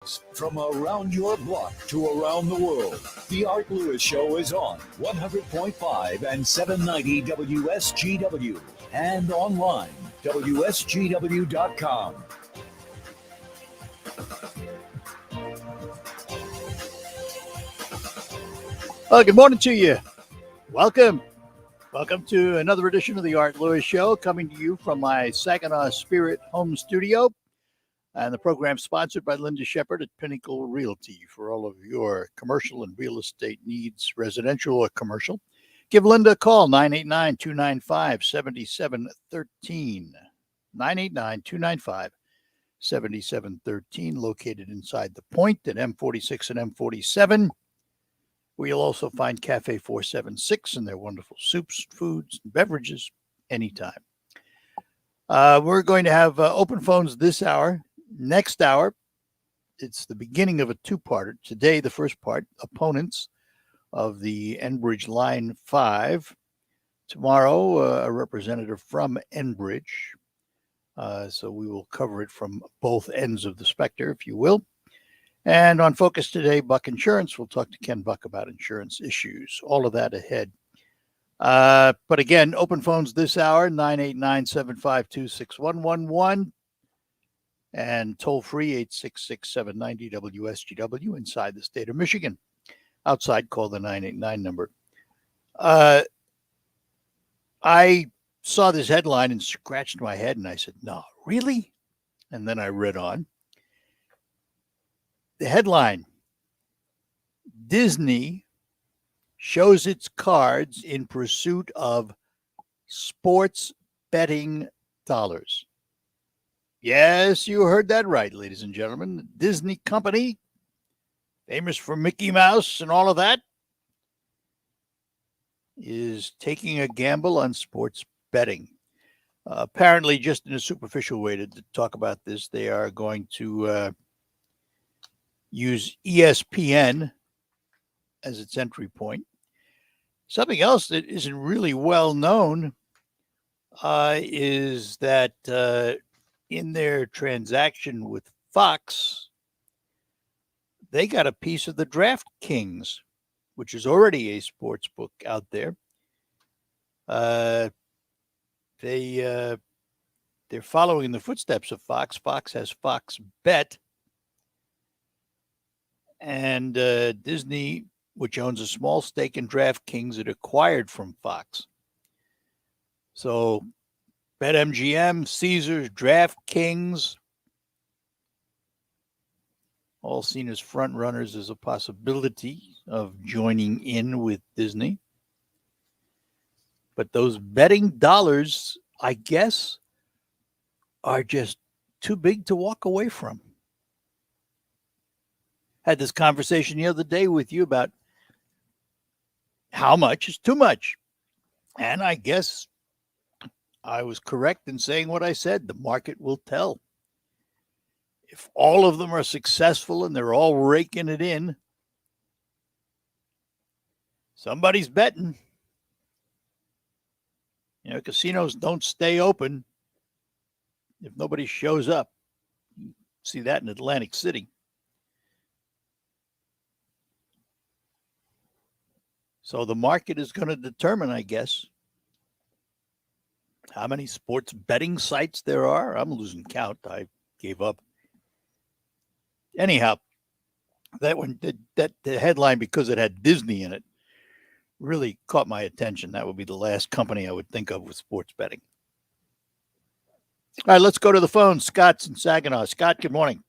news from around your block to around the world. The Art Lewis Show is on 100.5 and 790 WSGW and online, WSGW.com. Well, good morning to you. Welcome to another edition of the Art Lewis Show, coming to you from my Saginaw Spirit home studio. And the program sponsored by Linda Shepard at Pinnacle Realty for all of your commercial and real estate needs, residential or commercial. Give Linda a call, 989-295-7713. 989-295-7713, located inside the Point at M46 and M47. Where you'll also find Cafe 476 and their wonderful soups, foods, and beverages anytime. We're going to have open phones this hour. Next hour, it's the beginning of a two-parter. Today, the first part, opponents of the Enbridge Line 5. Tomorrow, a representative from Enbridge. So we will cover it from both ends of the spectrum, if you will. And on Focus Today, Buck Insurance, we'll talk to Ken Buck about insurance issues. All of that ahead. But again, open phones this hour, 989-752-6111. And toll free, 866-790-WSGW inside the state of Michigan. Outside, call the 989 number. I saw this headline and scratched my head, and I said, no, really? And then I read on. The headline, Disney shows its cards in pursuit of sports betting dollars. Yes, you heard that right, ladies and gentlemen. The Disney company, famous for Mickey Mouse and all of that, is taking a gamble on sports betting. Apparently, just in a superficial way to talk about this, they are going to use ESPN as its entry point. Something else that isn't really well known is that in their transaction with Fox, they got a piece of the DraftKings, which is already a sports book out there. They're following in the footsteps of Fox. Fox has Fox Bet. And Disney, which owns a small stake in DraftKings, it acquired from Fox. So BetMGM, Caesars, DraftKings, all seen as front runners as a possibility of joining in with Disney. But those betting dollars, I guess, are just too big to walk away from. Had this conversation the other day with you about how much is too much. And I guess I was correct in saying what I said. The market will tell. If all of them are successful and they're all raking it in, somebody's betting. You know, casinos don't stay open if nobody shows up. You see that in Atlantic City. So the market is going to determine, I guess, how many sports betting sites there are. I'm losing count. I gave up. Anyhow, that one, that the headline, because it had Disney in it, really caught my attention. That would be the last company I would think of with sports betting. All right, let's go to the phone. Scott's in Saginaw. Scott, good morning.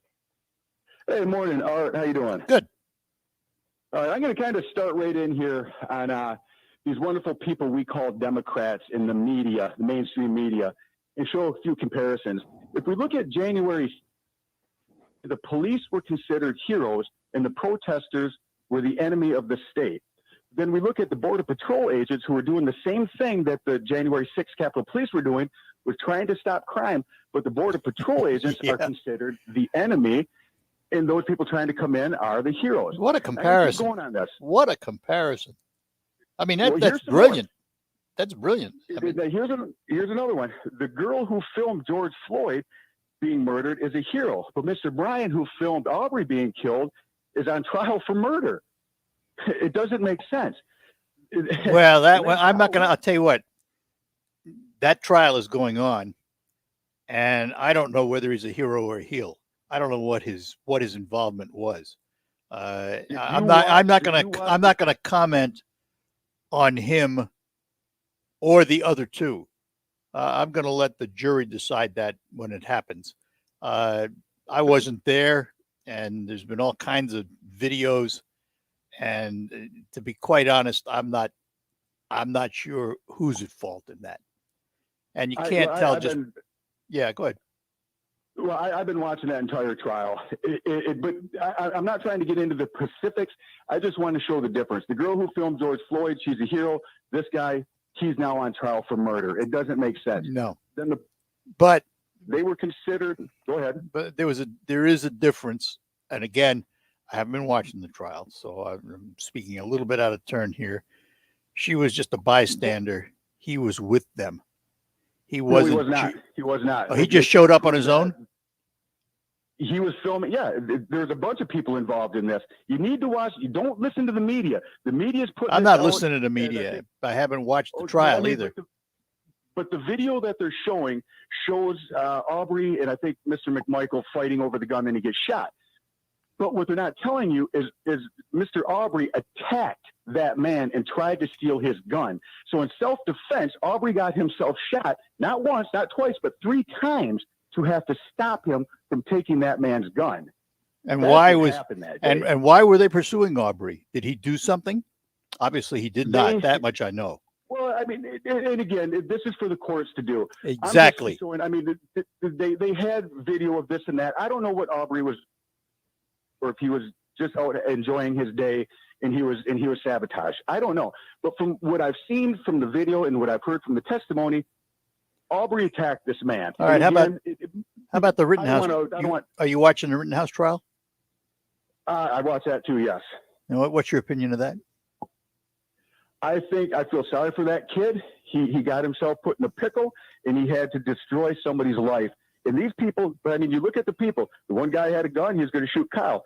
Hey, morning, Art. How you doing? Good. All right, I'm going to kind of start right in here on these wonderful people we call Democrats in the media, the mainstream media, and show a few comparisons. If we look at January, the police were considered heroes and the protesters were the enemy of the state. Then we look at the Border Patrol agents who were doing the same thing that the January 6th Capitol Police were doing, was trying to stop crime, but the Border Patrol agents are considered the enemy. And those people trying to come in are the heroes. What a comparison. Going on this. What a comparison. I mean, that's brilliant. That's brilliant. I mean, here's another one. The girl who filmed George Floyd being murdered is a hero, but Mr. Bryan, who filmed Aubrey being killed, is on trial for murder. It doesn't make sense. Well, I'm not going to. I'll tell you what. That trial is going on, and I don't know whether he's a hero or a heel. I don't know what his involvement was. I'm not going to comment on him or the other two. I'm going to let the jury decide that when it happens. I wasn't there, and there's been all kinds of videos. And to be quite honest, I'm not sure who's at fault in that. And you can't tell. Yeah, go ahead. Well, I've been watching that entire trial, but I'm not trying to get into the specifics. I just want to show the difference. The girl who filmed George Floyd, she's a hero. This guy, he's now on trial for murder. It doesn't make sense. No. But they were considered. Go ahead. But there is a difference. And again, I haven't been watching the trial, so I'm speaking a little bit out of turn here. She was just a bystander. He was with them. He wasn't. No, he was not. He was not. Oh, he just showed up on his own? He was filming. Yeah, there's a bunch of people involved in this. You need to watch. You don't listen to the media. The media's putting. I'm not listening to the media. I haven't watched the trial either. But the video that they're showing shows Aubrey and I think Mr. McMichael fighting over the gun, and he gets shot. But what they're not telling you is Mr. Aubrey attacked that man and tried to steal his gun. So in self-defense, Aubrey got himself shot, not once, not twice, but 3 times to have to stop him from taking that man's gun. And why were they pursuing Aubrey? Did he do something? Obviously, he did not. That much I know. Well, I mean, and again, this is for the courts to do. Exactly. I mean, they had video of this and that. I don't know what Aubrey was, or if he was just out enjoying his day and he was sabotaged. I don't know. But from what I've seen from the video and what I've heard from the testimony, Aubrey attacked this man. All right. How about the Rittenhouse? Are you watching the Rittenhouse trial? I watched that too. Yes. And what's your opinion of that? I feel sorry for that kid. He got himself put in a pickle and he had to destroy somebody's life. And these people, I mean, you look at the people. The one guy had a gun. He was going to shoot Kyle.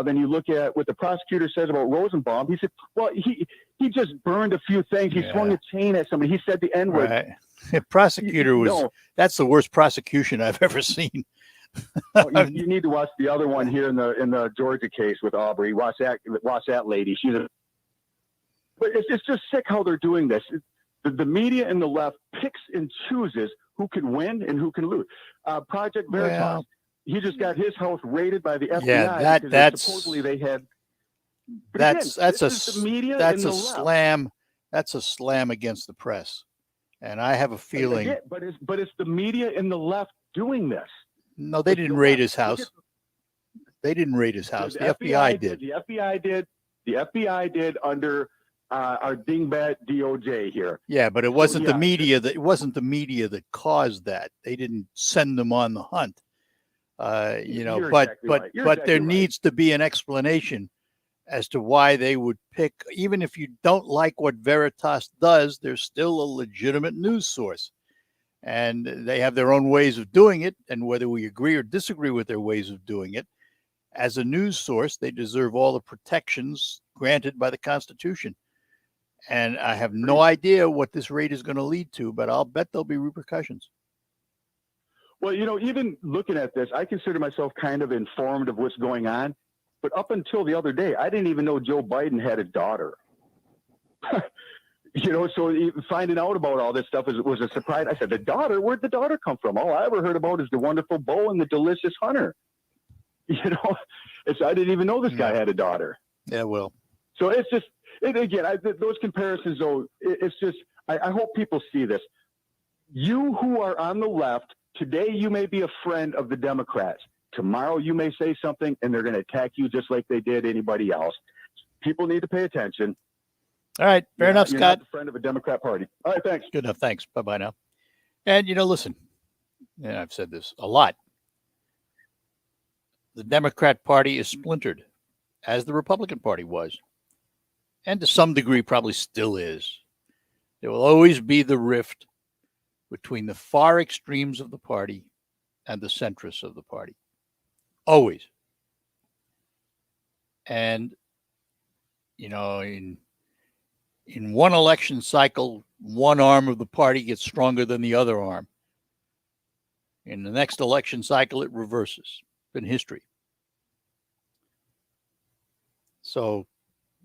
Then you look at what the prosecutor says about Rosenbaum. He said, well, he just burned a few things. He swung a chain at somebody. He said the N-word. Right. The prosecutor that's the worst prosecution I've ever seen. You need to watch the other one here in the Georgia case with Aubrey. Watch that lady. But it's just sick how they're doing this. The media and the left picks and chooses who can win and who can lose. Project Veritas, he just got his house raided by the FBI. Yeah, that's supposedly they had. That's a slam. That's a slam against the press, and I have a feeling. But it's the media and the left doing this. No, they didn't raid his house. They didn't raid his house. The FBI did. The FBI did. The FBI did under our dingbat DOJ here. Yeah, but it wasn't the media that caused that. They didn't send them on the hunt. But there needs to be an explanation as to why they would pick, even if you don't like what Veritas does, they're still a legitimate news source. And they have their own ways of doing it. And whether we agree or disagree with their ways of doing it, as a news source, they deserve all the protections granted by the Constitution. And I have no idea what this raid is going to lead to, but I'll bet there'll be repercussions. Well, even looking at this, I consider myself kind of informed of what's going on. But up until the other day, I didn't even know Joe Biden had a daughter. So finding out about all this stuff was a surprise. I said, the daughter? Where'd the daughter come from? All I ever heard about is the wonderful Bo and the delicious Hunter. I didn't even know this guy had a daughter. Yeah, well. So it's just, those comparisons, though, it's just, I hope people see this. You who are on the left, today you may be a friend of the Democrats. Tomorrow you may say something and they're going to attack you just like they did anybody else. People need to pay attention. All right. Fair enough, Scott. You're not a friend of a Democrat party. All right. Thanks. Good enough. Thanks. Bye-bye now. And, listen, and I've said this a lot. The Democrat Party is splintered, as the Republican Party was, and to some degree probably still is. There will always be the rift between the far extremes of the party and the centrists of the party. Always. And, you know, in one election cycle, one arm of the party gets stronger than the other arm. In the next election cycle, it reverses. It's been history. So,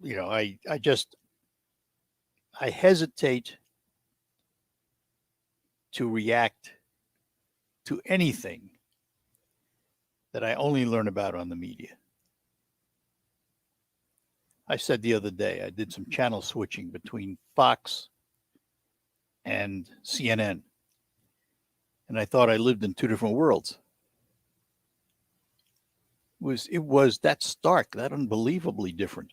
you know, I hesitate to react to anything that I only learn about on the media. I said the other day, I did some channel switching between Fox and CNN. And I thought I lived in two different worlds. It was that stark, that unbelievably different.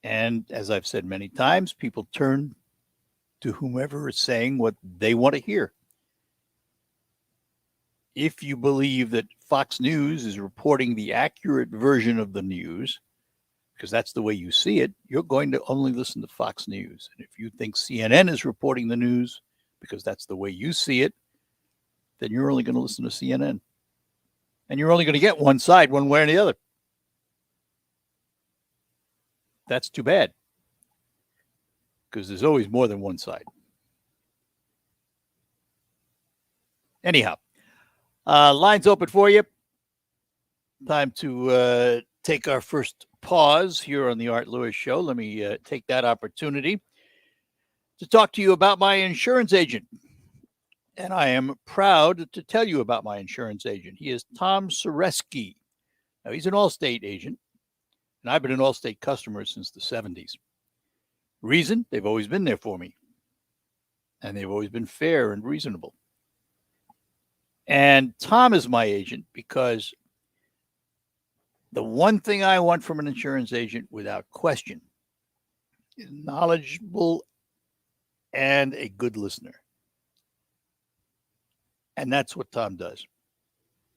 And as I've said many times, people turn to whomever is saying what they want to hear. If you believe that Fox News is reporting the accurate version of the news, because that's the way you see it, you're going to only listen to Fox News. And if you think CNN is reporting the news because that's the way you see it, then you're only going to listen to CNN. And you're only going to get one side, one way or the other. That's too bad, because there's always more than one side. Anyhow, lines open for you. Time to take our first pause here on the Art Lewis Show. Let me take that opportunity to talk to you about my insurance agent. And I am proud to tell you about my insurance agent. He is Tom Sereski. Now, he's an Allstate agent, and I've been an Allstate customer since the 70s. Reason? They've always been there for me. And they've always been fair and reasonable. And Tom is my agent because the one thing I want from an insurance agent without question is knowledgeable and a good listener. And that's what Tom does.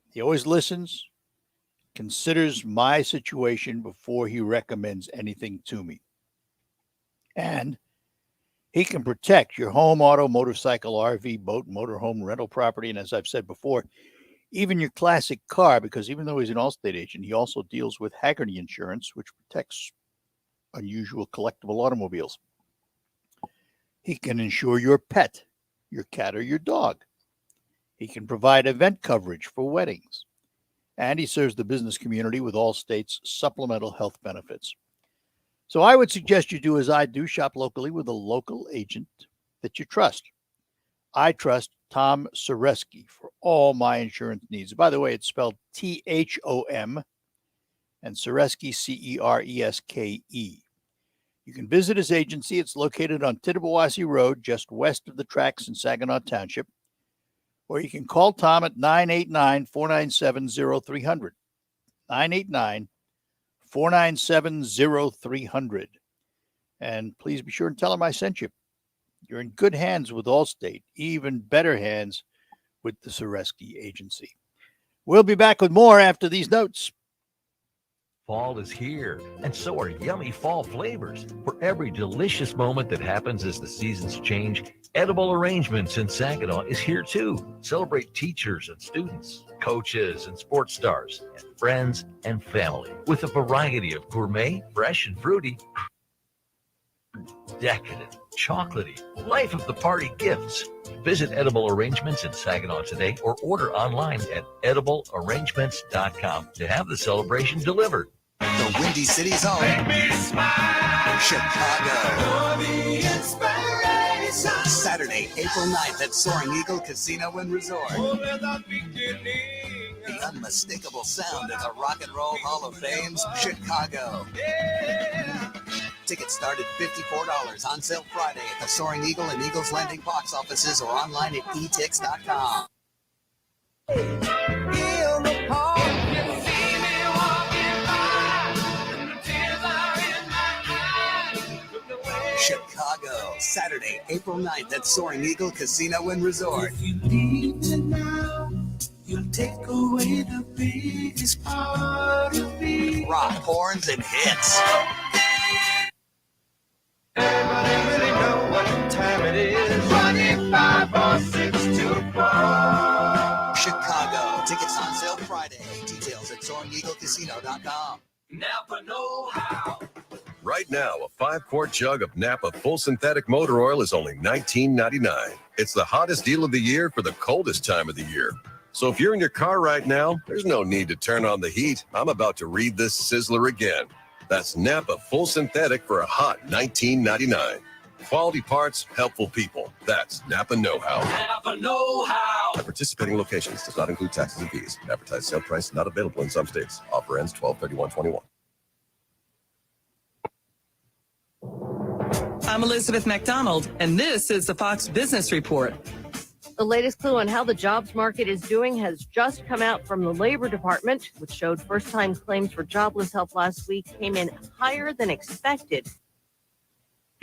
He always listens, considers my situation before he recommends anything to me. And he can protect your home, auto, motorcycle, RV, boat, motorhome, rental property, and as I've said before, even your classic car, because even though he's an Allstate agent, he also deals with Hagerty Insurance, which protects unusual collectible automobiles. He can insure your pet, your cat, or your dog. He can provide event coverage for weddings. And he serves the business community with Allstate's supplemental health benefits. So I would suggest you do as I do, shop locally with a local agent that you trust. I trust Tom Sereski for all my insurance needs. By the way, it's spelled T-H-O-M and Sereski, C-E-R-E-S-K-E. You can visit his agency. It's located on Tittabawassee Road, just west of the tracks in Saginaw Township. Or you can call Tom at 989-497-0300. 989-497-0300. And please be sure and tell him I sent you. You're in good hands with Allstate, even better hands with the Sereski Agency. We'll be back with more after these notes. Fall is here, and so are yummy fall flavors. For every delicious moment that happens as the seasons change, Edible Arrangements in Saginaw is here too. Celebrate teachers and students, coaches and sports stars, and friends and family with a variety of gourmet, fresh and fruity, decadent, chocolatey, life of the party gifts. Visit Edible Arrangements in Saginaw today or order online at ediblearrangements.com to have the celebration delivered. The Windy City's own Chicago. Saturday, April 9th at Soaring Eagle Casino and Resort. The unmistakable sound of the Rock and Roll Hall of Fame's Chicago. Tickets start at $54 on sale Friday at the Soaring Eagle and Eagles Landing box offices or online at etix.com. Chicago, Saturday, April 9th at Soaring Eagle Casino and Resort. If you leave me now, you'll take away the biggest part of me. Rock, horns, and hits. Everybody really know what time it is. 25 or 6 to 4. SoaringEagleCasino.com. Napa know-how. Right now, a 5-quart jug of Napa full synthetic motor oil is only $19.99. It's the hottest deal of the year for the coldest time of the year. So if you're in your car right now, there's no need to turn on the heat. I'm about to read this sizzler again. That's Napa full synthetic for a hot $19.99. Quality parts, helpful people. That's Napa know-how. Napa know-how. At participating locations does not include taxes and fees. Advertised sale price not available in some states. Offer ends 12/31/21. I'm Elizabeth McDonald, and this is the Fox Business Report. The latest clue on how the jobs market is doing has just come out from the Labor Department, which showed first-time claims for jobless help last week came in higher than expected.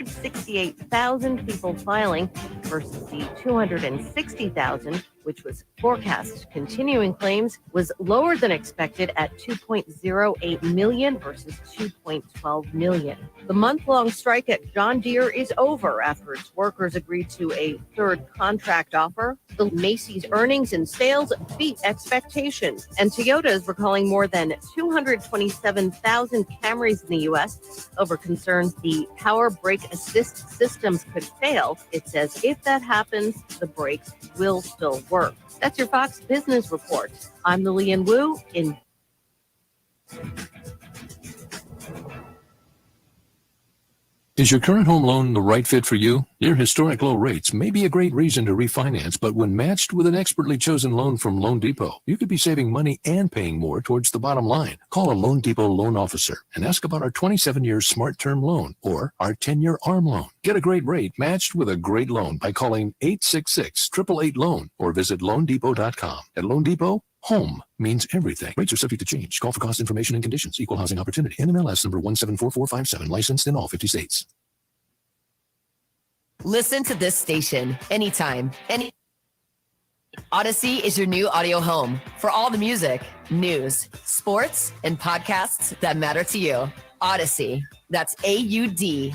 68,000 people filing versus the 260,000, which was forecast. Continuing claims was lower than expected at 2.08 million versus 2.12 million. The month-long strike at John Deere is over after its workers agreed to a third contract offer. The Macy's earnings and sales beat expectations, and Toyota is recalling more than 227,000 Camrys in the U.S. over concerns the power brake assist systems could fail. It says if that happens, the brakes will still work. That's your Fox Business Report. I'm Lillian Wu in. Is your current home loan the right fit for you? Your historic low rates may be a great reason to refinance, but when matched with an expertly chosen loan from Loan Depot, you could be saving money and paying more towards the bottom line. Call a Loan Depot loan officer and ask about our 27-year Smart Term loan or our 10-year ARM loan. Get a great rate matched with a great loan by calling 866-888-LOAN or visit loandepot.com. At Loan Depot, home means everything. Rates are subject to change. Call for cost information and conditions. Equal housing opportunity. NMLS number 174457. Licensed in all 50 states. Listen to this station anytime. Odyssey is your new audio home for all the music, news, sports, and podcasts that matter to you. Odyssey. That's AUDACY.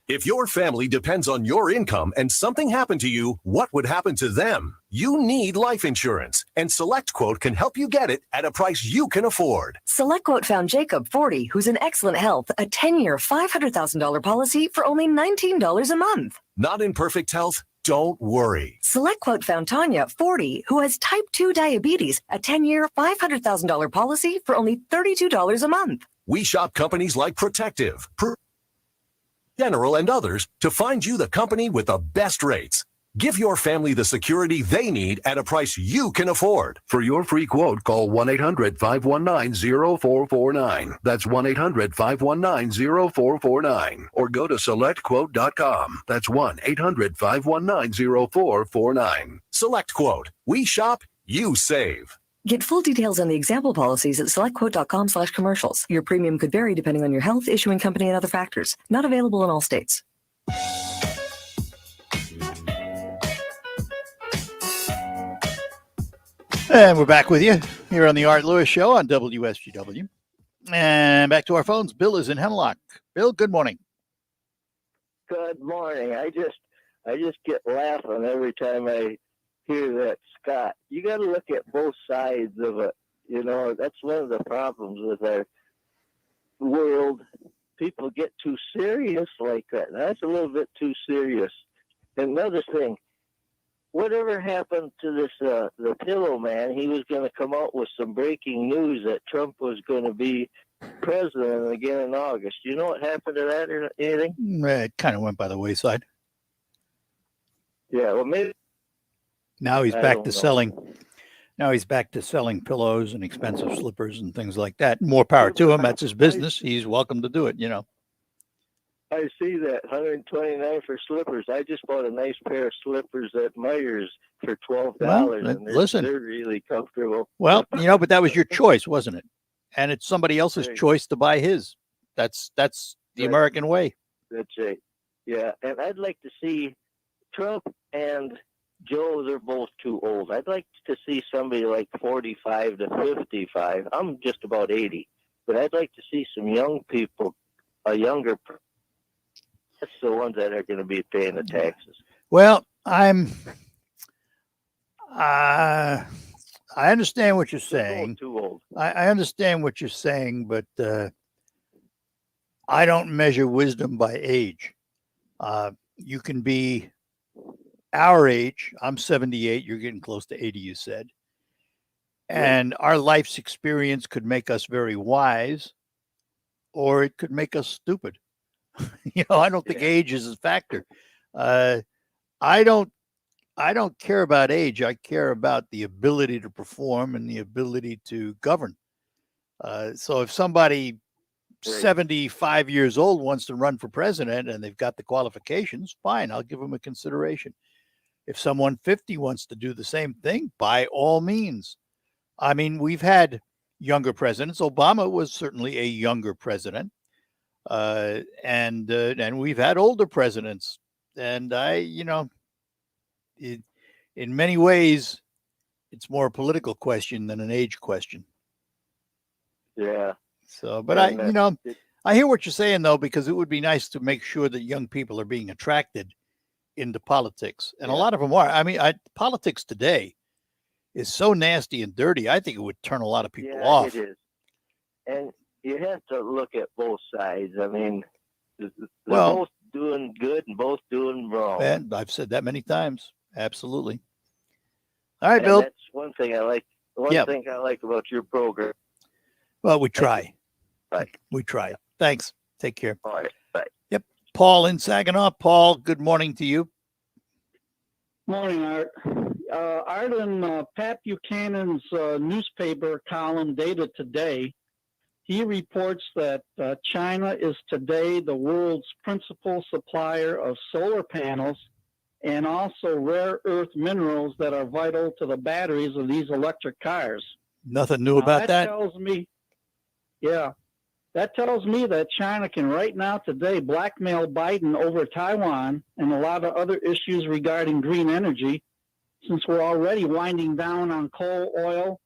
If your family depends on your income and something happened to you, what would happen to them? You need life insurance, and SelectQuote can help you get it at a price you can afford. SelectQuote found Jacob, 40, who's in excellent health, a 10-year, $500,000 policy for only $19 a month. Not in perfect health? Don't worry. SelectQuote found Tanya, 40, who has type 2 diabetes, a 10-year, $500,000 policy for only $32 a month. We shop companies like Protective, General, and others to find you the company with the best rates. Give your family the security they need at a price you can afford. For your free quote, call 1-800-519-0449. That's 1-800-519-0449. Or go to SelectQuote.com. That's 1-800-519-0449. SelectQuote. We shop, you save. Get full details on the example policies at SelectQuote.com/commercials. Your premium could vary depending on your health, issuing company, and other factors. Not available in all states. And we're back with you here on the Art Lewis Show on WSGW. And back to our phones. Bill is in Hemlock. Bill, good morning. Good morning. I just get laughing every time I hear that, Scott. You got to look at both sides of it. You know, that's one of the problems with our world. People get too serious like that. That's a little bit too serious. Another thing, whatever happened to this, the Pillow Man? He was going to come out with some breaking news that Trump was going to be president again in August. You know what happened to that or anything? It kind of went by the wayside. Yeah, well, maybe. Now he's back to selling. Now he's back to selling pillows and expensive slippers and things like that. More power to him. That's his business. He's welcome to do it, you know. I see that, $129 for slippers. I just bought a nice pair of slippers at Myers for $12, Well, and listen. they're really comfortable. Well, you know, but that was your choice, wasn't it? And it's somebody else's choice to buy his. That's the American way. That's it. Yeah, and I'd like to see Trump and Joe. They're both too old. I'd like to see somebody like 45 to 55. I'm just about 80, but I'd like to see some young people, a younger. That's the ones that are going to be paying the taxes. Well, I'm I understand what you're They're both saying. too old. I understand what you're saying, but I don't measure wisdom by age. You can be our age. I'm 78. You're getting close to 80, you said. And our life's experience could make us very wise, or it could make us stupid. I don't think age is a factor. I don't care about age. I care about the ability to perform and the ability to govern. So if somebody 75 years old wants to run for president and they've got the qualifications, fine, I'll give them a consideration. If someone 50 wants to do the same thing, by all means. I mean, we've had younger presidents. Obama was certainly a younger president. And we've had older presidents. And in many ways, it's more a political question than an age question. Yeah. So, but I hear what you're saying though, because it would be nice to make sure that young people are being attracted into politics, and a lot of them are. I mean, politics today is so nasty and dirty. I think it would turn a lot of people off. It is, and you have to look at both sides. I mean, they're both doing good and both doing wrong. And I've said that many times. Absolutely. All right, Bill. That's one thing I like. One thing I like about your program. Well, we try. Bye. We try. Thanks. Take care. All right. Bye. Yep. Paul in Saginaw. Paul, good morning to you. Morning, Art. Art, in Pat Buchanan's newspaper column dated today, he reports that China is today the world's principal supplier of solar panels and also rare earth minerals that are vital to the batteries of these electric cars. Nothing new about that? That tells me that China can right now today blackmail Biden over Taiwan and a lot of other issues regarding green energy, since we're already winding down on coal, oil,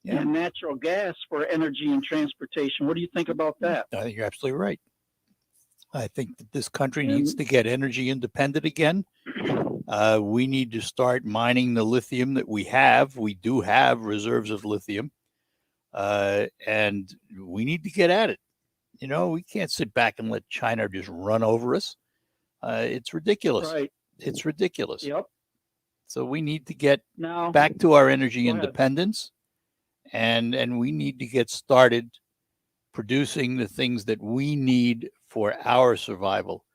and natural gas for energy and transportation. What do you think about that? I think you're absolutely right. I think that this country needs to get energy independent again. We need to start mining the lithium that we have. We do have reserves of lithium. And we need to get at it. We can't sit back and let China just run over us. It's ridiculous. Right. It's ridiculous. Yep. So we need to get back to our energy independence, and we need to get started producing the things that we need for our survival.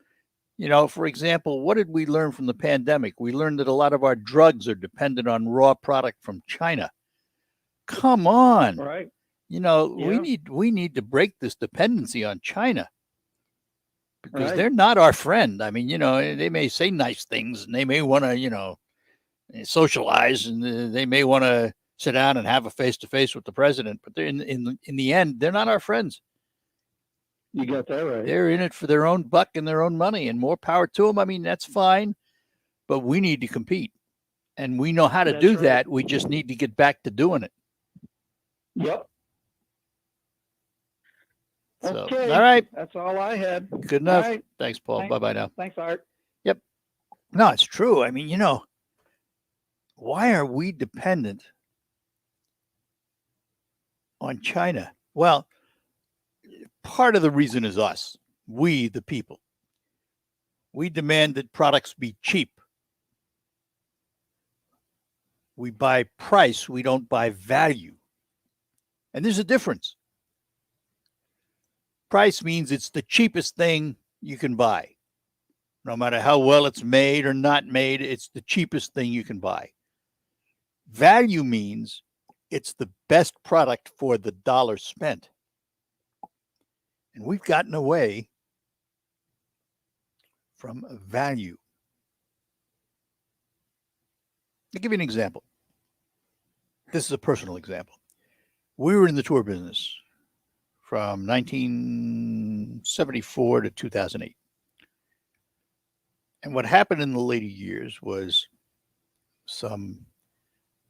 For example, what did we learn from the pandemic? We learned that a lot of our drugs are dependent on raw product from China. Come on. Right. We need to break this dependency on China, because they're not our friend. I mean, they may say nice things and they may want to, socialize, and they may want to sit down and have a face-to-face with the president, but they're in the end, they're not our friends. You got that right. They're in it for their own buck and their own money, and more power to them. I mean, that's fine, but we need to compete, and we know how to do that. We just need to get back to doing it. Yep. So, okay. All right. That's all I had. Good enough. Right. Thanks, Paul. Bye-bye now. Thanks, Art. Yep. No, it's true. I mean, why are we dependent on China? Well, part of the reason is us. We, the people. We demand that products be cheap. We buy price. We don't buy value. And there's a difference. Price means it's the cheapest thing you can buy. No matter how well it's made or not made, it's the cheapest thing you can buy. Value means it's the best product for the dollar spent. And we've gotten away from value. I'll give you an example. This is a personal example. We were in the tour business from 1974 to 2008. And what happened in the later years was some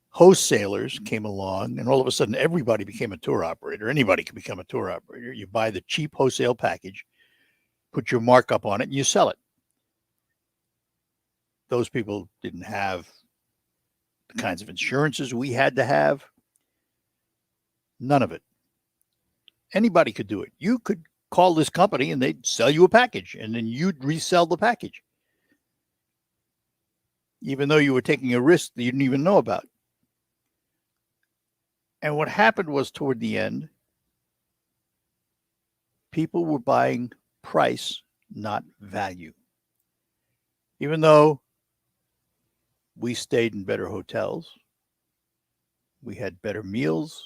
wholesalers came along, and all of a sudden everybody became a tour operator. Anybody can become a tour operator. You buy the cheap wholesale package, put your markup on it, and you sell it. Those people didn't have the kinds of insurances we had to have. None of it. Anybody could do it. You could call this company and they'd sell you a package, and then you'd resell the package, even though you were taking a risk that you didn't even know about. And what happened was, toward the end, people were buying price, not value. Even though we stayed in better hotels, we had better meals,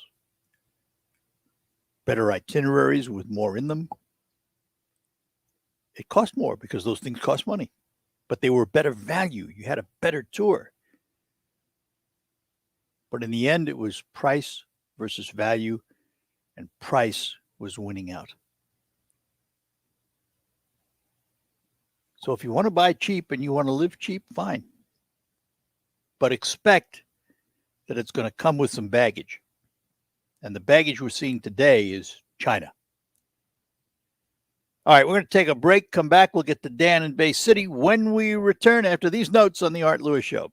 better itineraries with more in them. It cost more because those things cost money, but they were better value. You had a better tour. But in the end, it was price versus value, and price was winning out. So if you want to buy cheap and you want to live cheap, fine. But expect that it's going to come with some baggage. And the baggage we're seeing today is China. All right, we're going to take a break, come back. We'll get to Dan in Bay City when we return after these notes on the Art Lewis Show.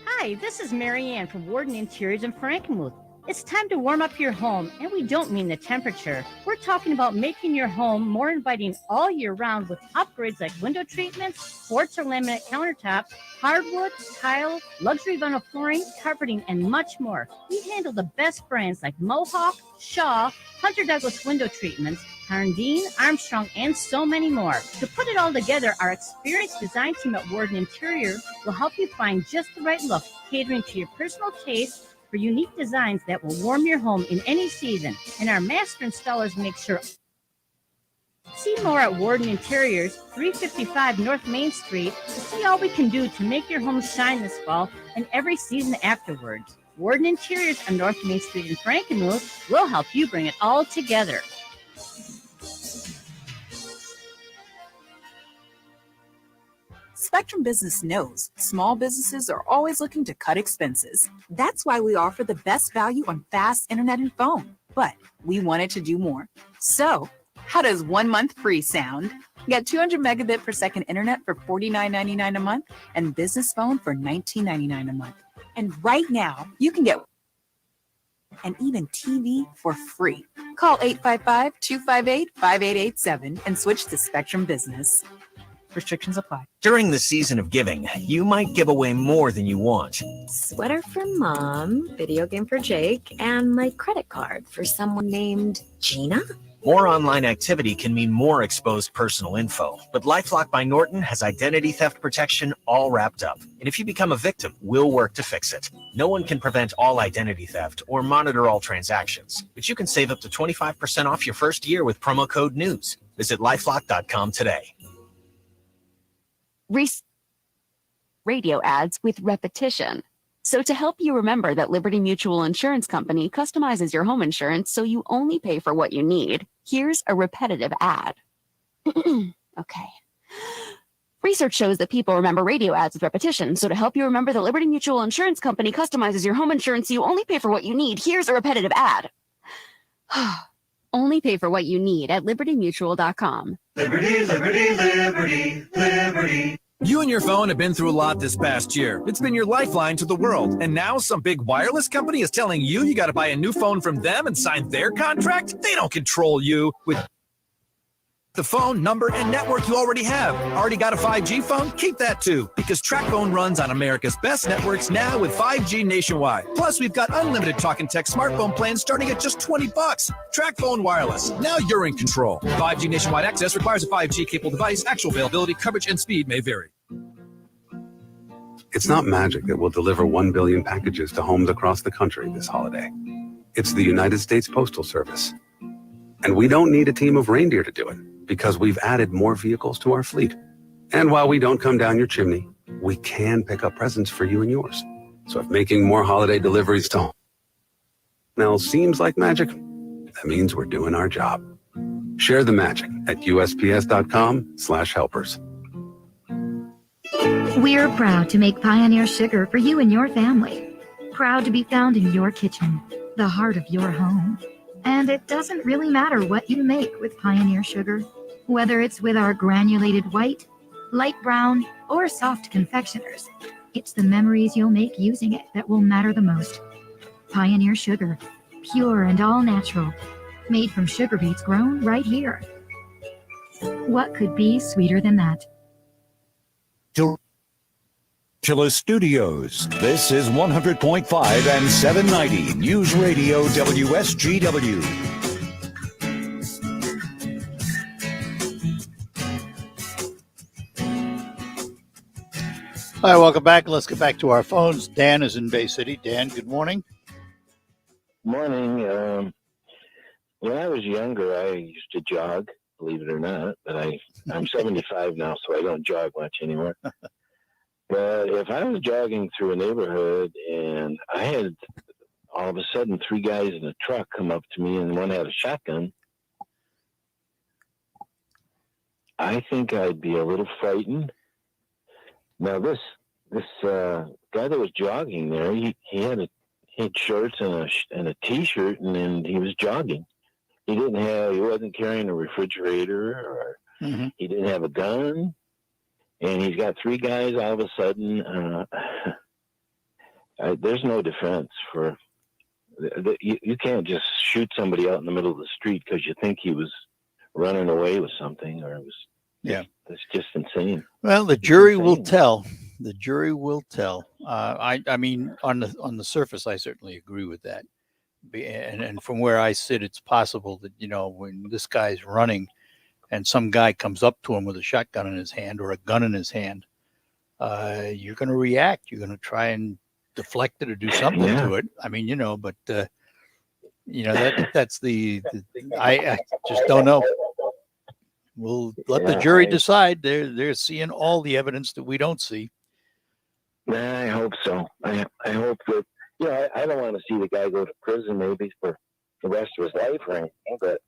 Hi, this is Mary Ann from Warden Interiors in Frankenmuth. It's time to warm up your home, and we don't mean the temperature. We're talking about making your home more inviting all year round with upgrades like window treatments, quartz or laminate countertops, hardwood, tile, luxury vinyl flooring, carpeting, and much more. We handle the best brands like Mohawk, Shaw, Hunter Douglas window treatments, Harndine, Armstrong, and so many more. To put it all together, our experienced design team at Warden Interior will help you find just the right look, catering to your personal taste for unique designs that will warm your home in any season. And our master installers make sure. See more at Warden Interiors, 355 North Main Street, to see all we can do to make your home shine this fall and every season afterwards. Warden Interiors on North Main Street in Frankenmuth will help you bring it all together. Spectrum Business knows small businesses are always looking to cut expenses. That's why we offer the best value on fast internet and phone. But we wanted to do more. So, how does 1 month free sound? Get 200 megabit per second internet for $49.99 a month and business phone for $19.99 a month. And right now, you can get and even TV for free. Call 855-258-5887 and switch to Spectrum Business. Restrictions apply. During the season of giving, you might give away more than you want. Sweater for Mom, video game for Jake, and my credit card for someone named Gina. More online activity can mean more exposed personal info, but LifeLock by Norton has identity theft protection all wrapped up. And if you become a victim, we'll work to fix it. No one can prevent all identity theft or monitor all transactions, but you can save up to 25% off your first year with promo code NEWS. Visit lifelock.com today. Radio ads with repetition. So to help you remember that Liberty Mutual Insurance Company customizes your home insurance so you only pay for what you need, here's a repetitive ad. Okay. Research shows that people remember radio ads with repetition. So to help you remember that Liberty Mutual Insurance Company customizes your home insurance so you only pay for what you need, here's a repetitive ad. Only pay for what you need at libertymutual.com. Liberty, liberty, liberty, liberty. You and your phone have been through a lot this past year. It's been your lifeline to the world. And now some big wireless company is telling you got to buy a new phone from them and sign their contract? They don't control you with the phone, number, and network you already have. Already got a 5G phone? Keep that too, because TracFone runs on America's best networks now with 5G nationwide. Plus, we've got unlimited talk and text smartphone plans starting at just $20. TracFone Wireless. Now you're in control. 5G nationwide access requires a 5G capable device. Actual availability, coverage, and speed may vary. It's not magic that will deliver 1 billion packages to homes across the country this holiday. It's the United States Postal Service. And we don't need a team of reindeer to do it, because we've added more vehicles to our fleet. And while we don't come down your chimney, we can pick up presents for you and yours. So if making more holiday deliveries to home now seems like magic, that means we're doing our job. Share the magic at USPS.com/helpers. We're proud to make Pioneer Sugar for you and your family. Proud to be found in your kitchen, the heart of your home. And it doesn't really matter what you make with Pioneer Sugar, whether it's with our granulated white, light brown, or soft confectioners. It's the memories you'll make using it that will matter the most. Pioneer Sugar, pure and all natural, made from sugar beets grown right here. What could be sweeter than that? Chilla Studios. This is 100.5 and 790 News Radio WSGW. All right, welcome back. Let's get back to our phones. Dan is in Bay City. Dan, good morning. Morning. When I was younger, I used to jog, believe it or not, but I'm 75 now, so I don't jog much anymore. But if I was jogging through a neighborhood and I had all of a sudden 3 guys in a truck come up to me and one had a shotgun, I think I'd be a little frightened. Now this guy that was jogging there, he had shorts and a t-shirt, and then he was jogging. He wasn't carrying a refrigerator, or he didn't have a gun, and he's got 3 guys all of a sudden. There's no defense for you can't just shoot somebody out in the middle of the street because you think he was running away with something, or it was. Yeah, that's just insane. Well, the jury will tell. The jury will tell. I mean, on the surface, I certainly agree with that. And from where I sit, it's possible that, when this guy's running and some guy comes up to him with a shotgun in his hand or a gun in his hand, you're going to react. You're going to try and deflect it or do something to it. I mean, but that's I just don't know. We'll let the jury decide. They're seeing all the evidence that we don't see. I hope so. I hope that, I don't want to see the guy go to prison maybe for the rest of his life or anything, but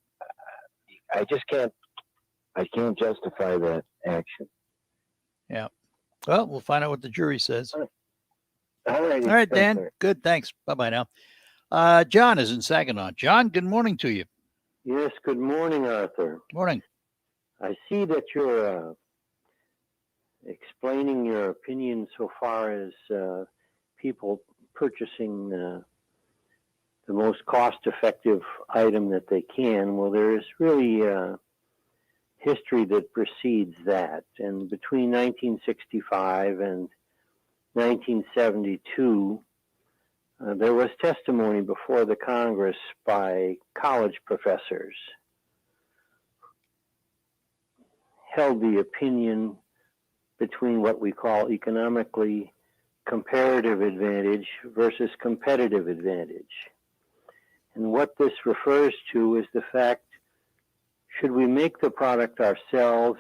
I just can't justify that action. Yeah. Well, we'll find out what the jury says. All right, Dan. Good. Thanks. Bye-bye now. John is in Saginaw. John, good morning to you. Yes, good morning, Arthur. Morning. I see that you're explaining your opinion so far as people purchasing the most cost-effective item that they can. Well, there is really history that precedes that. And between 1965 and 1972, there was testimony before the Congress by college professors held the opinion between what we call economically comparative advantage versus competitive advantage. And what this refers to is the fact, should we make the product ourselves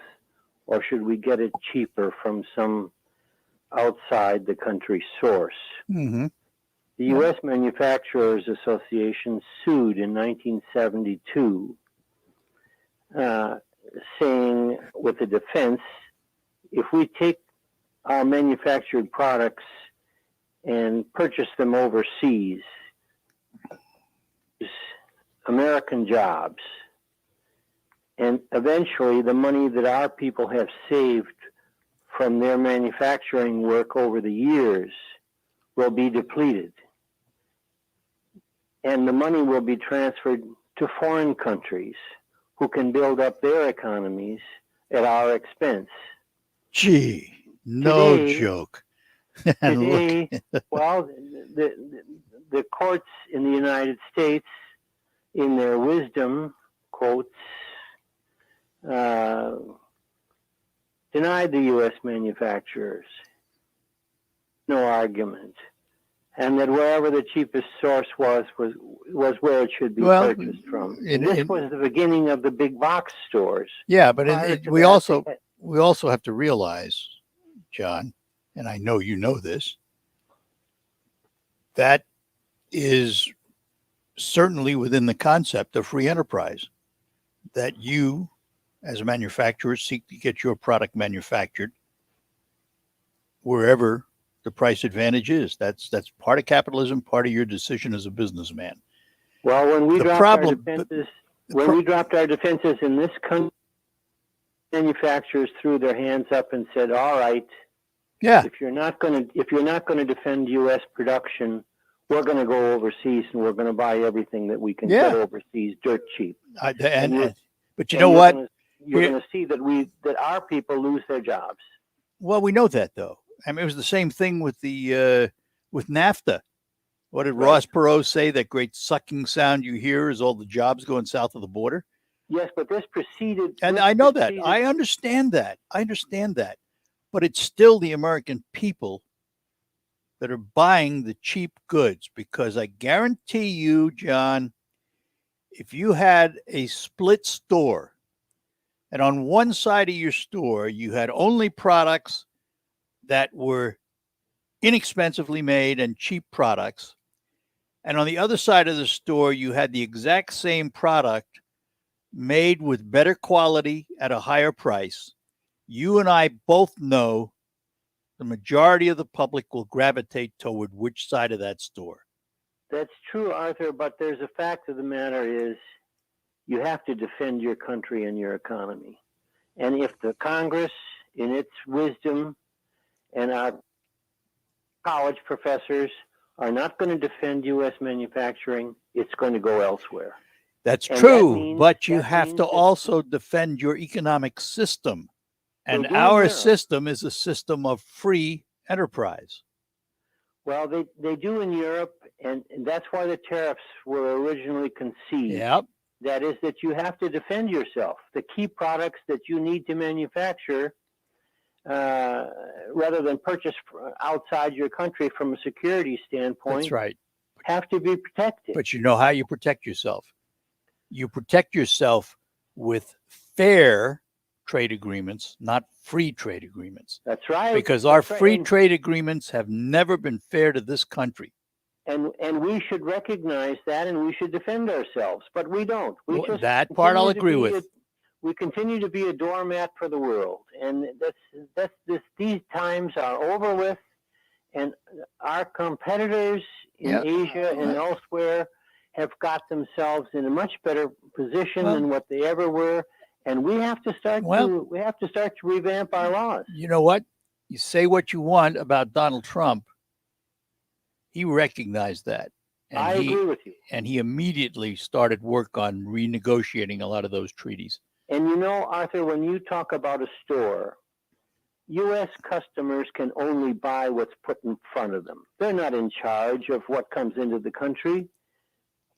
or should we get it cheaper from some outside the country source? Mm-hmm. The U.S. Manufacturers Association sued in 1972, saying with the defense, if we take our manufactured products and purchase them overseas, American jobs, and eventually the money that our people have saved from their manufacturing work over the years will be depleted. And the money will be transferred to foreign countries who can build up their economies at our expense. Gee, no Today, joke. Today, well, the courts in the United States, in their wisdom, quotes, denied the U.S. manufacturers. No argument. And that wherever the cheapest source was where it should be purchased from. And this was the beginning of the big box stores. Yeah, but we also have to realize, John, and I know you know this, that is certainly within the concept of free enterprise, that you, as a manufacturer, seek to get your product manufactured wherever the price advantage is. That's part of capitalism, part of your decision as a businessman. Well, when we dropped our defenses in this country, manufacturers threw their hands up and said, all right, Yeah. If you're not going to defend U.S. production, we're going to go overseas and we're going to buy everything that we can get overseas dirt cheap. But you know what? You're going to see that our people lose their jobs. Well, we know that though. I mean, it was the same thing with with NAFTA. What did Ross Perot say? That great sucking sound you hear is all the jobs going south of the border. Yes, but this preceded. And I know that. I understand that. But it's still the American people that are buying the cheap goods, because I guarantee you, John, if you had a split store and on one side of your store you had only products that were inexpensively made and cheap products, and on the other side of the store you had the exact same product made with better quality at a higher price, you and I both know the majority of the public will gravitate toward which side of that store. That's true, Arthur, but there's a fact of the matter is you have to defend your country and your economy. And if the Congress, in its wisdom, and our college professors are not going to defend U.S. manufacturing, it's going to go elsewhere. That's true, but you have to also defend your economic system. And our system is a system of free enterprise. Well, they do in Europe, and that's why the tariffs were originally conceived. Yep. That is that you have to defend yourself. The key products that you need to manufacture, rather than purchase outside your country from a security standpoint, that's right, have to be protected. But you know how you protect yourself? You protect yourself with fair trade agreements, not free trade agreements. That's right. Because our free trade agreements have never been fair to this country. And we should recognize that, and we should defend ourselves, but we don't. That part I'll agree with. We continue to be a doormat for the world, and these times are over with, and our competitors in Asia and elsewhere have got themselves in a much better position than what they ever were, and we have to start to revamp our laws. You know what? You say what you want about Donald Trump. He recognized that. And I agree with you. And he immediately started work on renegotiating a lot of those treaties. And you know, Arthur, when you talk about a store, U.S. customers can only buy what's put in front of them. They're not in charge of what comes into the country.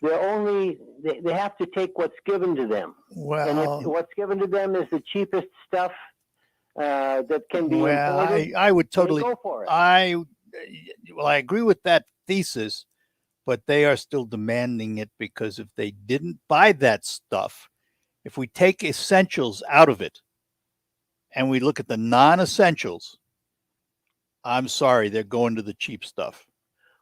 They have to take what's given to them. Well, and if what's given to them is the cheapest stuff that can be imported, I would totally go for it. I agree with that thesis, but they are still demanding it, because if they didn't buy that stuff, if we take essentials out of it and we look at the non-essentials, I'm sorry, they're going to the cheap stuff.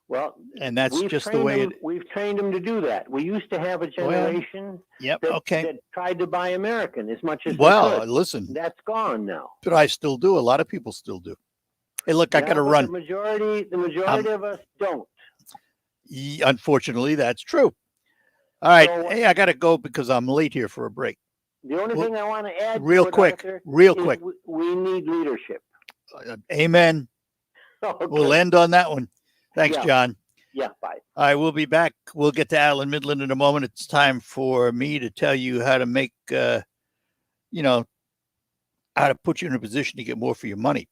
Well, and that's just the way we've trained them to do that. We used to have a generation that tried to buy American as much as they could. Listen, that's gone now. But I still do. A lot of people still do. Hey, look, I got to run. The majority of us don't. Unfortunately, that's true. All right. Hey, I got to go because I'm late here for a break. The only thing I want to add real quick. We need leadership. Amen. Okay. We'll end on that one. Thanks, John. Yeah, bye. All right, we'll be back. We'll get to Alan Midland in a moment. It's time for me to tell you how to make, how to put you in a position to get more for your money.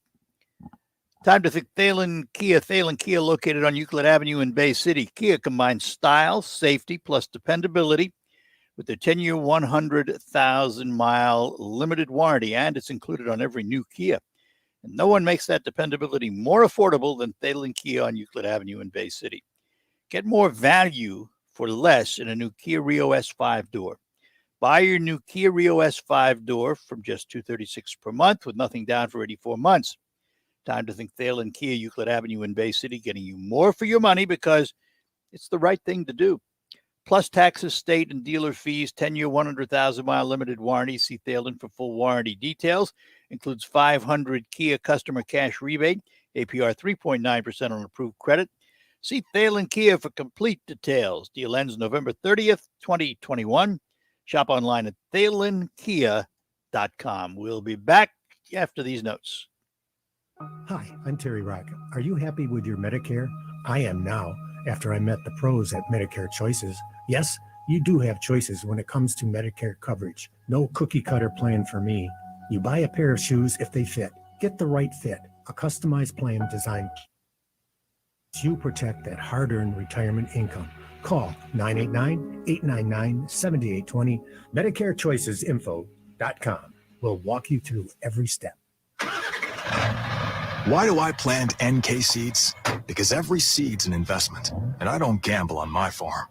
Time to think Thalen Kia. Thalen Kia, located on Euclid Avenue in Bay City. Kia combines style, safety, plus dependability with their 10-year, 100,000-mile limited warranty, and it's included on every new Kia. And no one makes that dependability more affordable than Thalen Kia on Euclid Avenue in Bay City. Get more value for less in a new Kia Rio S5 door. Buy your new Kia Rio S5 door from just $236 per month with nothing down for 84 months. Time to think Thalen Kia, Euclid Avenue in Bay City, getting you more for your money because it's the right thing to do. Plus taxes, state and dealer fees, 10-year, 100,000-mile limited warranty. See Thalen for full warranty details. Includes 500 Kia customer cash rebate, APR 3.9% on approved credit. See Thalen Kia for complete details. Deal ends November 30th, 2021. Shop online at ThalenKia.com. We'll be back after these notes. Hi, I'm Terry Rock. Are you happy with your Medicare? I am now, after I met the pros at Medicare Choices. Yes, you do have choices when it comes to Medicare coverage. No cookie cutter plan for me. You buy a pair of shoes if they fit. Get the right fit. A customized plan designed to protect that hard-earned retirement income. Call 989-899-7820. MedicareChoicesInfo.com. We'll walk you through every step. Why do I plant NK seeds? Because every seed's an investment, and I don't gamble on my farm.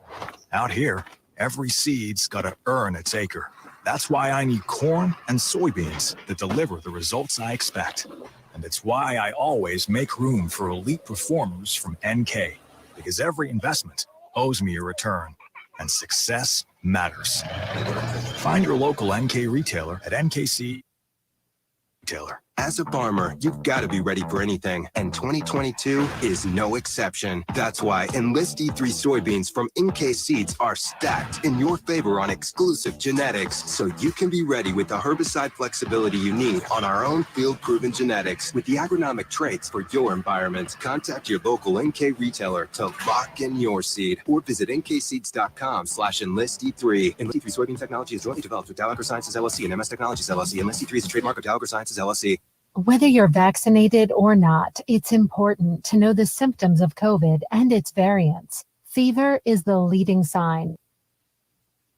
Out here, every seed's got to earn its acre. That's why I need corn and soybeans that deliver the results I expect. And it's why I always make room for elite performers from NK, because every investment owes me a return, and success matters. Find your local NK retailer at NKC Retailer. As a farmer, you've got to be ready for anything, and 2022 is no exception. That's why Enlist E3 soybeans from NK Seeds are stacked in your favor on exclusive genetics, so you can be ready with the herbicide flexibility you need on our own field-proven genetics with the agronomic traits for your environment. Contact your local NK retailer to lock in your seed, or visit nkseeds.com/enlist E3. Enlist E3 soybean technology is jointly developed with Dow AgroSciences LLC and MS Technologies LLC. Enlist E3 is a trademark of Dow AgroSciences LLC. Whether you're vaccinated or not, it's important to know the symptoms of COVID and its variants. Fever is the leading sign.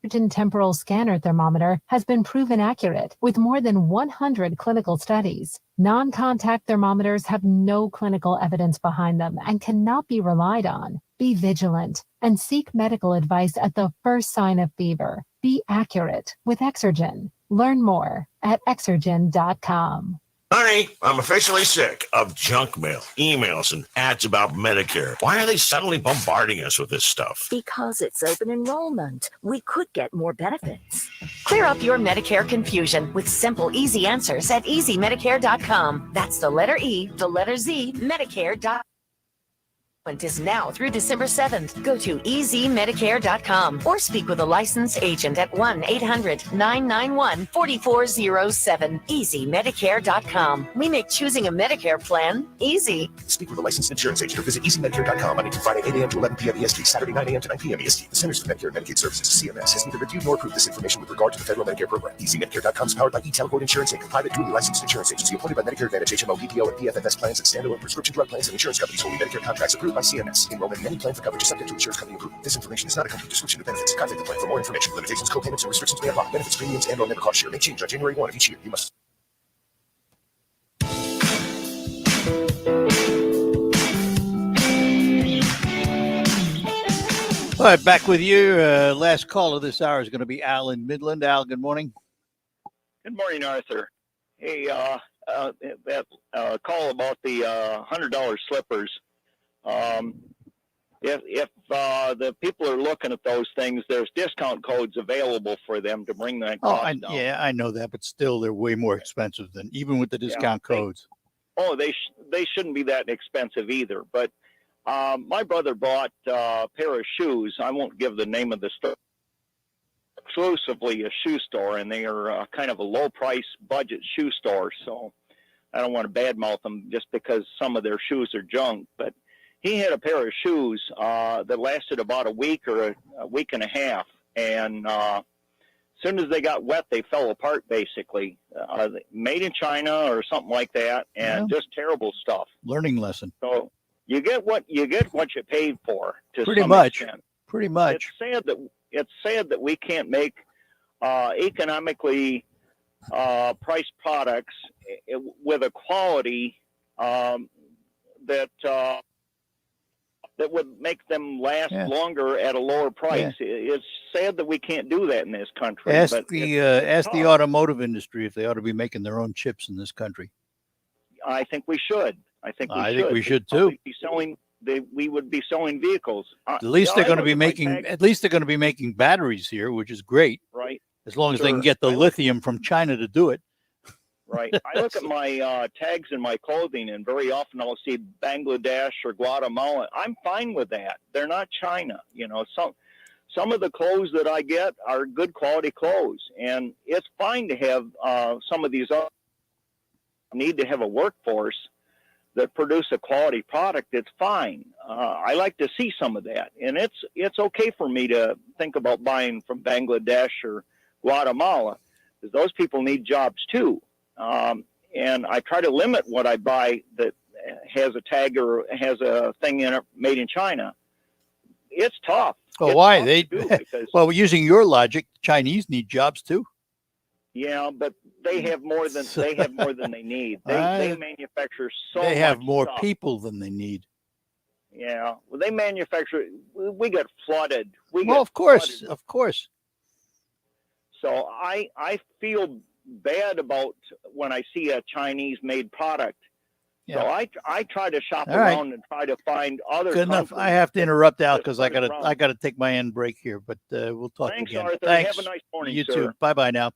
Temporal scanner thermometer has been proven accurate with more than 100 clinical studies. Non-contact thermometers have no clinical evidence behind them and cannot be relied on. Be vigilant and seek medical advice at the first sign of fever. Be accurate with Exergen. Learn more at exergen.com. Honey, I'm officially sick of junk mail, emails, and ads about Medicare. Why are they suddenly bombarding us with this stuff? Because it's open enrollment. We could get more benefits. Clear up your Medicare confusion with simple, easy answers at easymedicare.com. That's the letter E, the letter Z, Medicare.com. Is now through December 7th. Go to easymedicare.com or speak with a licensed agent at 1-800-991-4407. easymedicare.com. We make choosing a Medicare plan easy. Speak with a licensed insurance agent or visit easymedicare.com Monday through Friday, 8 a.m. to 11 p.m. EST, Saturday, 9 a.m. to 9 p.m. EST. The Centers for Medicare and Medicaid Services, CMS, has neither reviewed nor approved this information with regard to the federal Medicare program. Easymedicare.com is powered by eTelequote Insurance Inc., a private duly licensed insurance agency appointed by Medicare Advantage, HMO, PPO, and PFFS plans and standalone prescription drug plans and insurance companies holding Medicare contracts approved by CMS. Enrollment in any plan for coverage is subject to insurance company approval. This information is not a complete description of benefits. Contact the plan for more information. Limitations, co-payments, and restrictions may apply. Benefits, premiums, and/or member cost share may change on January 1 of each year. You must. All right, back with you. Last call of this hour is going to be Al in Midland. Al, good morning. Good morning, Arthur. Hey, that call about the $100 slippers. If the people are looking at those things, there's discount codes available for them to bring that cost down. Yeah, I know that, but still, they're way more expensive than even with the discount codes. They shouldn't be that expensive either. But my brother bought a pair of shoes. I won't give the name of the store. Exclusively a shoe store, and they are kind of a low-price budget shoe store. So I don't want to badmouth them just because some of their shoes are junk, but he had a pair of shoes that lasted about a week or a week and a half. And as soon as they got wet, they fell apart, basically. Made in China or something like that, and just terrible stuff. Learning lesson. So you get what you paid for, to Pretty some much. extent. Pretty much. It's sad that we can't make economically priced products with a quality that would make them last longer at a lower price. It's sad that we can't do that in this country. Ask but the automotive industry if they ought to be making their own chips in this country. I think we should. I think we should too. We would be selling vehicles. At least they're going to be making. At least they're going to be making batteries here, which is great. Right. As long as they can get the lithium from China to do it. Right. I look at my tags in my clothing, and very often I'll see Bangladesh or Guatemala. I'm fine with that. They're not China. You know, some of the clothes that I get are good quality clothes, and it's fine to have some of these need to have a workforce that produce a quality product, it's fine. I like to see some of that, and it's okay for me to think about buying from Bangladesh or Guatemala, because those people need jobs too. And I try to limit what I buy that has a tag or has a thing in it made in China. It's tough. Oh, why? Well, using your logic, the Chinese need jobs too. Yeah, but they have more than they need. They manufacture so much. They have more stuff. people than they need. Yeah, well, they manufacture. We get flooded. Of course. So I feel bad about when I see a Chinese-made product. Yeah. So I try to shop All right. around and try to find other. Good enough. I have to interrupt Al because I gotta take my end break here. But we'll talk Thanks, again. Arthur. Thanks. Have a nice morning, You sir. too. Bye bye now.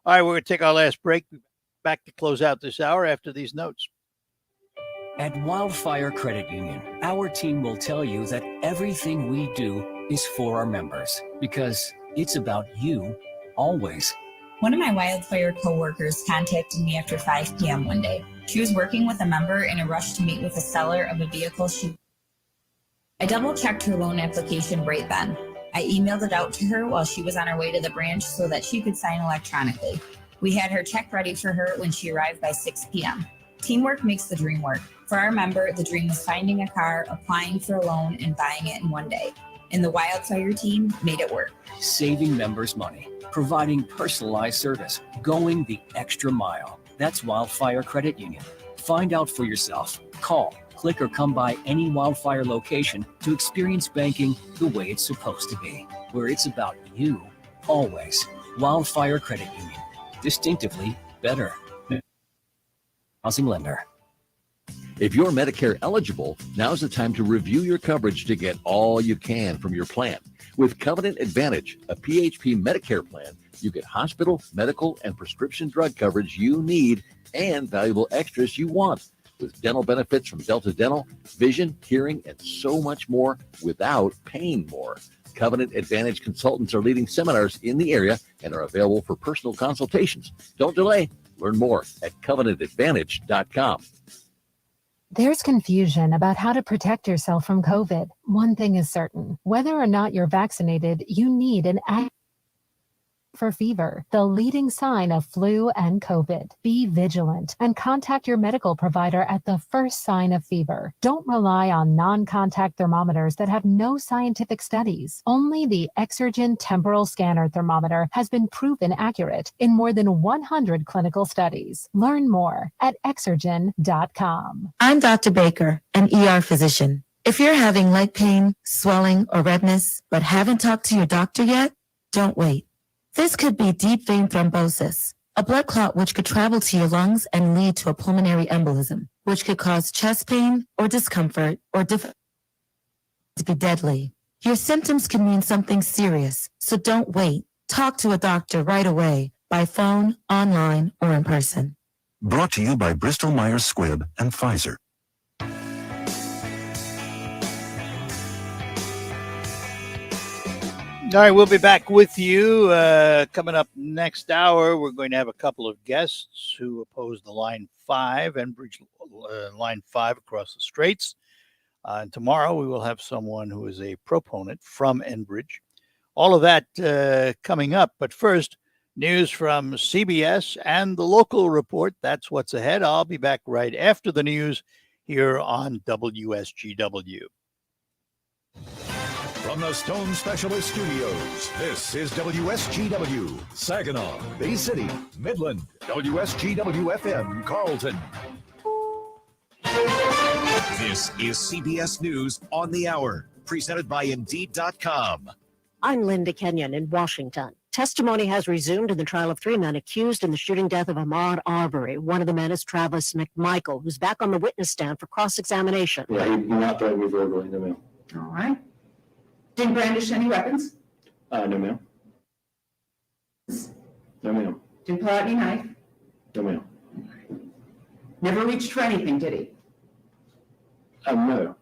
All right, we're gonna take our last break. Back to close out this hour after these notes. At Wildfire Credit Union, our team will tell you that everything we do is for our members because it's about you always. One of my Wildfire coworkers contacted me after 5 p.m. one day. She was working with a member in a rush to meet with a seller of a vehicle I double-checked her loan application right then. I emailed it out to her while she was on her way to the branch so that she could sign electronically. We had her check ready for her when she arrived by 6 p.m. Teamwork makes the dream work. For our member, the dream was finding a car, applying for a loan, and buying it in one day. And the Wildfire team made it work. Saving members money, providing personalized service, going the extra mile. That's Wildfire Credit Union. Find out for yourself. Call, click, or come by any Wildfire location to experience banking the way it's supposed to be, where it's about you always. Wildfire Credit Union. Distinctively better. Housing lender. If you're Medicare eligible, now's the time to review your coverage to get all you can from your plan. With Covenant Advantage, a PHP Medicare plan, you get hospital, medical, and prescription drug coverage you need and valuable extras you want. With dental benefits from Delta Dental, vision, hearing, and so much more without paying more. Covenant Advantage consultants are leading seminars in the area and are available for personal consultations. Don't delay. Learn more at covenantadvantage.com. There's confusion about how to protect yourself from COVID. One thing is certain. Whether or not you're vaccinated, you need an for fever, the leading sign of flu and COVID. Be vigilant and contact your medical provider at the first sign of fever. Don't rely on non-contact thermometers that have no scientific studies. Only the Exergen temporal scanner thermometer has been proven accurate in more than 100 clinical studies. Learn more at Exergen.com. I'm Dr. Baker, an ER physician. If you're having leg pain, swelling, or redness, but haven't talked to your doctor yet, don't wait. This could be deep vein thrombosis, a blood clot which could travel to your lungs and lead to a pulmonary embolism, which could cause chest pain or discomfort or to be deadly. Your symptoms can mean something serious, so don't wait. Talk to a doctor right away, by phone, online, or in person. Brought to you by Bristol Myers Squibb and Pfizer. All right, we'll be back with you coming up next hour. We're going to have a couple of guests who oppose the Line 5, Enbridge Line 5 across the Straits. And tomorrow we will have someone who is a proponent from Enbridge. All of that coming up. But first, news from CBS and the local report. That's what's ahead. I'll be back right after the news here on WSGW. From the Stone Specialist Studios, this is WSGW, Saginaw, Bay City, Midland, WSGW-FM, Carlton. This is CBS News on the Hour, presented by Indeed.com. I'm Linda Kenyon in Washington. Testimony has resumed in the trial of 3 men accused in the shooting death of Ahmaud Arbery. One of the men is Travis McMichael, who's back on the witness stand for cross-examination. Yeah, he not threatened me verbally, no ma'am. All right. Didn't brandish any weapons? No ma'am. No ma'am. Didn't pull out any knife? No ma'am. Never reached for anything, did he? No.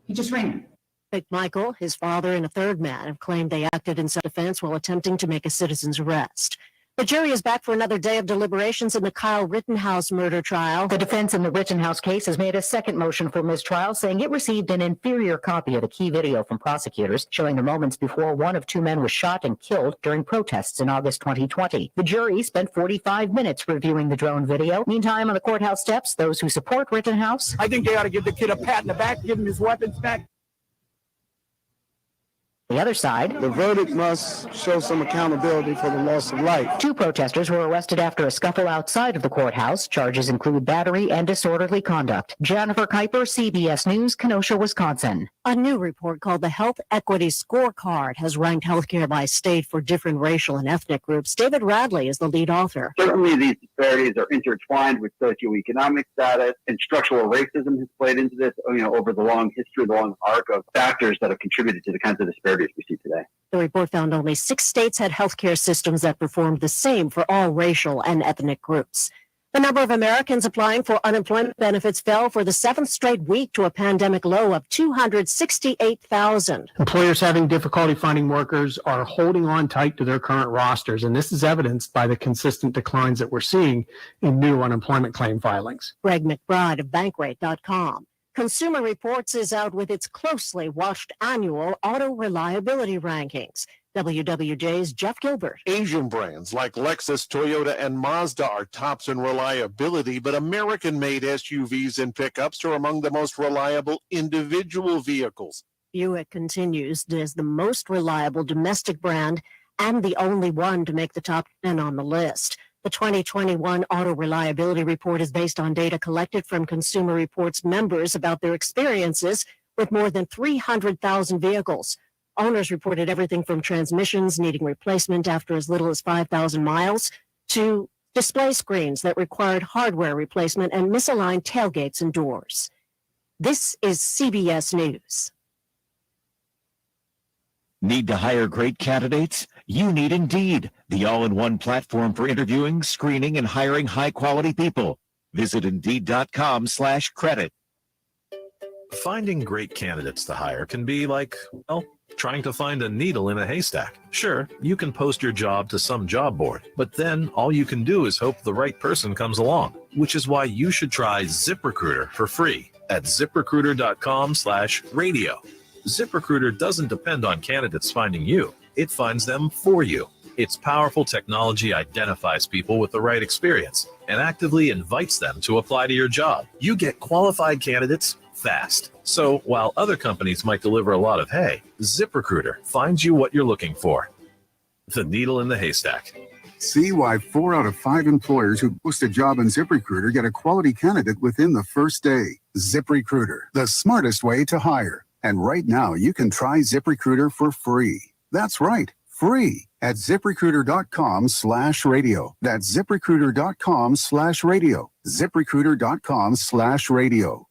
He just ran. McMichael, his father, and a third man have claimed they acted in self-defense while attempting to make a citizen's arrest. The jury is back for another day of deliberations in the Kyle Rittenhouse murder trial. The defense in the Rittenhouse case has made a second motion for mistrial, saying it received an inferior copy of the key video from prosecutors showing the moments before one of two men was shot and killed during protests in August 2020. The jury spent 45 minutes reviewing the drone video. Meantime, on the courthouse steps, those who support Rittenhouse, I think they ought to give the kid a pat in the back, give him his weapons back. the other side, The verdict must show some accountability for the loss of life. two protesters were arrested after a scuffle outside of the courthouse. Charges include battery and disorderly conduct. Jennifer Kuiper, CBS News, Kenosha, Wisconsin. A new report called the Health Equity Scorecard has ranked healthcare by state for different racial and ethnic groups. David Radley is the lead author. Certainly, these disparities are intertwined with socioeconomic status, and structural racism has played into this, over the long history, the long arc of factors that have contributed to the kinds of disparities we see today. The report found only 6 states had healthcare systems that performed the same for all racial and ethnic groups. The number of Americans applying for unemployment benefits fell for the 7th straight week to a pandemic low of 268,000. Employers having difficulty finding workers are holding on tight to their current rosters, and this is evidenced by the consistent declines that we're seeing in new unemployment claim filings. Greg McBride of Bankrate.com. Consumer Reports is out with its closely watched annual auto reliability rankings. WWJ's Jeff Gilbert. Asian brands like Lexus, Toyota, and Mazda are tops in reliability, but American-made SUVs and pickups are among the most reliable individual vehicles. Buick continues as the most reliable domestic brand and the only one to make the top 10 on the list. The 2021 Auto Reliability Report is based on data collected from Consumer Reports members about their experiences with more than 300,000 vehicles. Owners reported everything from transmissions needing replacement after as little as 5,000 miles to display screens that required hardware replacement and misaligned tailgates and doors. This is CBS News. Need to hire great candidates? You need Indeed, the all-in-one platform for interviewing, screening, and hiring high-quality people. Visit Indeed.com/credit. Finding great candidates to hire can be like, trying to find a needle in a haystack. Sure, you can post your job to some job board, but then all you can do is hope the right person comes along, which is why you should try ZipRecruiter for free at ZipRecruiter.com/radio. ZipRecruiter doesn't depend on candidates finding you. It finds them for you. Its powerful technology identifies people with the right experience and actively invites them to apply to your job. You get qualified candidates fast. So while other companies might deliver a lot of hay, ZipRecruiter finds you what you're looking for. The needle in the haystack. See why 4 out of 5 employers who post a job on ZipRecruiter get a quality candidate within the first day. ZipRecruiter, the smartest way to hire. And right now, you can try ZipRecruiter for free. That's right, free at ZipRecruiter.com/radio. That's ZipRecruiter.com/radio. ZipRecruiter.com/radio.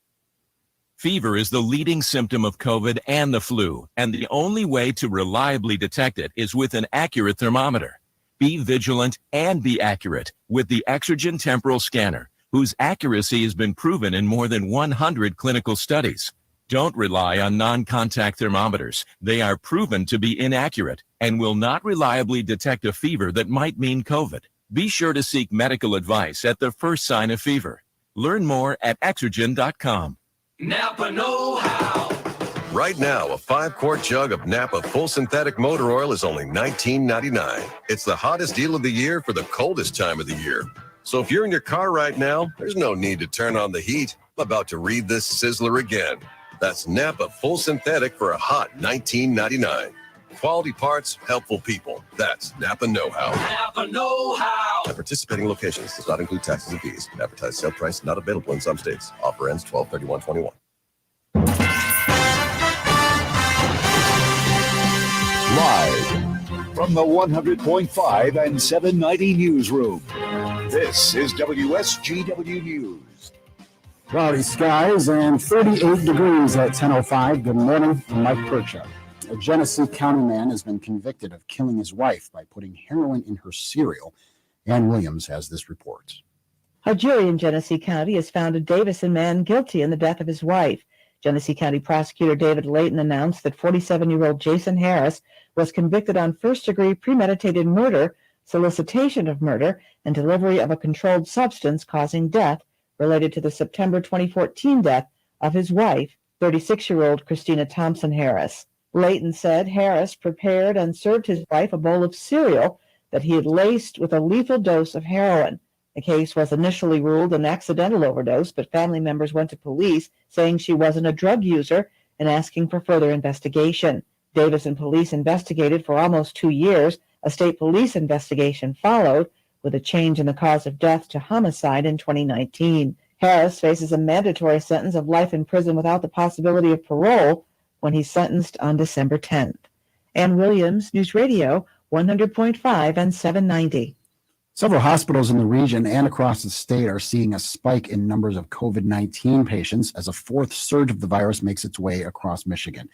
Fever is the leading symptom of COVID and the flu, and the only way to reliably detect it is with an accurate thermometer. Be vigilant and be accurate with the Exergen Temporal Scanner, whose accuracy has been proven in more than 100 clinical studies. Don't rely on non-contact thermometers. They are proven to be inaccurate and will not reliably detect a fever that might mean COVID. Be sure to seek medical advice at the first sign of fever. Learn more at Exergen.com. Napa know-how. Right now, a 5-quart jug of Napa full synthetic motor oil is only $19.99. It's the hottest deal of the year for the coldest time of the year. So if you're in your car right now, there's no need to turn on the heat. I'm about to read this sizzler again. That's Napa full synthetic for a hot $19.99. Quality parts, helpful people. That's Napa know-how. Napa know-how. At participating locations does not include taxes and fees. Advertised sale price not available in some states. Offer ends 12/31/21. Live from the 100.5 and 790 newsroom. This is WSGW News. Cloudy skies and 38 degrees at 10:05. Good morning. I'm Mike Percha. A Genesee County man has been convicted of killing his wife by putting heroin in her cereal. Ann Williams has this report. A jury in Genesee County has found a Davison man guilty in the death of his wife. Genesee County Prosecutor David Layton announced that 47-year-old Jason Harris was convicted on first-degree premeditated murder solicitation of murder, and delivery of a controlled substance causing death related to the September 2014 death of his wife, 36-year-old Christina Thompson Harris. Layton said Harris prepared and served his wife a bowl of cereal that he had laced with a lethal dose of heroin. The case was initially ruled an accidental overdose, but family members went to police saying she wasn't a drug user and asking for further investigation. Davis and police investigated for almost 2 years. A state police investigation followed, with a change in the cause of death to homicide in 2019. Harris faces a mandatory sentence of life in prison without the possibility of parole when he's sentenced on December 10th. Ann Williams, News Radio, 100.5 and 790. Several hospitals in the region and across the state are seeing a spike in numbers of COVID-19 patients as a fourth surge of the virus makes its way across Michigan.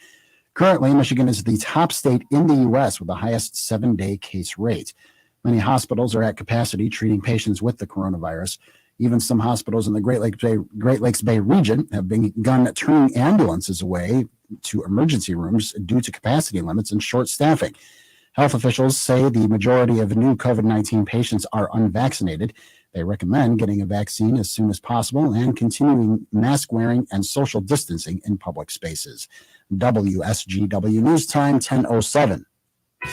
Currently, Michigan is the top state in the U.S. with the highest 7-day case rate. Many hospitals are at capacity treating patients with the coronavirus. Even some hospitals in the Great Lakes Bay region have begun turning ambulances away to emergency rooms due to capacity limits and short staffing. Health officials say the majority of new COVID-19 patients are unvaccinated. They recommend getting a vaccine as soon as possible and continuing mask wearing and social distancing in public spaces. WSGW News Time 10:07.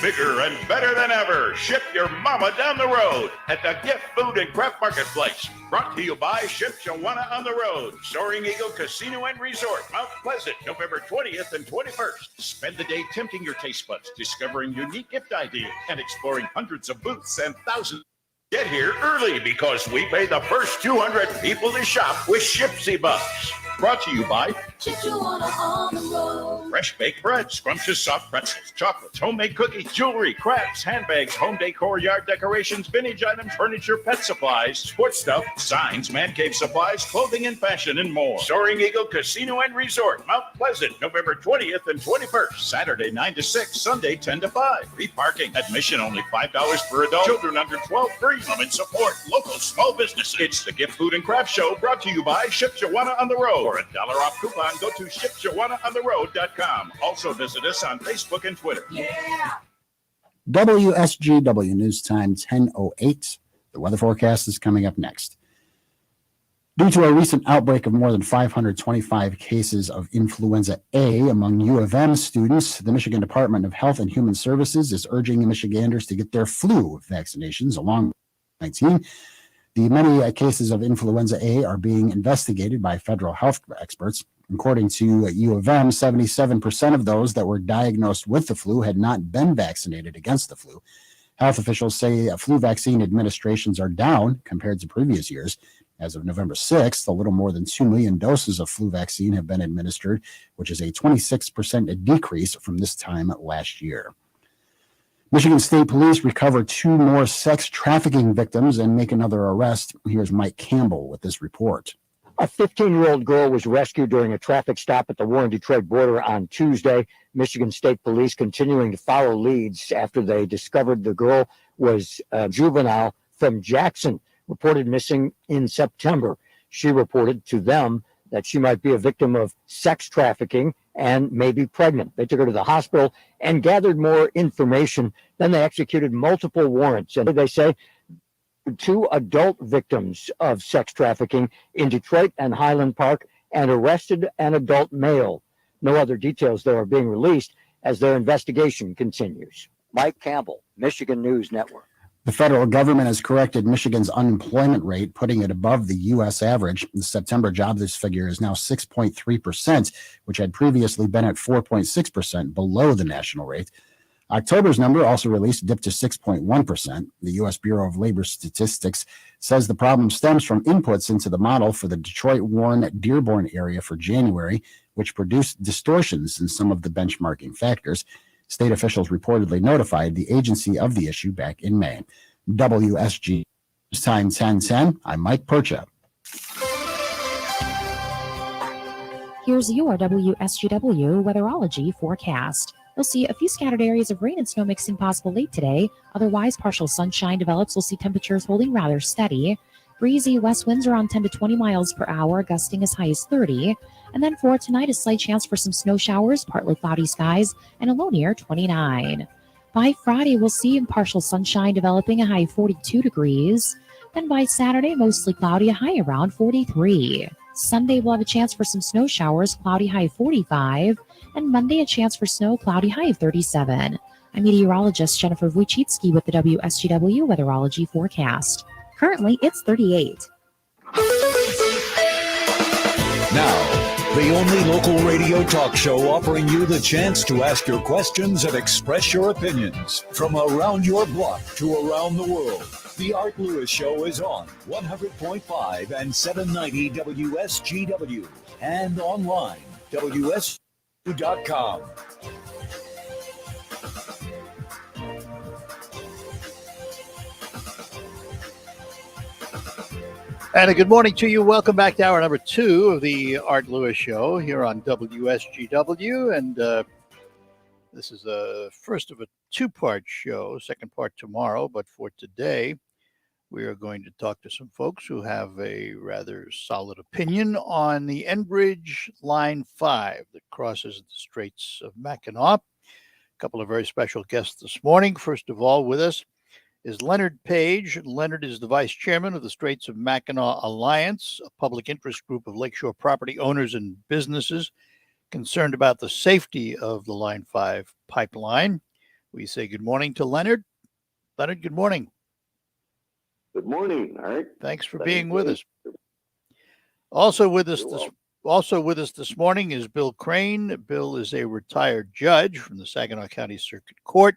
Bigger and better than ever. Ship your mama down the road at the Gift Food and Craft Marketplace. Brought to you by Ship Shawana on the Road, Soaring Eagle Casino and Resort, Mount Pleasant, November 20th and 21st. Spend the day tempting your taste buds, discovering unique gift ideas, and exploring hundreds of booths and thousands. Get here early because we pay the first 200 people to shop with Shipsy Bucks. Brought to you by fresh baked bread, scrumptious soft pretzels, chocolates, homemade cookies, jewelry, crafts, handbags, home decor, yard decorations, vintage items, furniture, pet supplies, sports stuff, signs, man cave supplies, clothing and fashion, and more. Soaring Eagle Casino and Resort, Mount Pleasant, November 20th and 21st. Saturday 9 to 6, Sunday 10 to 5. Free parking. Admission only $5 per adult. Children under 12 free. Come and support local small businesses. It's the Gift Food and Craft Show, brought to you by Ship Shawana on the Road. For a $1 off coupon, go to shipshawanaontheroad.com. Also visit us on Facebook and Twitter. Yeah. WSGW News Time 10:08. The weather forecast is coming up next. Due to a recent outbreak of more than 525 cases of influenza A among U of M students, the Michigan Department of Health and Human Services is urging Michiganders to get their flu vaccinations along with 19. The many cases of influenza A are being investigated by federal health experts. According to U of M, 77% of those that were diagnosed with the flu had not been vaccinated against the flu. Health officials say flu vaccine administrations are down compared to previous years. As of November 6th, a little more than 2 million doses of flu vaccine have been administered, which is a 26% decrease from this time last year. Michigan State Police recovered 2 more sex trafficking victims and make another arrest. Here's Mike Campbell with this report. A 15-year-old girl was rescued during a traffic stop at the Warren-Detroit border on Tuesday. Michigan State Police continuing to follow leads after they discovered the girl was a juvenile from Jackson, reported missing in September. She reported to them that she might be a victim of sex trafficking and may be pregnant. They took her to the hospital and gathered more information. Then they executed multiple warrants. And they say 2 adult victims of sex trafficking in Detroit and Highland Park and arrested an adult male. No other details, though, are being released as their investigation continues. Mike Campbell, Michigan News Network. The federal government has corrected Michigan's unemployment rate, putting it above the U.S. average. The September jobless figure is now 6.3%, which had previously been at 4.6%, below the national rate. October's number, also released, dipped to 6.1%. The U.S. Bureau of Labor Statistics says the problem stems from inputs into the model for the Detroit-Warren-Dearborn area for January, which produced distortions in some of the benchmarking factors. State officials reportedly notified the agency of the issue back in May. WSG Time 10:10. I'm Mike Percha. Here's your WSGW weatherology forecast. We'll see a few scattered areas of rain and snow mixing possible late today. Otherwise, partial sunshine develops. We'll see temperatures holding rather steady. Breezy west winds around 10 to 20 miles per hour, gusting as high as 30. And then for tonight, a slight chance for some snow showers, partly cloudy skies, and a low near 29. By Friday, we'll see partial sunshine developing, a high of 42 degrees. Then by Saturday, mostly cloudy, a high around 43. Sunday, we'll have a chance for some snow showers, cloudy, high of 45. And Monday, a chance for snow, cloudy, high of 37. I'm meteorologist Jennifer Wojcicki with the WSGW Weatherology Forecast. Currently, it's 38. Now, the only local radio talk show offering you the chance to ask your questions and express your opinions from around your block to around the world. The Art Lewis Show is on 100.5 and 790 WSGW and online, WSGW.com. And a good morning to you. Welcome back to hour number 2 of the Art Lewis Show here on WSGW. And this is the first of a two-part show, second part tomorrow. But for today, we are going to talk to some folks who have a rather solid opinion on the Enbridge Line 5 that crosses the Straits of Mackinac. A couple of very special guests this morning. First of all, with us is Leonard Page. Leonard is the vice chairman of the Straits of Mackinac Alliance, a public interest group of lakeshore property owners and businesses concerned about the safety of the Line 5 pipeline. We say good morning to Leonard. Leonard, good morning. Good morning, Art. Thanks for being with us. Also with us this morning is Bill Crane. Bill is a retired judge from the Saginaw County Circuit Court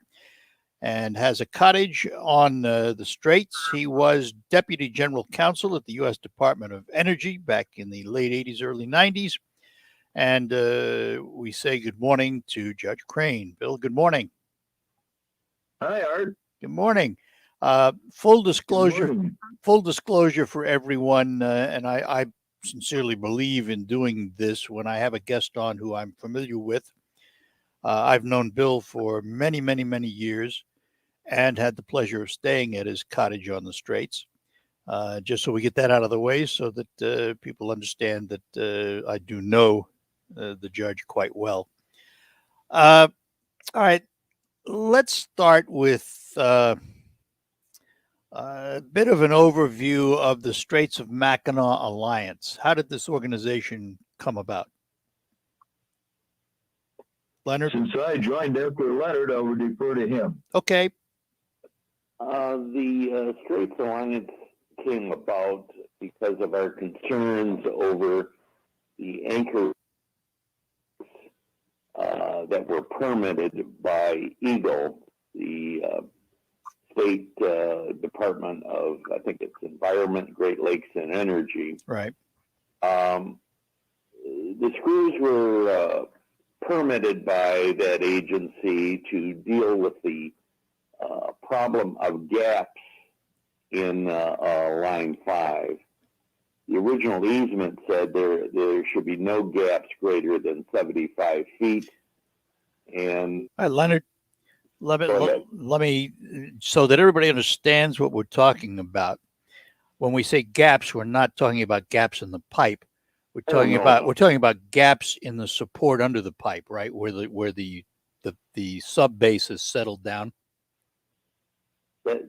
and has a cottage on the Straits. He was Deputy General Counsel at the U.S. Department of Energy back in the late 80s, early 90s. And we say good morning to Judge Crane. Bill, good morning. Hi, Art. Good morning. Full disclosure for everyone, and I sincerely believe in doing this when I have a guest on who I'm familiar with. I've known Bill for many, many, many years and had the pleasure of staying at his cottage on the Straits. Just so we get that out of the way so that people understand that I do know the judge quite well. All right, let's start with a bit of an overview of the Straits of Mackinac Alliance. How did this organization come about? Leonard? Since I joined after Leonard, I would defer to him. Okay. The Straits Alliance came about because of our concerns over the anchors that were permitted by EGLE, the State Department of, I think it's Environment, Great Lakes, and Energy. Right. The screws were permitted by that agency to deal with the problem of gaps in Line 5. The original easement said there should be no gaps greater than 75 feet. And all right, Leonard, let me, so that everybody understands what we're talking about. When we say gaps, we're not talking about gaps in the pipe. We're talking about gaps in the support under the pipe, right? Where the sub base is settled down.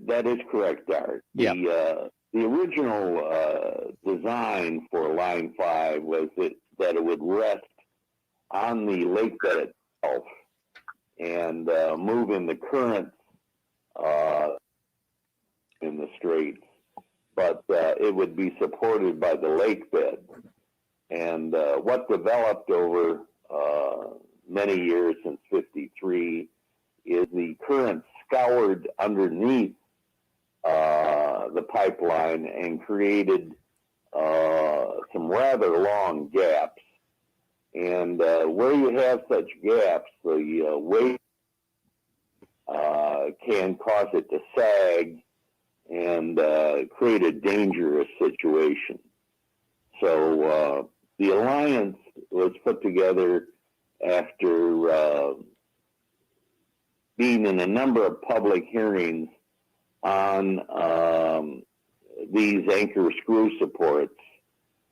That is correct, Art. Yeah. The original design for Line 5 was that it would rest on the lake bed itself and move in the currents in the Straits, but it would be supported by the lake bed. And what developed over many years since '53 is the currents scoured underneath the pipeline and created some rather long gaps. And where you have such gaps, the weight can cause it to sag and create a dangerous situation. So the alliance was put together after being in a number of public hearings on these anchor screw supports,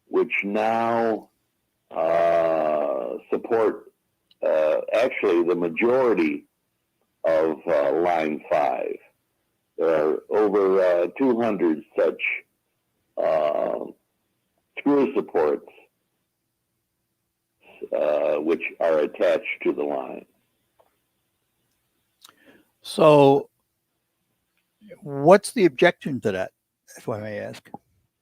which now support actually the majority of Line 5. There are over 200 such screw supports which are attached to the line. So, what's the objection to that, if I may ask?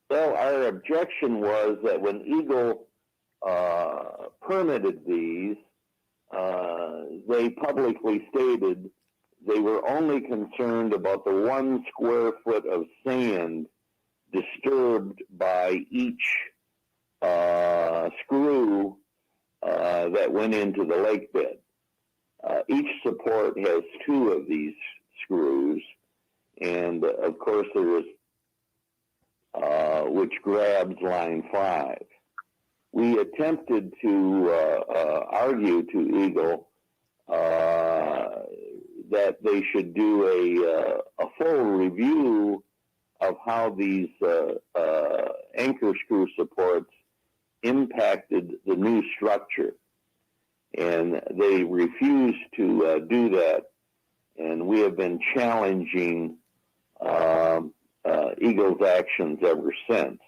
Well, our objection was that when Eagle permitted these, they publicly stated they were only concerned about the 1 square foot of sand disturbed by each screw that went into the lake bed. Each support has 2 of these screws, and of course there is which grabs Line 5. We attempted to argue to Eagle that they should do a full review of how these anchor screw supports impacted the new structure. And they refused to do that. And we have been challenging Eagle's actions ever since.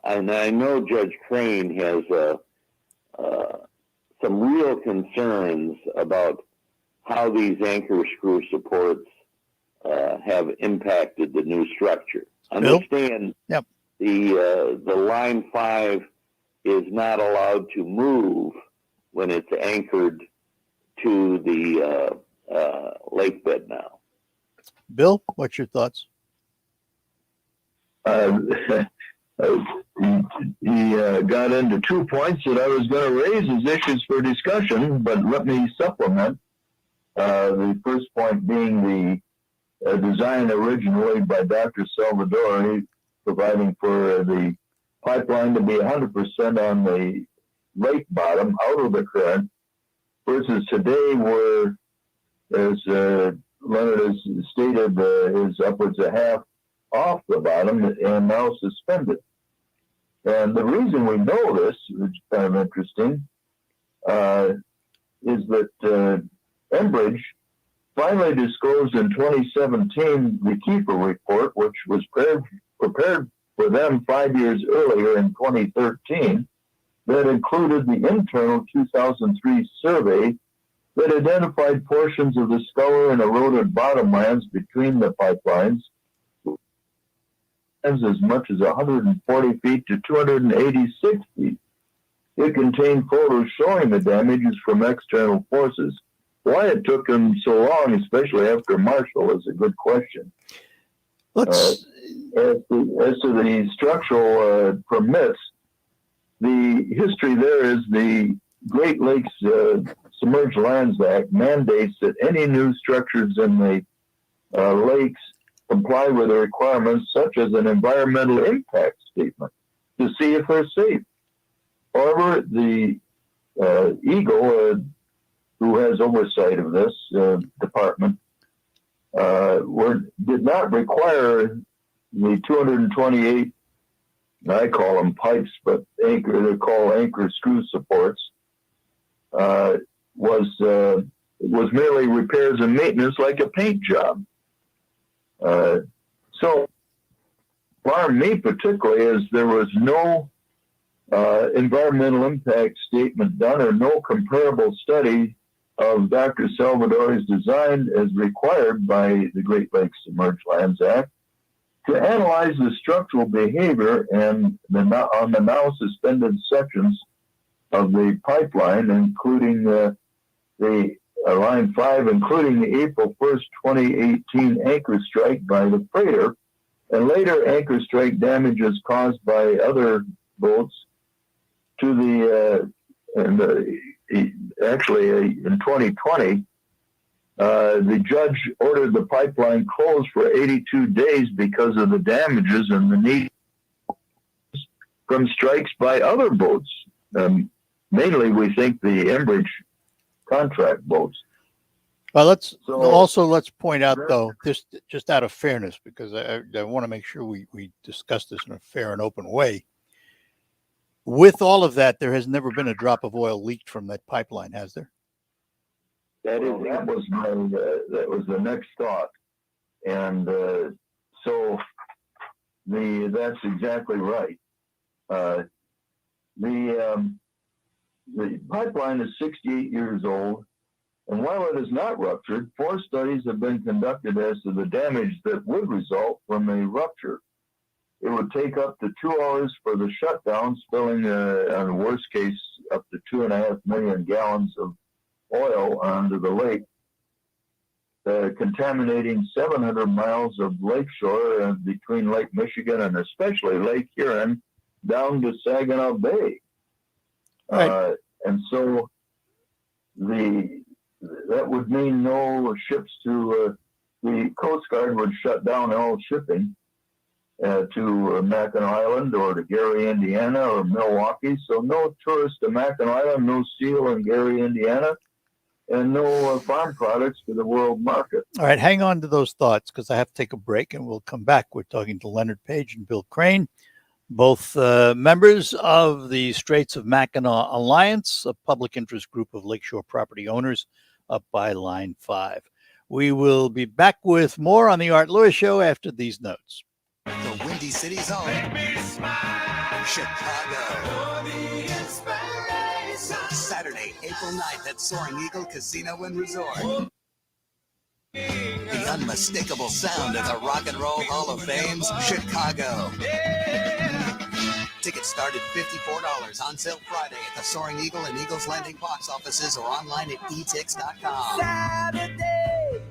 And I know Judge Crane has some real concerns about how these anchor screw supports have impacted the new structure. Understand, yep. The Line 5 is not allowed to move when it's anchored to the lake bed now. Bill, what's your thoughts? He got into 2 points that I was going to raise as issues for discussion, but let me supplement. The first point being the design originally by Dr. Salvadori, providing for the pipeline to be 100% on the lake bottom, out of the current, versus today where, as Leonard has stated, is upwards of half off the bottom and now suspended. And the reason we know this, which is kind of interesting, is that Enbridge finally disclosed in 2017 the Kiefer report, which was prepared for them 5 years earlier in 2013, that included the internal 2003 survey that identified portions of the scour and eroded bottomlands between the pipelines as much as 140 feet to 286 feet. It contained photos showing the damages from external forces. Why it took them so long, especially after Marshall, is a good question. As to the structural permits, the history there is the Great Lakes Submerged Lands Act mandates that any new structures in the lakes comply with the requirements such as an environmental impact statement to see if they're safe. However, the Eagle, who has oversight of this department, did not require the 228, I call them pipes, but they're called anchor screw supports, was merely repairs and maintenance like a paint job. So, alarmed me particularly is there was no environmental impact statement done or no comparable study of Dr. Salvadori's design as required by the Great Lakes Submerged Lands Act to analyze the structural behavior and on the now suspended sections of the pipeline, including the Line 5, including the April 1st, 2018 anchor strike by the freighter, and later anchor strike damages caused by other boats to actually in 2020, the judge ordered the pipeline closed for 82 days because of the damages and the need from strikes by other boats. Mainly, we think the Enbridge contract boats. Well, let's point out, though, just out of fairness, because I want to make sure we discuss this in a fair and open way. With all of that, there has never been a drop of oil leaked from that pipeline, has there? That was the next thought, and so that's exactly right. The pipeline is 68 years old, and while it is not ruptured, 4 studies have been conducted as to the damage that would result from a rupture. It would take up to 2 hours for the shutdown, spilling, on the worst case, up to 2.5 million gallons of oil onto the lake, contaminating 700 miles of lakeshore between Lake Michigan and especially Lake Huron down to Saginaw Bay. Right. And so that would mean no ships to the Coast Guard would shut down all shipping to Mackinac Island or to Gary, Indiana or Milwaukee. So no tourists to Mackinac Island, no seal in Gary, Indiana, and no farm products to the world market. All right, hang on to those thoughts because I have to take a break and we'll come back. We're talking to Leonard Page and Bill Crane, both members of the Straits of Mackinac Alliance, a public interest group of lakeshore property owners up by Line 5. We will be back with more on the Art Lewis Show after these notes. The Windy City's own Chicago. Saturday, April 9th at Soaring Eagle Casino and Resort. The unmistakable sound of the Rock and Roll Hall of Fame's Chicago. Tickets start at $54 on sale Friday at the Soaring Eagle and Eagles Landing box offices or online at etix.com. Saturday,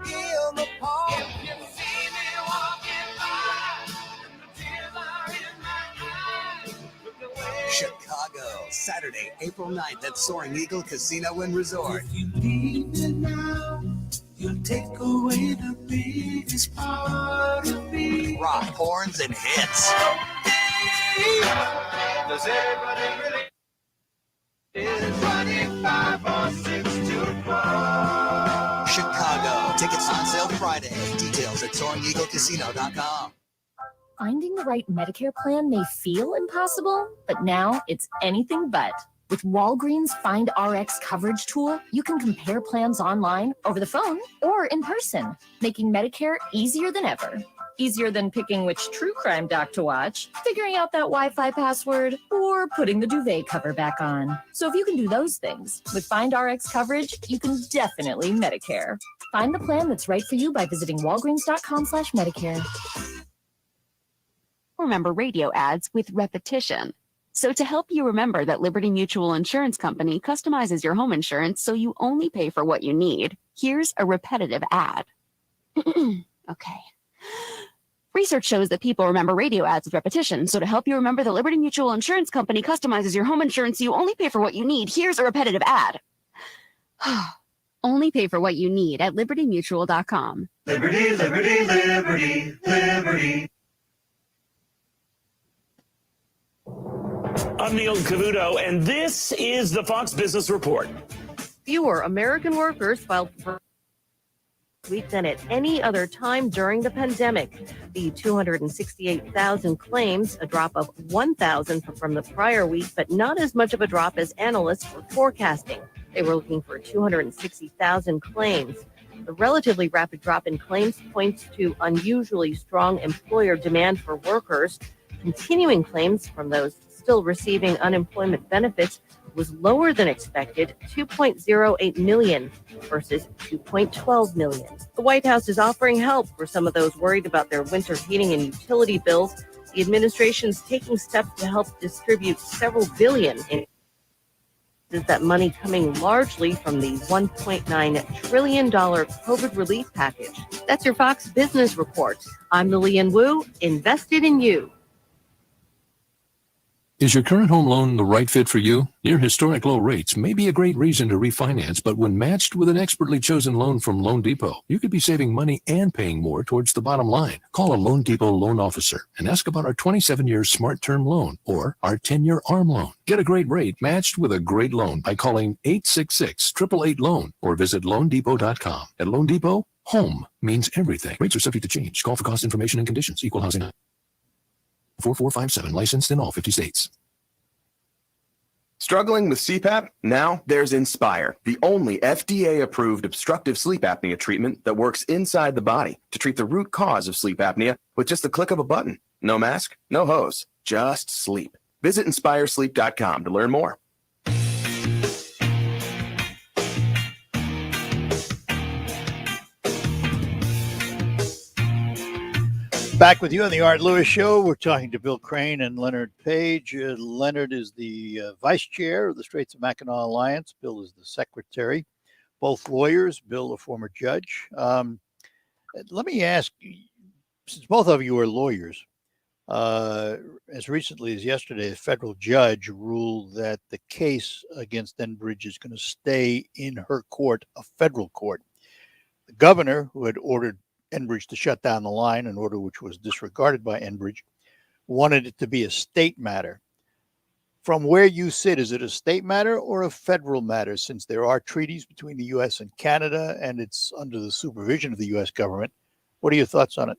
in the park. If you see me walking by, and the tears are in my eyes, look away. Chicago, Saturday, April 9th at Soaring Eagle Casino and Resort. If you leave me now, you'll take away the biggest part of me. Rock, horns, and hits. Does everybody really? Is 25 or 624. Chicago. Tickets on sale Friday. Details at SoaringEagleCasino.com. Finding the right Medicare plan may feel impossible, but now it's anything but. With Walgreens Find RX coverage tool, you can compare plans online, over the phone, or in person, making Medicare easier than ever. Easier than picking which true crime doc to watch, figuring out that Wi-Fi password, or putting the duvet cover back on. So if you can do those things, with Find RX coverage, you can definitely Medicare. Find the plan that's right for you by visiting walgreens.com/Medicare. Remember radio ads with repetition. So to help you remember that Liberty Mutual Insurance Company customizes your home insurance so you only pay for what you need, here's a repetitive ad. Okay. Research shows that people remember radio ads with repetition. So to help you remember that Liberty Mutual Insurance Company customizes your home insurance so you only pay for what you need, here's a repetitive ad. Only pay for what you need at libertymutual.com. Liberty, liberty, liberty, liberty. I'm Neil Cavuto, and this is the Fox Business Report. Fewer American workers filed for week than at any other time during the pandemic. The 268,000 claims, a drop of 1,000 from the prior week, but not as much of a drop as analysts were forecasting. They were looking for 260,000 claims. The relatively rapid drop in claims points to unusually strong employer demand for workers. Continuing claims from those still receiving unemployment benefits was lower than expected, 2.08 million versus 2.12 million. The White House is offering help for some of those worried about their winter heating and utility bills. The administration's taking steps to help distribute several billion in that money coming largely from the $1.9 trillion COVID relief package. That's your Fox Business Report. I'm Lillian Wu, invested in you. Is your current home loan the right fit for you? Near historic low rates may be a great reason to refinance, but when matched with an expertly chosen loan from Loan Depot, you could be saving money and paying more towards the bottom line. Call a Loan Depot loan officer and ask about our 27-year Smart Term loan or our 10-year ARM loan. Get a great rate matched with a great loan by calling 866-888-LOAN or visit LoanDepot.com. At Loan Depot, home means everything. Rates are subject to change. Call for cost information and conditions. Equal Housing 4457, licensed in all 50 states. Struggling with CPAP? Now there's Inspire, the only FDA-approved obstructive sleep apnea treatment that works inside the body to treat the root cause of sleep apnea with just the click of a button. No mask, no hose, just sleep. Visit inspiresleep.com to learn more. Back with you on the Art Lewis Show. We're talking to Bill Crane and Leonard Page. Leonard is the vice chair of the Straits of Mackinac Alliance. Bill is the secretary. Both lawyers. Bill, a former judge. Let me ask, since both of you are lawyers, as recently as yesterday, a federal judge ruled that the case against Enbridge is going to stay in her court, a federal court. The governor, who had ordered Enbridge to shut down the line, an order which was disregarded by Enbridge, wanted it to be a state matter. From where you sit, is it a state matter or a federal matter, since there are treaties between the U.S. and Canada and it's under the supervision of the U.S. government? What are your thoughts on it?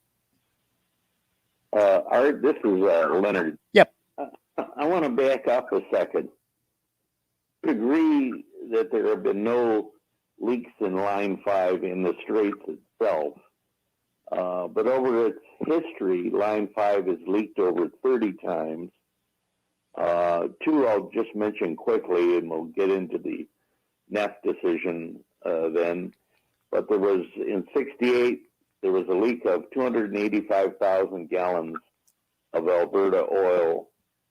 Art, this is Leonard. Yep. I want to back up a second. I agree that there have been no leaks in Line 5 in the Straits itself. But over its history, Line 5 has leaked over 30 times. Two I'll just mention quickly, and we'll get into the NEF decision then. But there was, in 68, there was a leak of 285,000 gallons of Alberta oil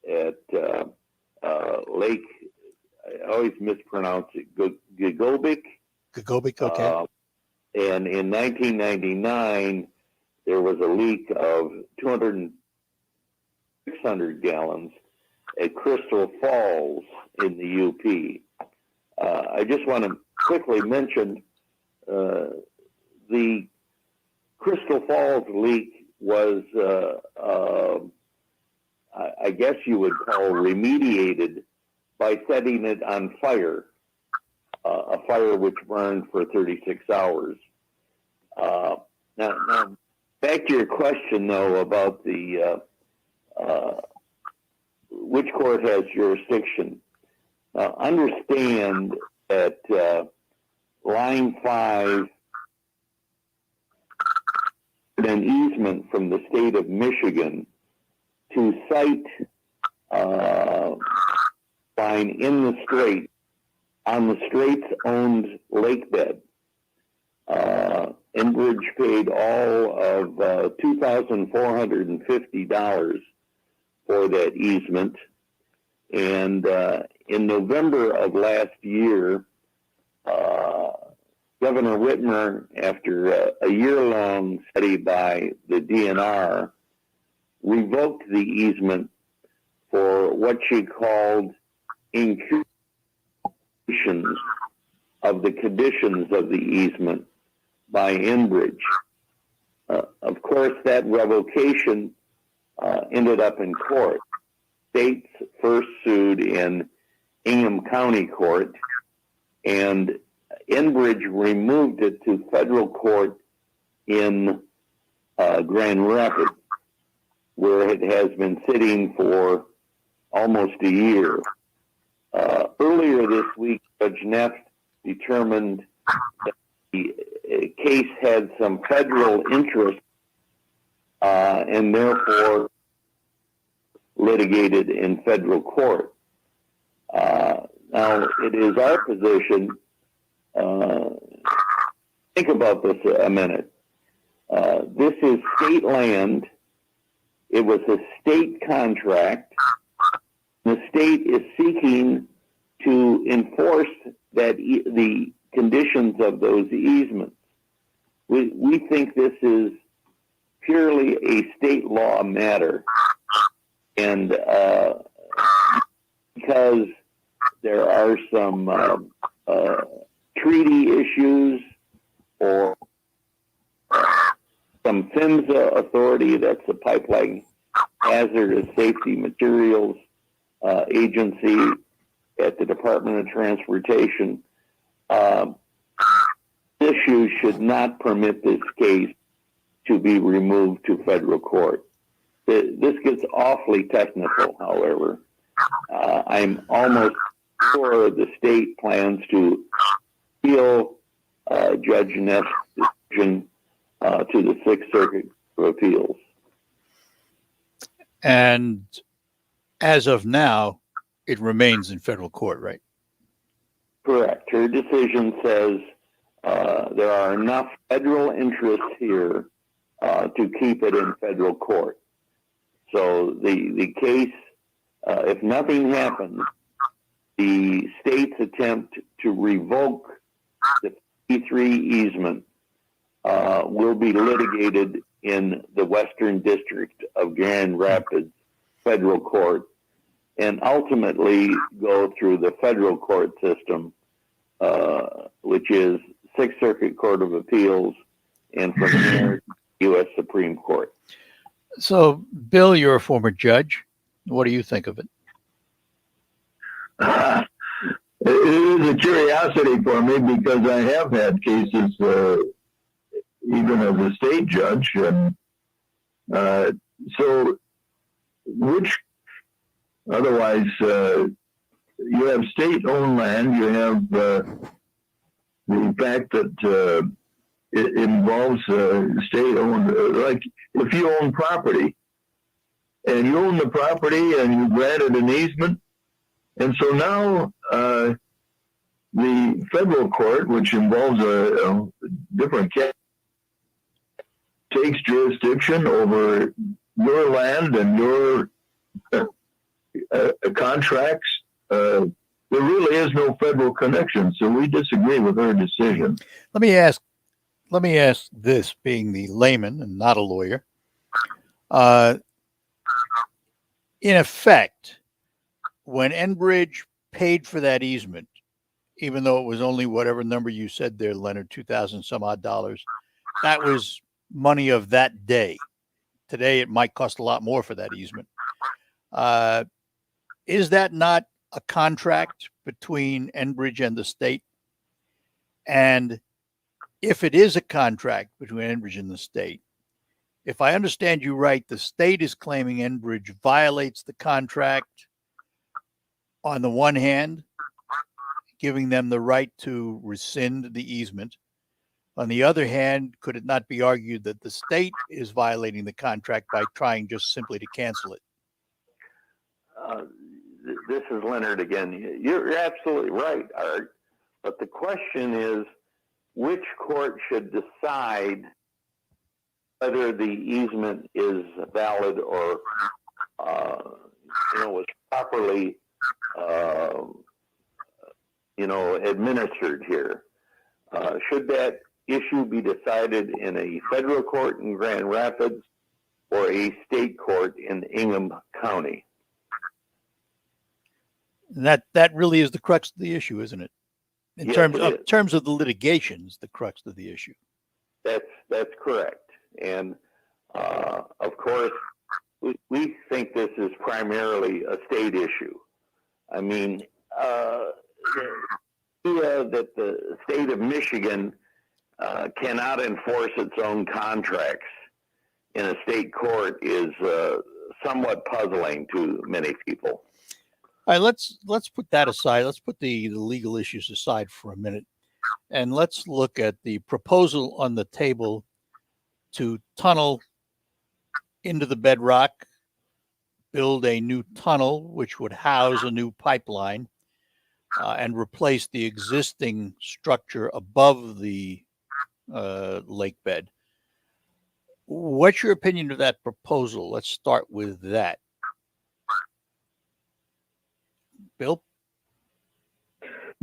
at Lake, I always mispronounce it, Gigobik. Gigobik, okay. And in 1999, there was a leak of 600 gallons at Crystal Falls in the UP. I just want to quickly mention the Crystal Falls leak was, I guess you would call, remediated by setting it on fire. A fire which burned for 36 hours. Now, back to your question, though, about the which court has jurisdiction. Understand that Line 5 an easement from the state of Michigan to site line in the Strait on the Straits-owned lake bed. Enbridge paid all of $2,450 for that easement. And in November of last year, Governor Whitmer, after a year-long study by the DNR, revoked the easement for what she called incursions of the conditions of the easement by Enbridge. Of course, that revocation ended up in court. States first sued in Ingham County Court, and Enbridge removed it to federal court in Grand Rapids, where it has been sitting for almost a year. Earlier this week, Judge Neff determined that the case had some federal interest and therefore litigated in federal court. Now, it is our position, think about this a minute. This is state land. It was a state contract. The state is seeking to enforce that the conditions of those easements. We think this is purely a state law matter. And because there are some treaty issues or some PHMSA authority, that's the Pipeline Hazardous Safety Materials Agency at the Department of Transportation, issues should not permit this case to be removed to federal court. This gets awfully technical, however. I'm almost or the state plans to appeal Judge Neff's decision to the Sixth Circuit of Appeals. And as of now, it remains in federal court, right? Correct. Her decision says there are enough federal interests here to keep it in federal court. So the case, if nothing happens, the state's attempt to revoke the 53 easement will be litigated in the Western District of Grand Rapids Federal Court and ultimately go through the federal court system, which is Sixth Circuit Court of Appeals, and from there, U.S. Supreme Court. So, Bill, you're a former judge. What do you think of it? It is a curiosity for me because I have had cases, even as a state judge, and so which otherwise you have state-owned land, you have the fact that it involves state-owned, like if you own property and you own the property and you granted an easement, and so now the federal court, which involves a different case, takes jurisdiction over your land and your contracts. There really is no federal connection, so we disagree with her decision. Let me ask this, being the layman and not a lawyer. In effect, when Enbridge paid for that easement, even though it was only whatever number you said there, Leonard, 2,000 some odd dollars, that was money of that day. Today, it might cost a lot more for that easement. Is that not a contract between Enbridge and the state? And if it is a contract between Enbridge and the state, if I understand you right, the state is claiming Enbridge violates the contract on the one hand, giving them the right to rescind the easement. On the other hand, could it not be argued that the state is violating the contract by trying just simply to cancel it? This is Leonard again. You're absolutely right, Art. But the question is, which court should decide whether the easement is valid or, was properly, administered here? Should that issue be decided in a federal court in Grand Rapids or a state court in Ingham County? And that really is the crux of the issue, isn't it? In terms of the litigation, is the crux of the issue. That's correct. And of course, we think this is primarily a state issue. I mean, the idea that the state of Michigan cannot enforce its own contracts in a state court is somewhat puzzling to many people. All right, let's put that aside. Let's put the legal issues aside for a minute, and let's look at the proposal on the table to tunnel into the bedrock, build a new tunnel which would house a new pipeline, and replace the existing structure above the lake bed. What's your opinion of that proposal? Let's start with that. Bill?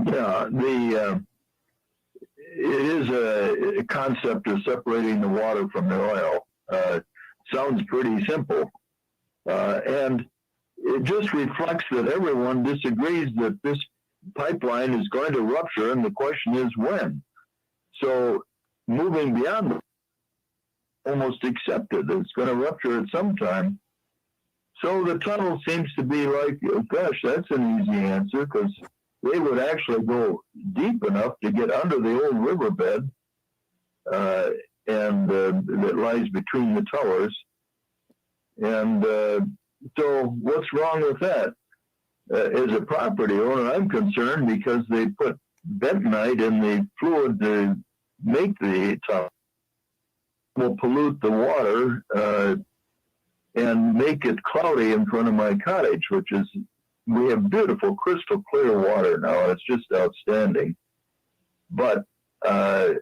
Yeah, it is a concept of separating the water from the oil. Sounds pretty simple. And it just reflects that everyone disagrees that this pipeline is going to rupture, and the question is when. So moving beyond that, almost accepted that it's going to rupture at some time. So the tunnel seems to be like, oh, gosh, that's an easy answer, because they would actually go deep enough to get under the old riverbed and that lies between the towers. And so what's wrong with that? as a property owner, I'm concerned because they put bentonite in the fluid to make the top. Will pollute the water and make it cloudy in front of my cottage, which is, we have beautiful crystal clear water now, and it's just outstanding. But so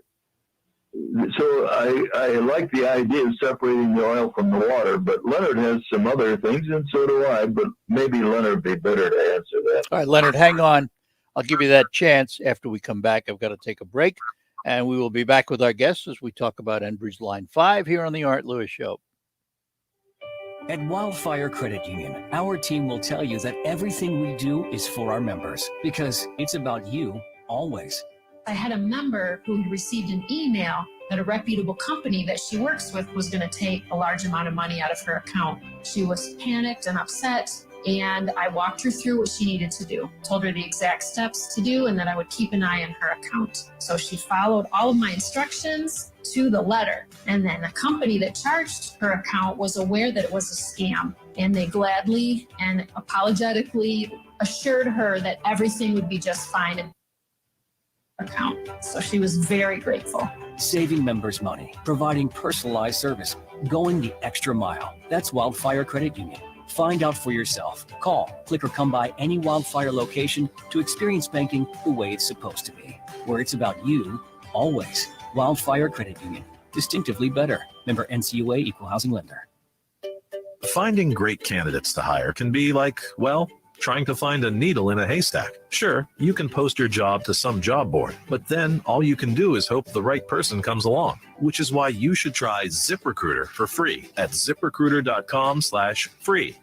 I like the idea of separating the oil from the water, but Leonard has some other things, and so do I, but maybe Leonard would be better to answer that. All right, Leonard, hang on. I'll give you that chance after we come back. I've got to take a break, and we will be back with our guests as we talk about Enbridge Line 5 here on the Art Lewis Show. At Wildfire Credit Union, our team will tell you that everything we do is for our members because it's about you always. I had a member who had received an email that a reputable company that she works with was going to take a large amount of money out of her account. She was panicked and upset, and I walked her through what she needed to do, told her the exact steps to do, and that I would keep an eye on her account. So she followed all of my instructions to the letter. And then the company that charged her account was aware that it was a scam, and they gladly and apologetically assured her that everything would be just fine in her account. So she was very grateful. Saving members money, providing personalized service, going the extra mile. That's Wildfire Credit Union. Find out for yourself. Call, click, or come by any Wildfire location to experience banking the way it's supposed to be, where it's about you always. Wildfire Credit Union. Distinctively better. Member NCUA Equal Housing Lender. Finding great candidates to hire can be like, well, trying to find a needle in a haystack. Sure, you can post your job to some job board, but then all you can do is hope the right person comes along, which is why you should try ZipRecruiter for free at ziprecruiter.com/free.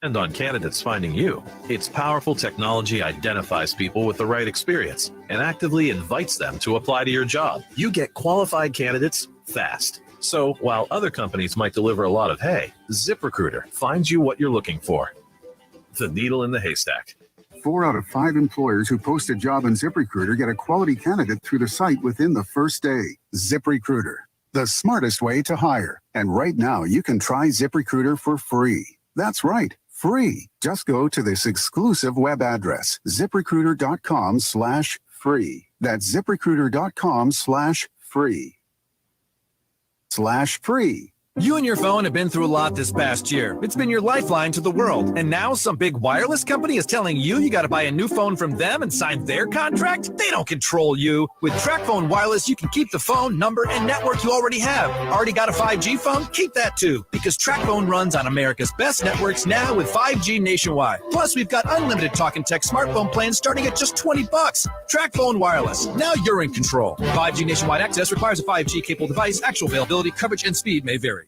And on candidates finding you, its powerful technology identifies people with the right experience and actively invites them to apply to your job. You get qualified candidates fast. So while other companies might deliver a lot of hay, ZipRecruiter finds you what you're looking for. The needle in the haystack. 4 out of 5 employers who post a job on ZipRecruiter get a quality candidate through the site within the first day. ZipRecruiter, the smartest way to hire. And right now, you can try ZipRecruiter for free. That's right, free. Just go to this exclusive web address, ziprecruiter.com/free. That's ziprecruiter.com/free. /free. You and your phone have been through a lot this past year. It's been your lifeline to the world. And now some big wireless company is telling you got to buy a new phone from them and sign their contract? They don't control you. With TracFone Wireless, you can keep the phone, number, and network you already have. Already got a 5G phone? Keep that too. Because TracFone runs on America's best networks now with 5G nationwide. Plus, we've got unlimited talk and text smartphone plans starting at just $20. TracFone Wireless. Now you're in control. 5G nationwide access requires a 5G capable device. Actual availability, coverage, and speed may vary.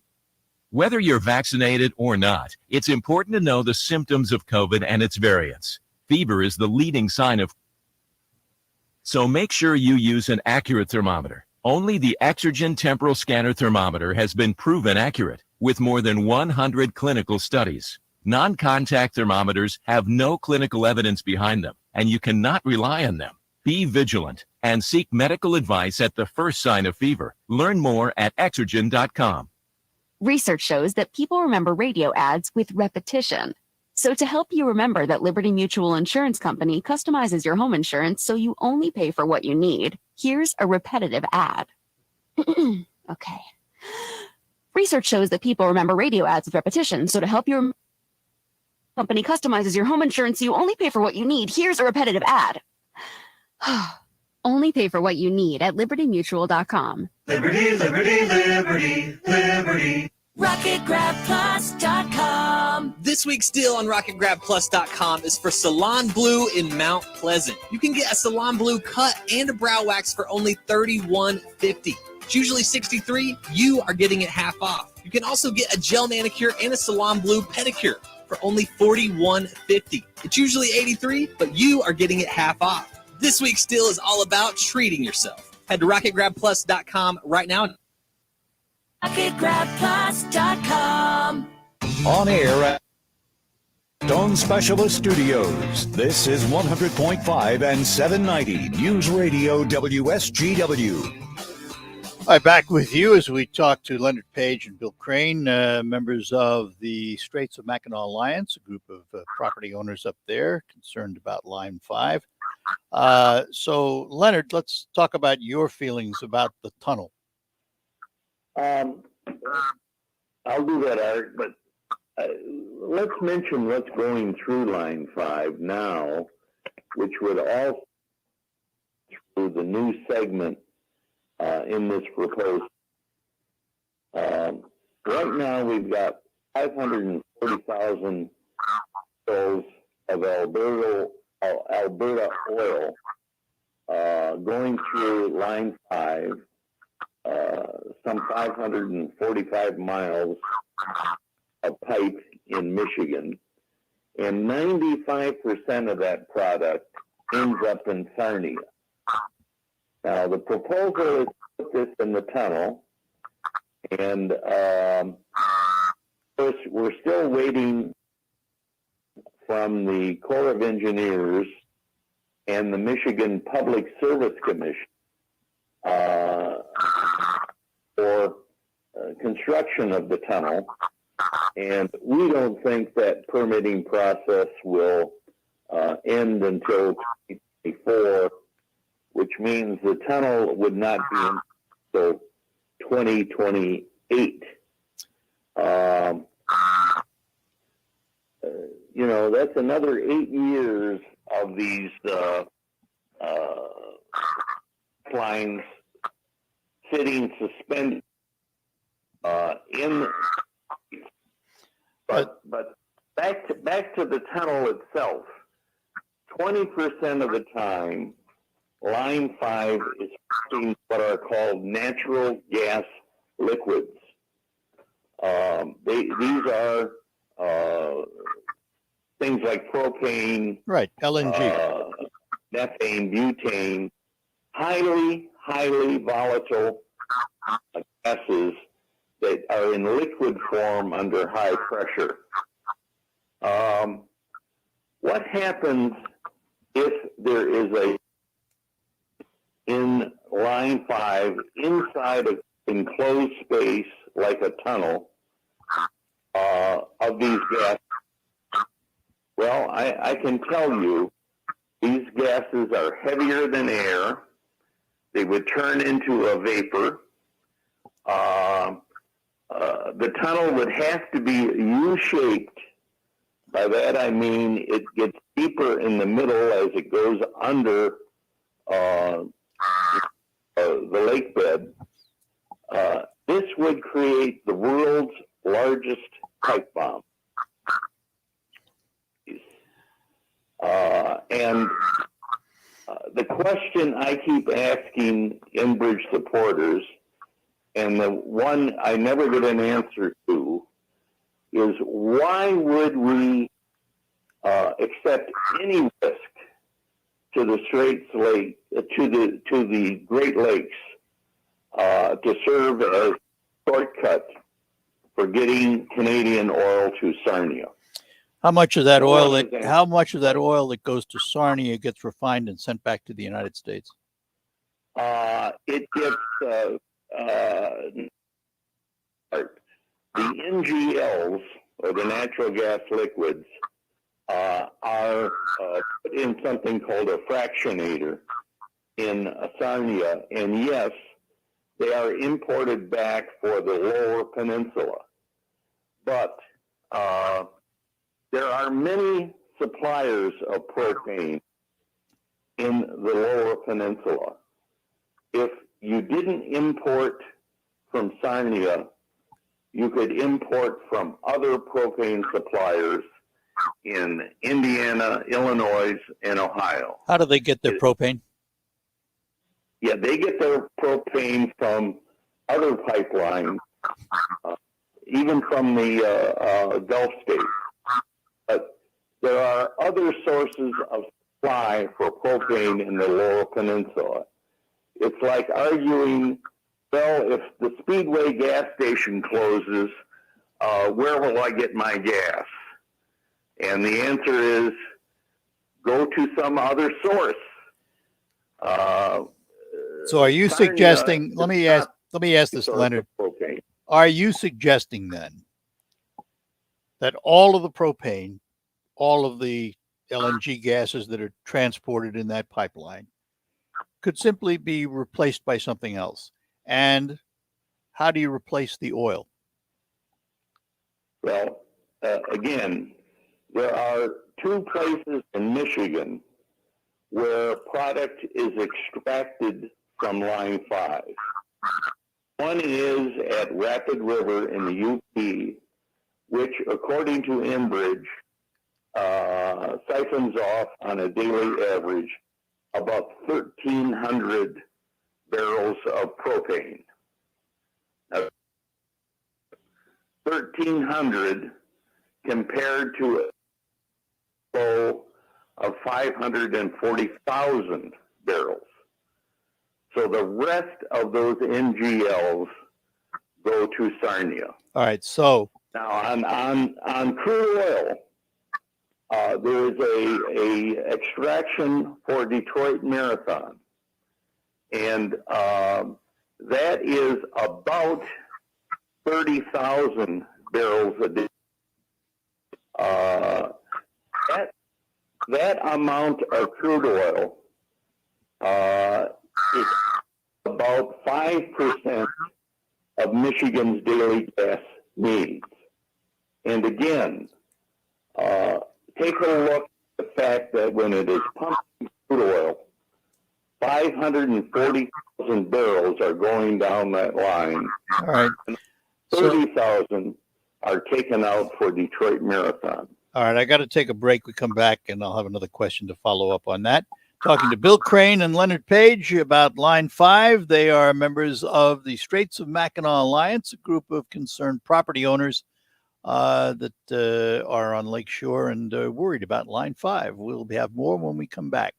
Whether you're vaccinated or not, it's important to know the symptoms of COVID and its variants. Fever is the leading sign of, so make sure you use an accurate thermometer. Only the Exergen Temporal Scanner Thermometer has been proven accurate with more than 100 clinical studies. Non-contact thermometers have no clinical evidence behind them, and you cannot rely on them. Be vigilant and seek medical advice at the first sign of fever. Learn more at Exergen.com. Research shows that people remember radio ads with repetition. So to help you remember that Liberty Mutual Insurance Company customizes your home insurance so you only pay for what you need, here's a repetitive ad. Okay. Research shows that people remember radio ads with repetition. So to help your company customizes your home insurance so you only pay for what you need, here's a repetitive ad. Only pay for what you need at libertymutual.com. Liberty, liberty, liberty, liberty. RocketGrabPlus.com. This week's deal on RocketGrabPlus.com is for Salon Blue in Mount Pleasant. You can get a Salon Blue cut and a brow wax for only $31.50. It's usually $63. You are getting it half off. You can also get a gel manicure and a Salon Blue pedicure for only $41.50. It's usually $83, but you are getting it half off. This week's deal is all about treating yourself. Head to RocketGrabPlus.com right now. RocketGrabPlus.com. On air at Stone Specialist Studios. This is 100.5 and 790 News Radio WSGW. All right, back with you as we talk to Leonard Page and Bill Crane, members of the Straits of Mackinac Alliance, a group of property owners up there concerned about Line 5. So, Leonard, let's talk about your feelings about the tunnel. I'll do that, Art, but let's mention what's going through Line 5 now, which would also through the new segment in this proposal. Right now, we've got 540,000 barrels of Alberta oil going through Line 5, some 545 miles of pipe in Michigan, and 95% of that product ends up in Sarnia. Now, the proposal is to put this in the tunnel, and of course, we're still waiting from the Corps of Engineers and the Michigan Public Service Commission for construction of the tunnel, and we don't think that permitting process will end until 2024, which means the tunnel would not be until 2028. You know, that's another 8 years of these lines sitting suspended in. But back to the tunnel itself. 20% of the time, Line 5 is producing what are called natural gas liquids. These are things like propane, right, LNG, methane, butane, highly volatile gases that are in liquid form under high pressure. What happens if there is in Line 5 inside an enclosed space like a tunnel of these gases? Well, I can tell you these gases are heavier than air. They would turn into a vapor. The tunnel would have to be U-shaped. By that I mean it gets deeper in the middle as it goes under the lake bed. This would create the world's largest pipe bomb. And the question I keep asking Enbridge supporters, and the one I never get an answer to, is why would we accept any risk to the Straits Lake, to the Great Lakes, to serve as a shortcut for getting Canadian oil to Sarnia? How much of that oil that goes to Sarnia gets refined and sent back to the United States? It gets the NGLs, or the natural gas liquids, are put in something called a fractionator in Sarnia, and yes, they are imported back for the Lower Peninsula. But there are many suppliers of propane in the Lower Peninsula. If you didn't import from Sarnia, you could import from other propane suppliers in Indiana, Illinois, and Ohio. How do they get their propane? Yeah, they get their propane from other pipelines, even from the Gulf states. But there are other sources of supply for propane in the Lower Peninsula. It's like arguing, well, if the Speedway gas station closes, where will I get my gas? And the answer is, go to some other source. So are you suggesting, let me ask Let me ask this, source Leonard. of propane. Are you suggesting then that all of the propane, all of the LNG gases that are transported in that pipeline could simply be replaced by something else? And how do you replace the oil? Well, again, there are two places in Michigan where product is extracted from Line 5. One is at Rapid River in the UP, which, according to Enbridge, siphons off on a daily average about 1,300 barrels of propane. Now, 1,300 compared to a flow of 540,000 barrels. So the rest of those NGLs go to Sarnia. All right. So now on crude oil, there is a extraction for Detroit Marathon, and that is about 30,000 barrels a day. That amount of crude oil is about 5% of Michigan's daily gas needs. And again, take a look at the fact that when it is pumping crude oil, 540,000 barrels are going down that line. All right. 30,000 are taken out for Detroit Marathon. All right, I got to take a break. We come back, and I'll have another question to follow up on that. Talking to Bill Crane and Leonard Page about Line 5. They are members of the Straits of Mackinac Alliance, a group of concerned property owners that are on Lake Shore and worried about Line 5. We'll have more when we come back.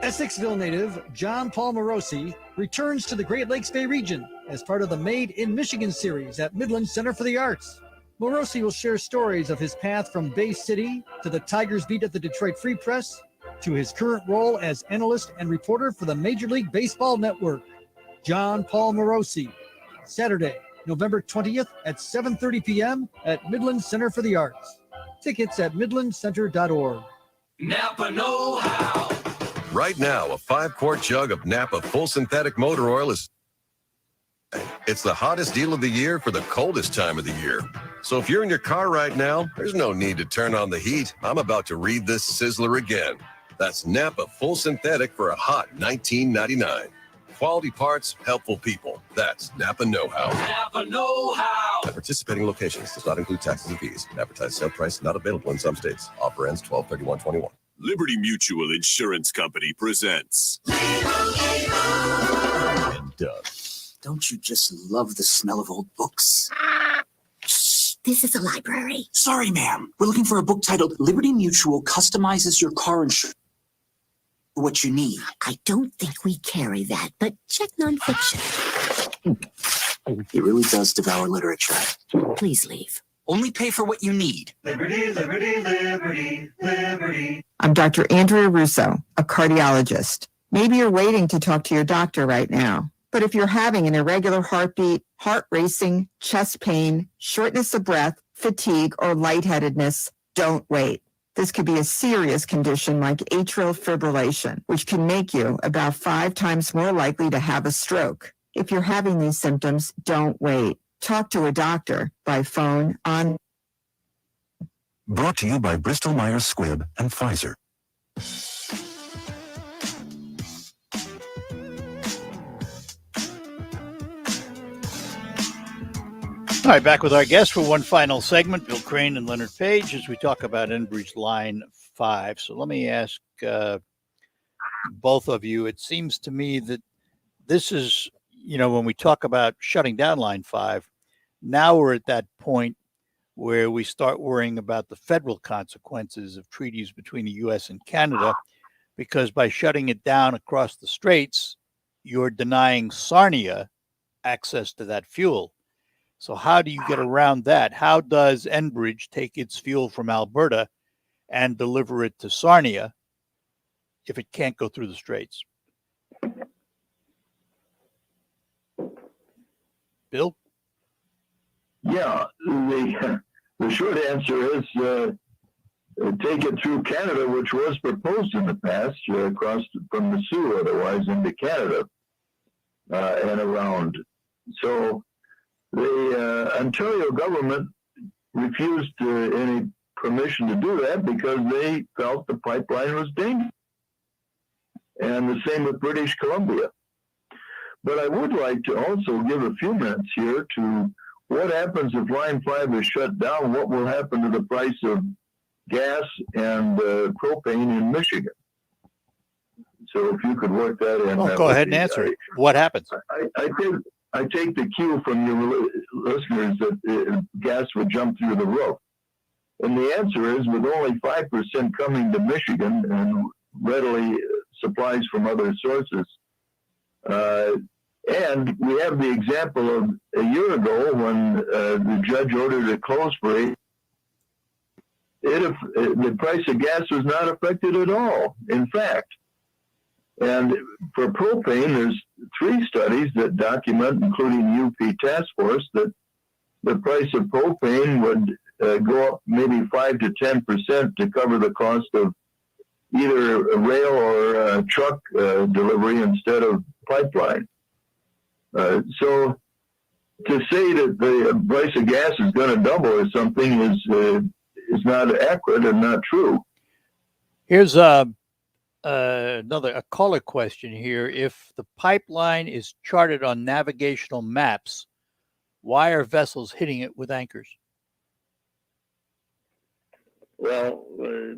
Essexville native John Paul Morosi returns to the Great Lakes Bay region as part of the Made in Michigan series at Midland Center for the Arts. Morosi will share stories of his path from Bay City to the Tigers beat at the Detroit Free Press to his current role as analyst and reporter for the Major League Baseball Network. John Paul Morosi, Saturday, November 20th at 7:30 p.m. at Midland Center for the Arts. Tickets at midlandcenter.org. Napa Know How. Right now, a 5-quart jug of Napa full synthetic motor oil is... It's the hottest deal of the year for the coldest time of the year. So if you're in your car right now, there's no need to turn on the heat. I'm about to read this sizzler again. That's Napa full synthetic for a hot $19.99. Quality parts, helpful people. That's Napa Know How. Napa Know How. At participating locations does not include taxes and fees. Advertised sale price not available in some states. Offer ends 12/31/21. Liberty Mutual Insurance Company presents. Don't you just love the smell of old books? Shh, this is a library. Sorry, ma'am. We're looking for a book titled Liberty Mutual Customizes Your Car Insurance for What You Need. I don't think we carry that, but check nonfiction. He really does devour literature. Please leave. Only pay for what you need. Liberty, liberty, liberty, liberty. I'm Dr. Andrea Russo, a cardiologist. Maybe you're waiting to talk to your doctor right now. But if you're having an irregular heartbeat, heart racing, chest pain, shortness of breath, fatigue, or lightheadedness, don't wait. This could be a serious condition like atrial fibrillation, which can make you about 5 times more likely to have a stroke. If you're having these symptoms, don't wait. Talk to a doctor by phone, on. Brought to you by Bristol Myers Squibb and Pfizer. All right, back with our guests for one final segment, Bill Crane and Leonard Page, as we talk about Enbridge Line 5. So let me ask both of you. It seems to me that this is, when we talk about shutting down Line 5, now we're at that point where we start worrying about the federal consequences of treaties between the U.S. and Canada, because by shutting it down across the straits, you're denying Sarnia access to that fuel. So how do you get around that? How does Enbridge take its fuel from Alberta and deliver it to Sarnia if it can't go through the straits? Bill? Yeah, the short answer is take it through Canada, which was proposed in the past, across from the Soo, otherwise into Canada and around. So the Ontario government refused any permission to do that because they felt the pipeline was dangerous. And the same with British Columbia. But I would like to also give a few minutes here to what happens if Line 5 is shut down. What will happen to the price of gas and propane in Michigan? So if you could work that in. Oh, go ahead and answer it. What happens? I take the cue from your listeners that gas would jump through the roof. And the answer is, with only 5% coming to Michigan and readily supplies from other sources, and we have the example of a year ago when the judge ordered it closed for 8. The price of gas was not affected at all, in fact. And for propane, there's 3 studies that document, including UP Task Force, that the price of propane would go up maybe 5 to 10% to cover the cost of either a rail or truck delivery instead of pipeline. So to say that the price of gas is going to double or something is not accurate and not true. Here's a caller question here. If the pipeline is charted on navigational maps, why are vessels hitting it with anchors? Well,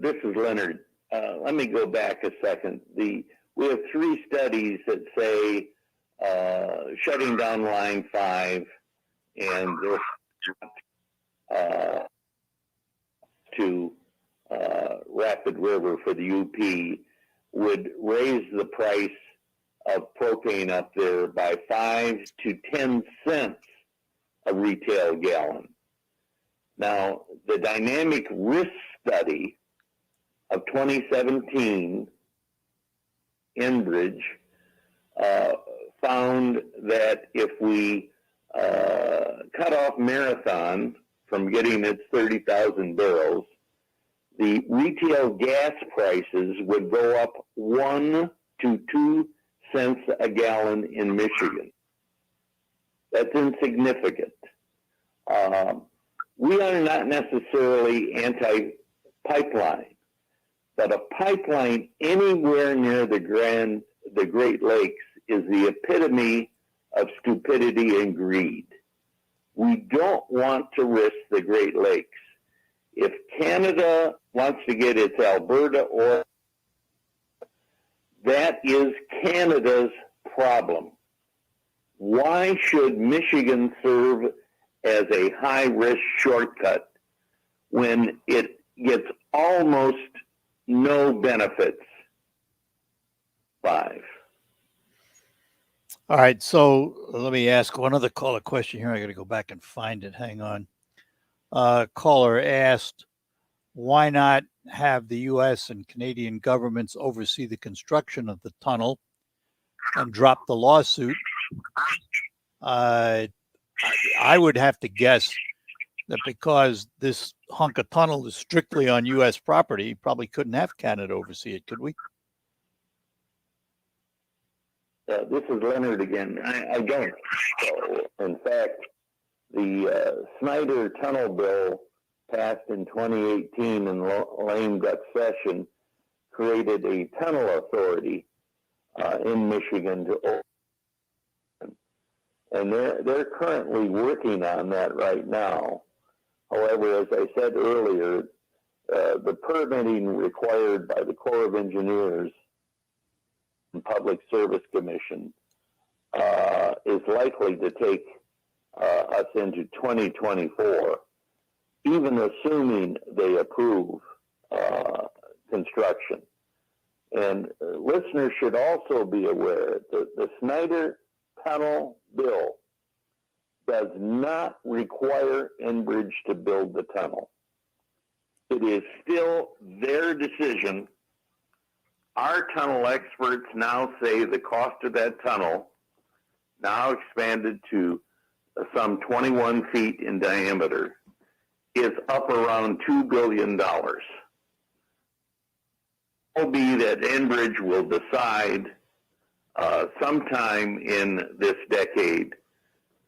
this is Leonard. Let me go back a second. We have 3 studies that say shutting down Line 5 and to Rapid River for the UP would raise the price of propane up there by 5 to 10 cents a retail gallon. Now, the dynamic risk study of 2017, Enbridge, found that if we cut off Marathon from getting its 30,000 barrels, the retail gas prices would go up 1 to 2 cents a gallon in Michigan. That's insignificant. We are not necessarily anti-pipeline, but a pipeline anywhere near the Great Lakes is the epitome of stupidity and greed. We don't want to risk the Great Lakes. If Canada wants to get its Alberta oil, that is Canada's problem. Why should Michigan serve as a high-risk shortcut when it gets almost no benefits? 5. All right, so let me ask one other caller question here. I got to go back and find it. Hang on. Caller asked, why not have the U.S. and Canadian governments oversee the construction of the tunnel and drop the lawsuit? I would have to guess that because this hunk of tunnel is strictly on U.S. property, probably couldn't have Canada oversee it, could we? This is Leonard again. I don't. In fact, the Snyder Tunnel Bill passed in 2018 in lame duck session created a tunnel authority in Michigan to open. And they're currently working on that right now. However, as I said earlier, the permitting required by the Corps of Engineers and Public Service Commission is likely to take us into 2024, even assuming they approve construction. And listeners should also be aware that the Snyder Tunnel Bill does not require Enbridge to build the tunnel. It is still their decision. Our tunnel experts now say the cost of that tunnel, now expanded to some 21 feet in diameter, is up around $2 billion. It will be that Enbridge will decide sometime in this decade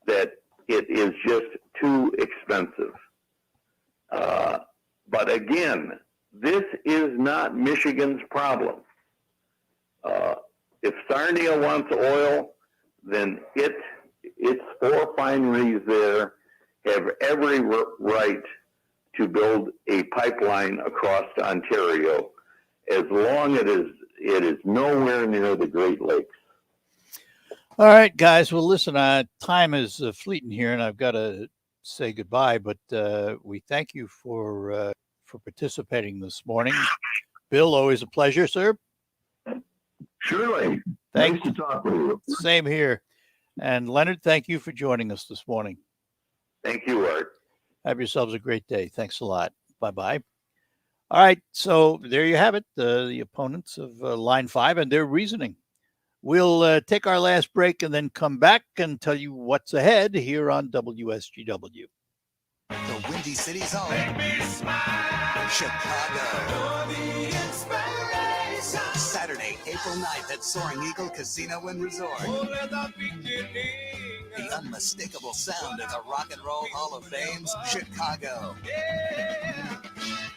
that it is just too expensive. But again, this is not Michigan's problem. If Sarnia wants oil, then its four refineries there have every right to build a pipeline across Ontario, as long as it is nowhere near the Great Lakes. All right, guys. Well, listen, time is fleeting here, and I've got to say goodbye. But we thank you for participating this morning. Bill, always a pleasure, sir. Surely. Thanks to talk with you. Same here. And Leonard, thank you for joining us this morning. Thank you, Art. Have yourselves a great day. Thanks a lot. Bye-bye. All right, so there you have it, the opponents of Line 5 and their reasoning. We'll take our last break and then come back and tell you what's ahead here on WSGW. The Windy City's home. Chicago. Saturday, April 9th at Soaring Eagle Casino and Resort. The unmistakable sound of the Rock and Roll Hall of Fame's Chicago.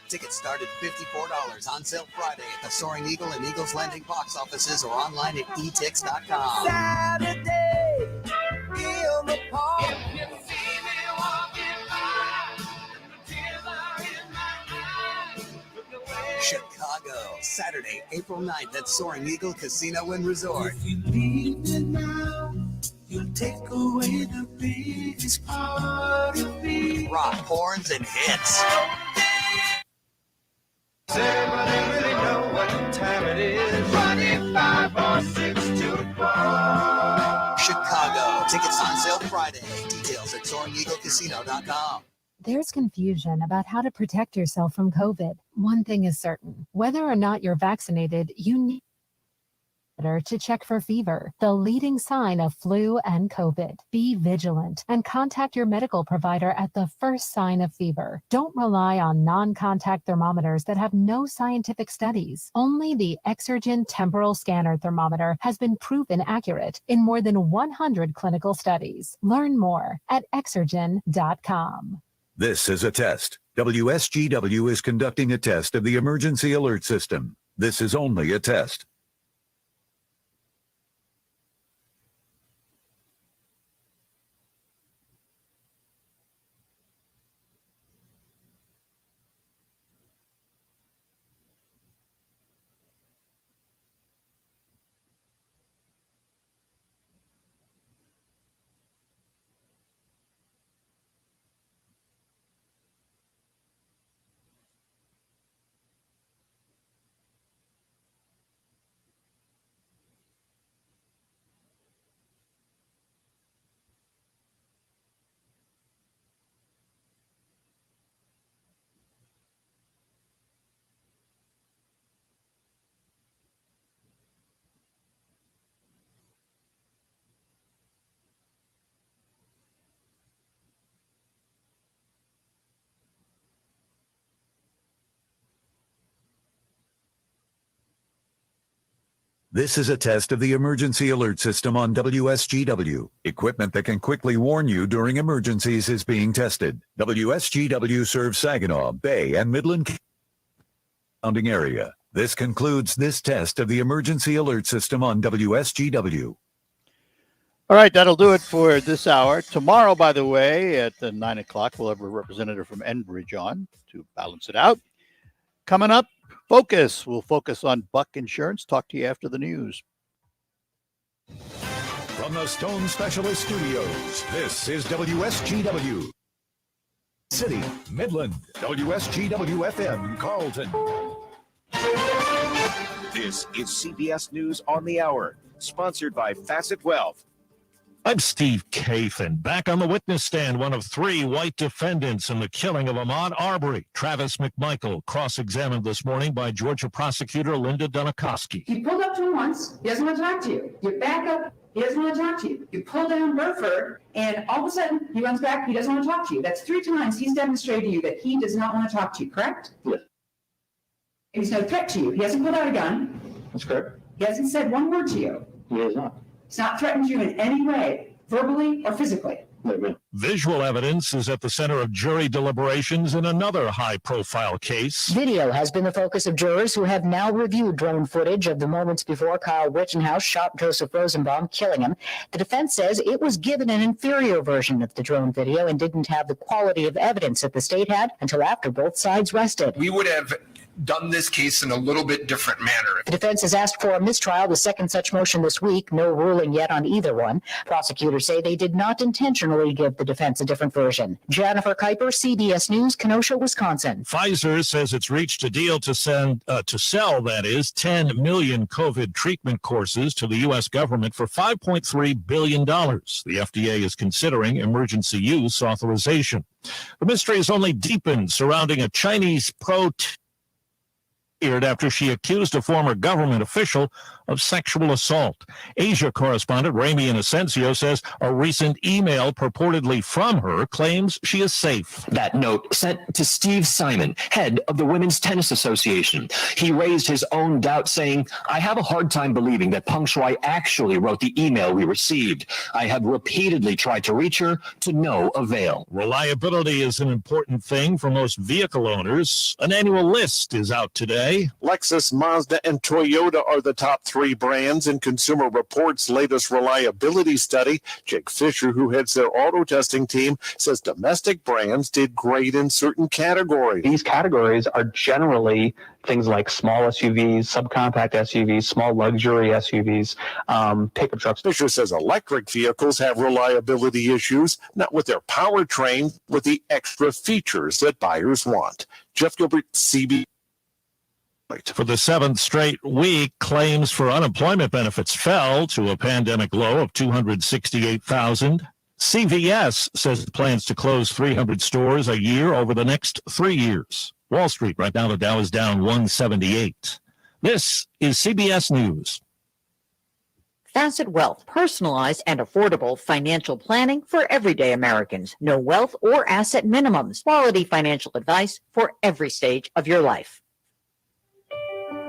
Tickets start at $54, on sale Friday at the Soaring Eagle and Eagles Landing box offices or online at etix.com. Saturday in the park. If you see me walking by, tears are in my eyes. Chicago, Saturday, April 9th at Soaring Eagle Casino and Resort. If you leave me now, you'll take away the biggest part of me. Rock, horns, and hits. Does everybody really know what time it is? 25 or 6 to 4. Chicago, tickets on sale Friday. Details at SoaringEagleCasino.com. There's confusion about how to protect yourself from COVID. One thing is certain. Whether or not you're vaccinated, you need to check for fever, the leading sign of flu and COVID. Be vigilant and contact your medical provider at the first sign of fever. Don't rely on non-contact thermometers that have no scientific studies. Only the Exergen temporal scanner thermometer has been proven accurate in more than 100 clinical studies. Learn more at exergen.com. This is a test. WSGW is conducting a test of the emergency alert system. This is only a test. This is a test of the emergency alert system on WSGW. Equipment that can quickly warn you during emergencies is being tested. WSGW serves Saginaw, Bay, and Midland surrounding area. This concludes this test of the emergency alert system on WSGW. All right, that'll do it for this hour. Tomorrow, by the way, at 9 o'clock, we'll have a representative from Enbridge on to balance it out. Coming up, Focus. We'll focus on Buck Insurance. Talk to you after the news. From the Stone Specialist Studios, this is WSGW. City, Midland, WSGW-FM, Carlton. This is CBS News on the Hour, sponsored by Facet Wealth. I'm Steve Kafin, back on the witness stand, one of 3 white defendants in the killing of Ahmaud Arbery. Travis McMichael, cross-examined this morning by Georgia prosecutor Linda Dunikoski. He pulled up to him once. He doesn't want to talk to you. You back up. He doesn't want to talk to you. You pull down Burford, and all of a sudden, he runs back. He doesn't want to talk to you. That's 3 times he's demonstrated to you that he does not want to talk to you, correct? Yes. He's no threat to you. He hasn't pulled out a gun. That's correct. He hasn't said one word to you. He has not. He's not threatened you in any way, verbally or physically. Visual evidence is at the center of jury deliberations in another high-profile case. Video has been the focus of jurors who have now reviewed drone footage of the moments before Kyle Rittenhouse shot Joseph Rosenbaum, killing him. The defense says it was given an inferior version of the drone video and didn't have the quality of evidence that the state had until after both sides rested. We would have done this case in a little bit different manner. The defense has asked for a mistrial, the second such motion this week. No ruling yet on either one. Prosecutors say they did not intentionally give the defense a different version. Jennifer Kuiper, CBS News, Kenosha, Wisconsin. Pfizer says it's reached a deal to sell 10 million COVID treatment courses to the U.S. government for $5.3 billion. The FDA is considering emergency use authorization. The mystery has only deepened surrounding a Chinese after she accused a former government official of sexual assault. Asia correspondent Ramy Inocencio says a recent email purportedly from her claims she is safe. That note sent to Steve Simon, head of the Women's Tennis Association. He raised his own doubt, saying, "I have a hard time believing that Peng Shuai actually wrote the email we received. I have repeatedly tried to reach her to no avail." Reliability is an important thing for most vehicle owners. An annual list is out today. Lexus, Mazda, and Toyota are the top 3 brands in Consumer Reports' latest reliability study. Jake Fisher, who heads their auto testing team, says domestic brands did great in certain categories. These categories are generally things like small SUVs, subcompact SUVs, small luxury SUVs, pickup trucks. Fisher says electric vehicles have reliability issues, not with their powertrain, with the extra features that buyers want. Jeff Gilbert, CB. For the 7th straight week, claims for unemployment benefits fell to a pandemic low of 268,000. CVS says it plans to close 300 stores a year over the next 3 years. Wall Street, right now the Dow is down 178. This is CBS News. Facet Wealth, personalized and affordable financial planning for everyday Americans. No wealth or asset minimums. Quality financial advice for every stage of your life.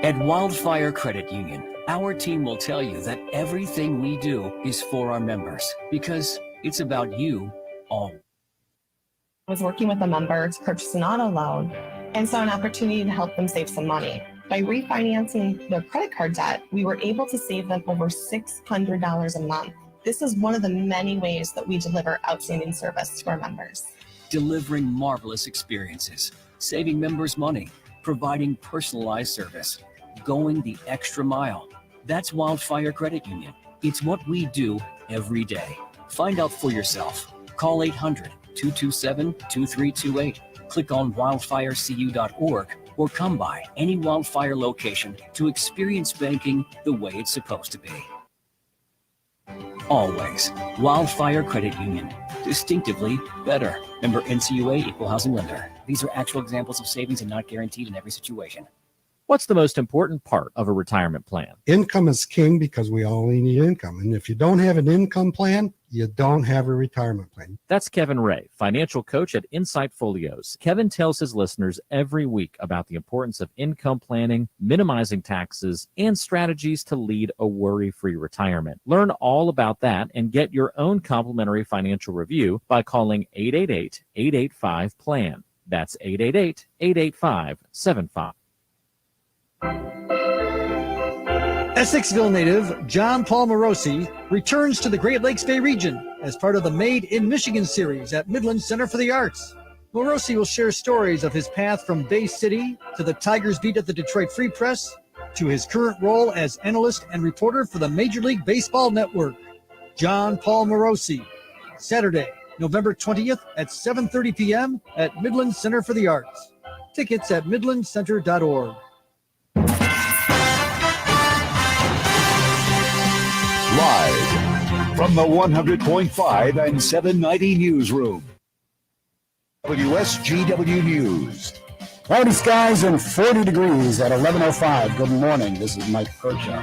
At Wildfire Credit Union, our team will tell you that everything we do is for our members because it's about you all. I was working with a member to purchase an auto loan and saw an opportunity to help them save some money. By refinancing their credit card debt, we were able to save them over $600 a month. This is one of the many ways that we deliver outstanding service to our members. Delivering marvelous experiences, saving members money, providing personalized service, going the extra mile. That's Wildfire Credit Union. It's what we do every day. Find out for yourself. Call 800-227-2328. Click on wildfirecu.org or come by any Wildfire location to experience banking the way it's supposed to be. Always. Wildfire Credit Union. Distinctively better. Member NCUA, Equal Housing Lender. These are actual examples of savings and not guaranteed in every situation. What's the most important part of a retirement plan? Income is king because we all need income. And if you don't have an income plan, you don't have a retirement plan. That's Kevin Ray, financial coach at Insight Folios. Kevin tells his listeners every week about the importance of income planning, minimizing taxes, and strategies to lead a worry-free retirement. Learn all about that and get your own complimentary financial review by calling 888-885-PLAN. That's 888-885-75. Essexville native John Paul Morosi returns to the Great Lakes Bay region as part of the Made in Michigan series at Midland Center for the Arts. Morosi will share stories of his path from Bay City to the Tigers beat at the Detroit Free Press to his current role as analyst and reporter for the Major League Baseball Network. John Paul Morosi, Saturday, November 20th at 7:30 p.m. at Midland Center for the Arts. Tickets at midlandcenter.org. Live from the 100.5 and 790 newsroom. WSGW News. Cloudy skies and 40 degrees at 11:05. Good morning. This is Mike Kershaw.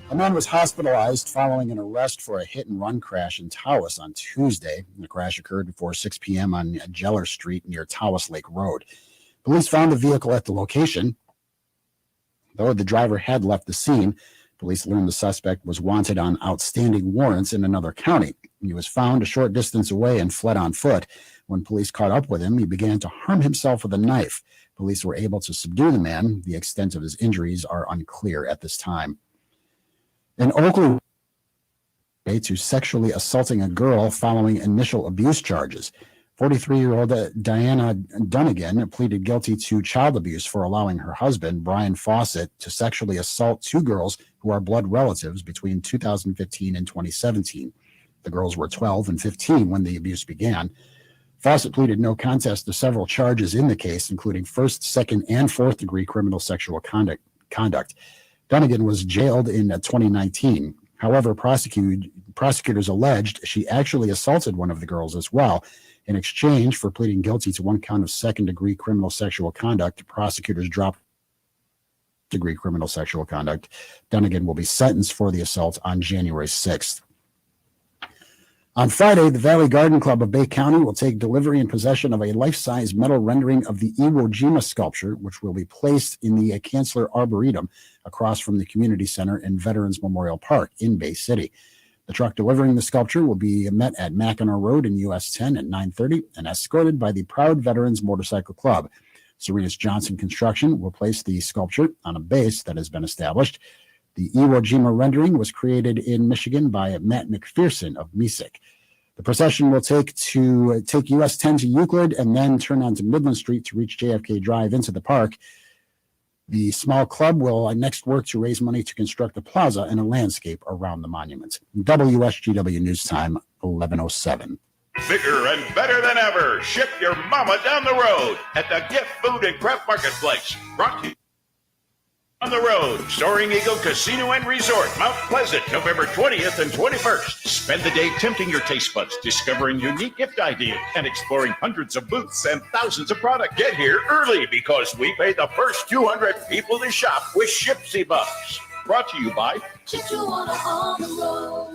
A man was hospitalized following an arrest for a hit-and-run crash in Tawas on Tuesday. The crash occurred before 6 p.m. on Jeller Street near Tawas Lake Road. Police found the vehicle at the location. Though the driver had left the scene, police learned the suspect was wanted on outstanding warrants in another county. He was found a short distance away and fled on foot. When police caught up with him, he began to harm himself with a knife. Police were able to subdue the man. The extent of his injuries are unclear at this time. In Oakland, to sexually assaulting a girl following initial abuse charges. 43-year-old Diana Dunnigan pleaded guilty to child abuse for allowing her husband, Brian Fawcett, to sexually assault two girls who are blood relatives between 2015 and 2017. The girls were 12 and 15 when the abuse began. Fawcett pleaded no contest to several charges in the case, including first, second, and fourth-degree criminal sexual conduct. Dunnigan was jailed in 2019. However, prosecutors alleged she actually assaulted one of the girls as well. In exchange for pleading guilty to one count of second-degree criminal sexual conduct, prosecutors dropped degree criminal sexual conduct. Dunnigan will be sentenced for the assault on January 6th. On Friday, the Valley Garden Club of Bay County will take delivery and possession of a life-size metal rendering of the Iwo Jima sculpture, which will be placed in the Chancellor Arboretum across from the Community Center and Veterans Memorial Park in Bay City. The truck delivering the sculpture will be met at Mackinac Road in US 10 at 9:30 and escorted by the Proud Veterans Motorcycle Club. Serenus Johnson Construction will place the sculpture on a base that has been established. The Iwo Jima rendering was created in Michigan by Matt McPherson of Mesick. The procession will take US 10 to Euclid and then turn onto Midland Street to reach JFK Drive into the park. The small club will next work to raise money to construct a plaza and a landscape around the monument. WSGW News Time, 11:07. Bigger and better than ever. Ship your mama down the road at the Gift Food and Craft Marketplace. Brought to you on the road, Soaring Eagle Casino and Resort, Mount Pleasant, November 20th and 21st. Spend the day tempting your taste buds, discovering unique gift ideas, and exploring hundreds of booths and thousands of products. Get here early because we pay the first 200 people to shop with Shipsy Bucks. Brought to you by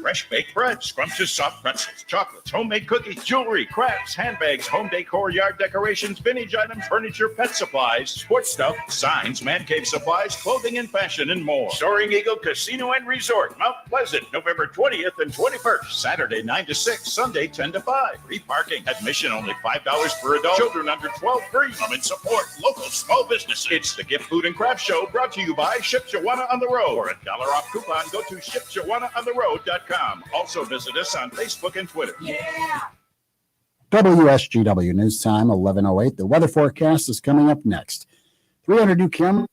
fresh baked bread, scrumptious soft pretzels, chocolates, homemade cookies, jewelry, crafts, handbags, home decor, yard decorations, vintage items, furniture, pet supplies, sports stuff, signs, man cave supplies, clothing and fashion, and more. Soaring Eagle Casino and Resort, Mount Pleasant, November 20th and 21st. Saturday 9 to 6, Sunday 10 to 5. Free parking. Admission only $5 per adult. Children under 12 free. Come and support local small businesses. It's the Gift Food and Craft Show, brought to you by Ship Shawana on the Road. For a $1 off coupon, go to shipshawanaontheroad.com. Also visit us on Facebook and Twitter. Yeah! WSGW News Time, 11:08. The weather forecast is coming up next. 300 new cameras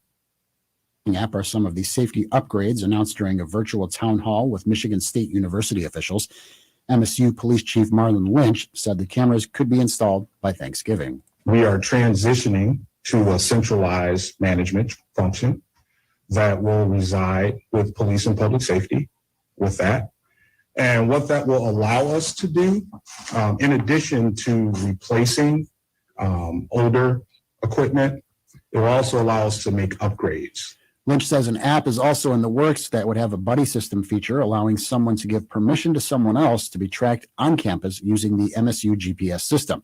app are some of the safety upgrades announced during a virtual town hall with Michigan State University officials. MSU Police Chief Marlon Lynch said the cameras could be installed by Thanksgiving. We are transitioning to a centralized management function that will reside with police and public safety with that. And what that will allow us to do, in addition to replacing older equipment, it will also allow us to make upgrades. Lynch says an app is also in the works that would have a buddy system feature, allowing someone to give permission to someone else to be tracked on campus using the MSU GPS system.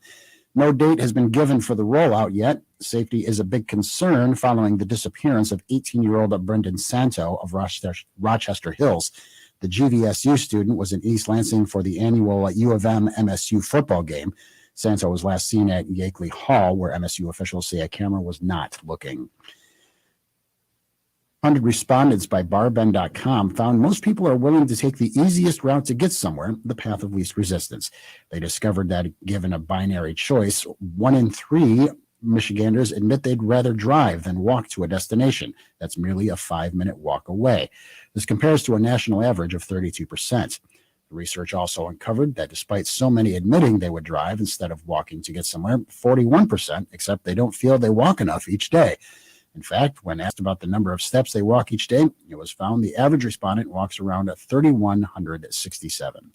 No date has been given for the rollout yet. Safety is a big concern following the disappearance of 18-year-old Brendan Santo of Rochester Hills. The GVSU student was in East Lansing for the annual U of M MSU football game. Santo was last seen at Yakeley Hall, where MSU officials say a camera was not looking. 100 respondents by barbend.com found most people are willing to take the easiest route to get somewhere, the path of least resistance. They discovered that given a binary choice, 1 in 3 Michiganders admit they'd rather drive than walk to a destination that's merely a 5-minute walk away. This compares to a national average of 32%. The research also uncovered that despite so many admitting they would drive instead of walking to get somewhere, 41% accept they don't feel they walk enough each day. In fact, when asked about the number of steps they walk each day, it was found the average respondent walks around 3,167.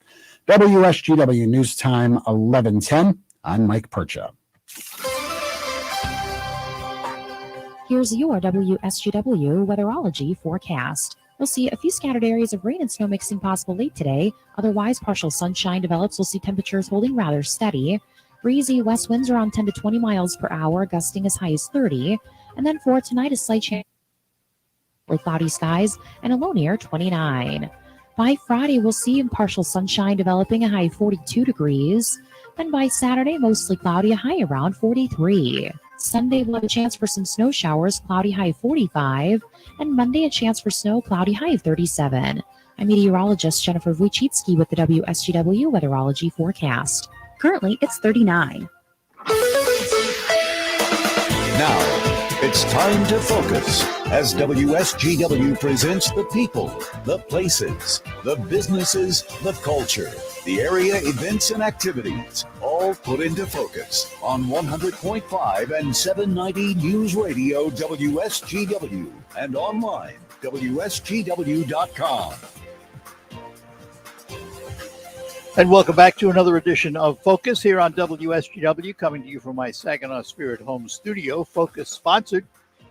WSGW News Time, 11:10. I'm Mike Percha. Here's your WSGW weatherology forecast. We'll see a few scattered areas of rain and snow mixing possible late today. Otherwise, partial sunshine develops. We'll see temperatures holding rather steady. Breezy west winds around 10 to 20 miles per hour, gusting as high as 30. And then for tonight, a slight chance with cloudy skies and a low near 29. By Friday, we'll see partial sunshine developing, a high 42 degrees. Then by Saturday, mostly cloudy, a high around 43. Sunday, we'll have a chance for some snow showers, cloudy, high 45. And Monday, a chance for snow, cloudy, high of 37. I'm meteorologist Jennifer Wojcicki with the WSGW Weatherology Forecast. Currently, it's 39. Now, it's time to focus as WSGW presents the people, the places, the businesses, the culture, the area events and activities, all put into focus on 100.5 and 790 News Radio WSGW and online WSGW.com. And welcome back to another edition of Focus here on WSGW, coming to you from my Saginaw Spirit Home studio. Focus sponsored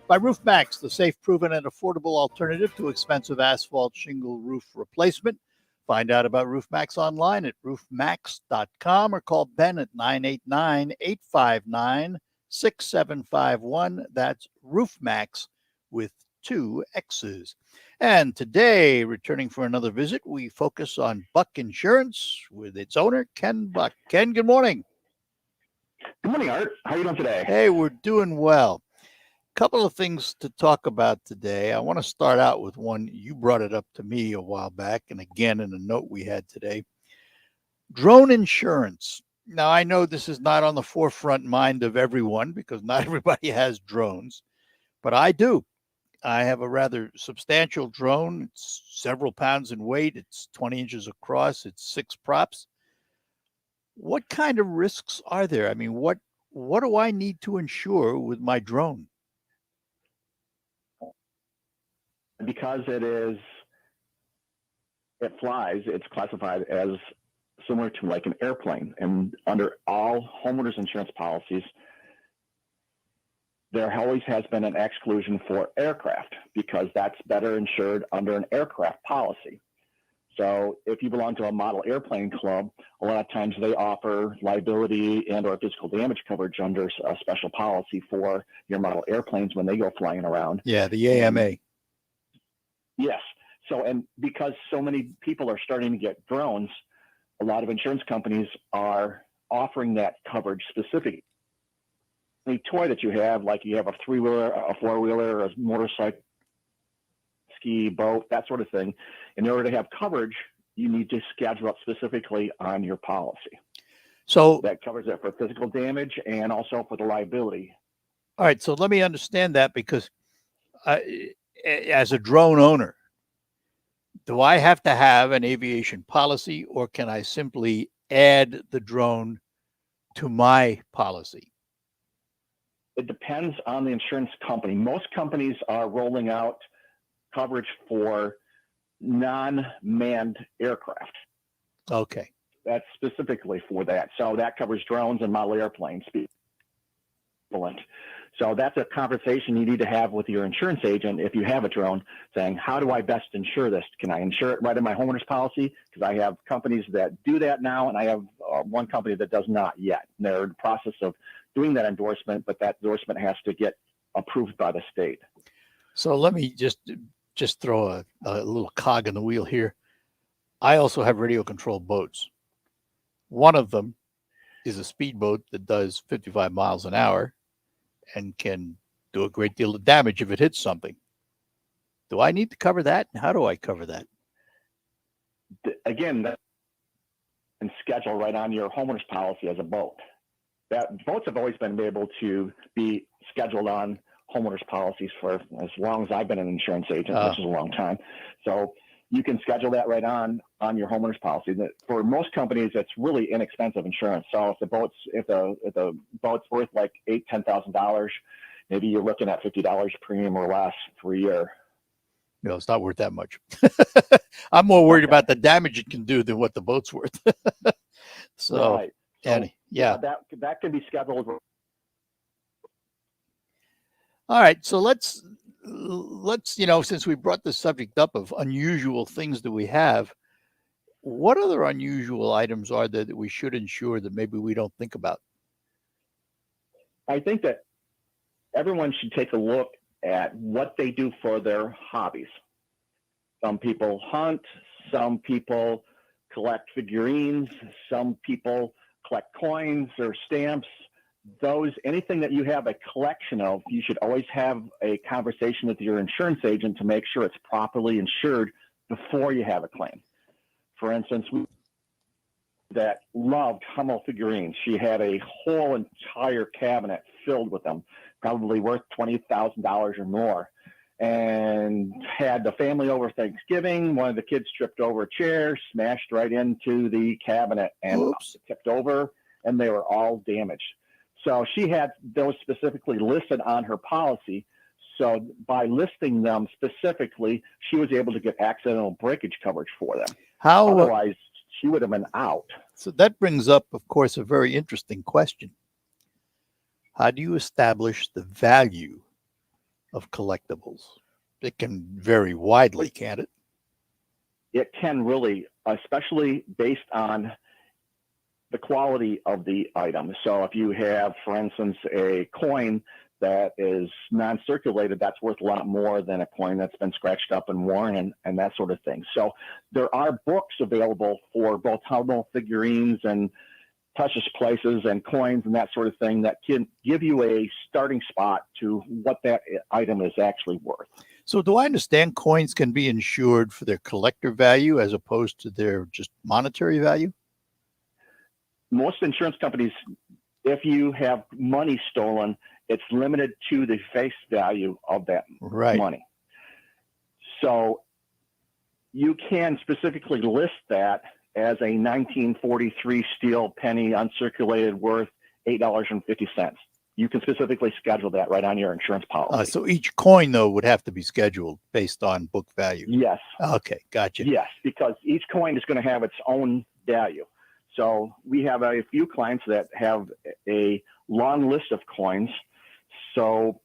by RoofMax, the safe, proven, and affordable alternative to expensive asphalt shingle roof replacement. Find out about RoofMax online at roofmax.com or call Ben at 989-859-6751. That's RoofMax with 2 X's. And today, returning for another visit, we focus on Buck Insurance with its owner, Ken Buck. Ken, good morning. Good morning, Art. How are you doing today? Hey, we're doing well. Couple of things to talk about today. I want to start out with one. You brought it up to me a while back, and again in a note we had today. Drone insurance. Now, I know this is not on the forefront mind of everyone because not everybody has drones, but I do. I have a rather substantial drone. It's several pounds in weight. It's 20 inches across. It's 6 props. What kind of risks are there? I mean, what do I need to insure with my drone? Because it flies, it's classified as similar to like an airplane. And under all homeowners insurance policies, there always has been an exclusion for aircraft because that's better insured under an aircraft policy. So if you belong to a model airplane club, a lot of times they offer liability and or physical damage coverage under a special policy for your model airplanes when they go flying around. Yeah, the AMA. Yes. So, and because so many people are starting to get drones, a lot of insurance companies are offering that coverage specifically. Any toy that you have, like you have a 3-wheeler, a 4-wheeler, a motorcycle, ski, boat, that sort of thing. In order to have coverage, you need to schedule it specifically on your policy. So that covers it for physical damage and also for the liability. All right. So let me understand that because as a drone owner, do I have to have an aviation policy or can I simply add the drone to my policy? It depends on the insurance company. Most companies are rolling out coverage for non-manned aircraft. Okay. That's specifically for that. So that covers drones and model airplanes. So that's a conversation you need to have with your insurance agent if you have a drone, saying, how do I best insure this? Can I insure it right in my homeowner's policy? Because I have companies that do that now, and I have one company that does not yet. And they're in the process of doing that endorsement, but that endorsement has to get approved by the state. So let me just throw a little cog in the wheel here. I also have radio controlled boats. One of them is a speedboat that does 55 miles an hour and can do a great deal of damage if it hits something. Do I need to cover that? And how do I cover that? Again, that and schedule right on your homeowner's policy as a boat. That boats have always been able to be scheduled on homeowners policies for as long as I've been an insurance agent, which is a long time. So you can schedule that right on your homeowner's policy. That for most companies, it's really inexpensive insurance. So if the boat's worth like $10,000, maybe you're looking at $50 premium or less for a year. No, it's not worth that much. I'm more worried about the damage it can do than what the boat's worth. So, right. And yeah, that can be scheduled. All right, so let's let's, since we brought the subject up of unusual things that we have, what other unusual items are there that we should insure that maybe we don't think about? I think that everyone should take a look at what they do for their hobbies. Some people hunt, some people collect figurines, some people collect coins or stamps. Anything that you have a collection of, you should always have a conversation with your insurance agent to make sure it's properly insured before you have a claim. For instance, we that loved Hummel figurines. She had a whole entire cabinet filled with them, probably worth $20,000 or more, and had the family over Thanksgiving. One of the kids tripped over a chair, smashed right into the cabinet, and tipped over, and they were all damaged. So she had those specifically listed on her policy. So by listing them specifically, she was able to get accidental breakage coverage for them. Otherwise, she would have been out. So that brings up, of course, a very interesting question. How do you establish the value of collectibles? It can vary widely, can't it? It can really, especially based on the quality of the item. So if you have, for instance, a coin that is non-circulated, that's worth a lot more than a coin that's been scratched up and worn and that sort of thing. So there are books available for both Hummel figurines and precious places and coins and that sort of thing that can give you a starting spot to what that item is actually worth. So do I understand coins can be insured for their collector value as opposed to their just monetary value? Most insurance companies, if you have money stolen, it's limited to the face value of that money. So you can specifically list that as a 1943 steel penny uncirculated worth $8.50. You can specifically schedule that right on your insurance policy. So each coin, though, would have to be scheduled based on book value. Yes. Okay, gotcha. Yes, because each coin is going to have its own value. So we have a few clients that have a long list of coins. So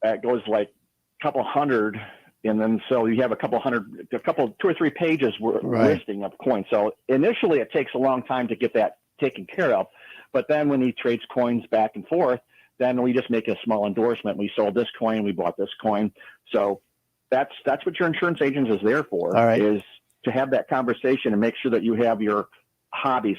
that goes like a couple hundred, and then so you have two or three pages listing of coins. So initially it takes a long time to get that taken care of, but then when he trades coins back and forth, then we just make a small endorsement. We sold this coin, we bought this coin. So that's what your insurance agent is there for, is to have that conversation and make sure that you have your hobbies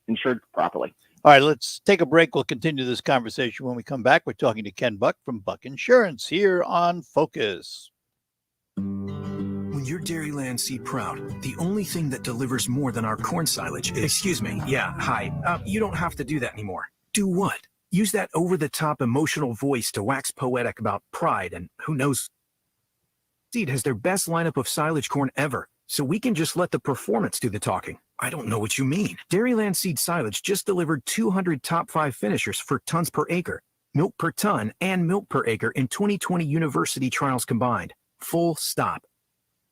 insured properly. All right, let's take a break. We'll continue this conversation when we come back. We're talking to Ken Buck from Buck Insurance here on Focus. When you're Dairyland Seed Proud, the only thing that delivers more than our corn silage is... Excuse me. Yeah, hi. You don't have to do that anymore. Do what? Use that over-the-top emotional voice to wax poetic about pride and who knows... Seed has their best lineup of silage corn ever, so we can just let the performance do the talking. I don't know what you mean. Dairyland Seed Silage just delivered 200 top 5 finishers for tons per acre, milk per ton, and milk per acre in 2020 university trials combined. Full stop.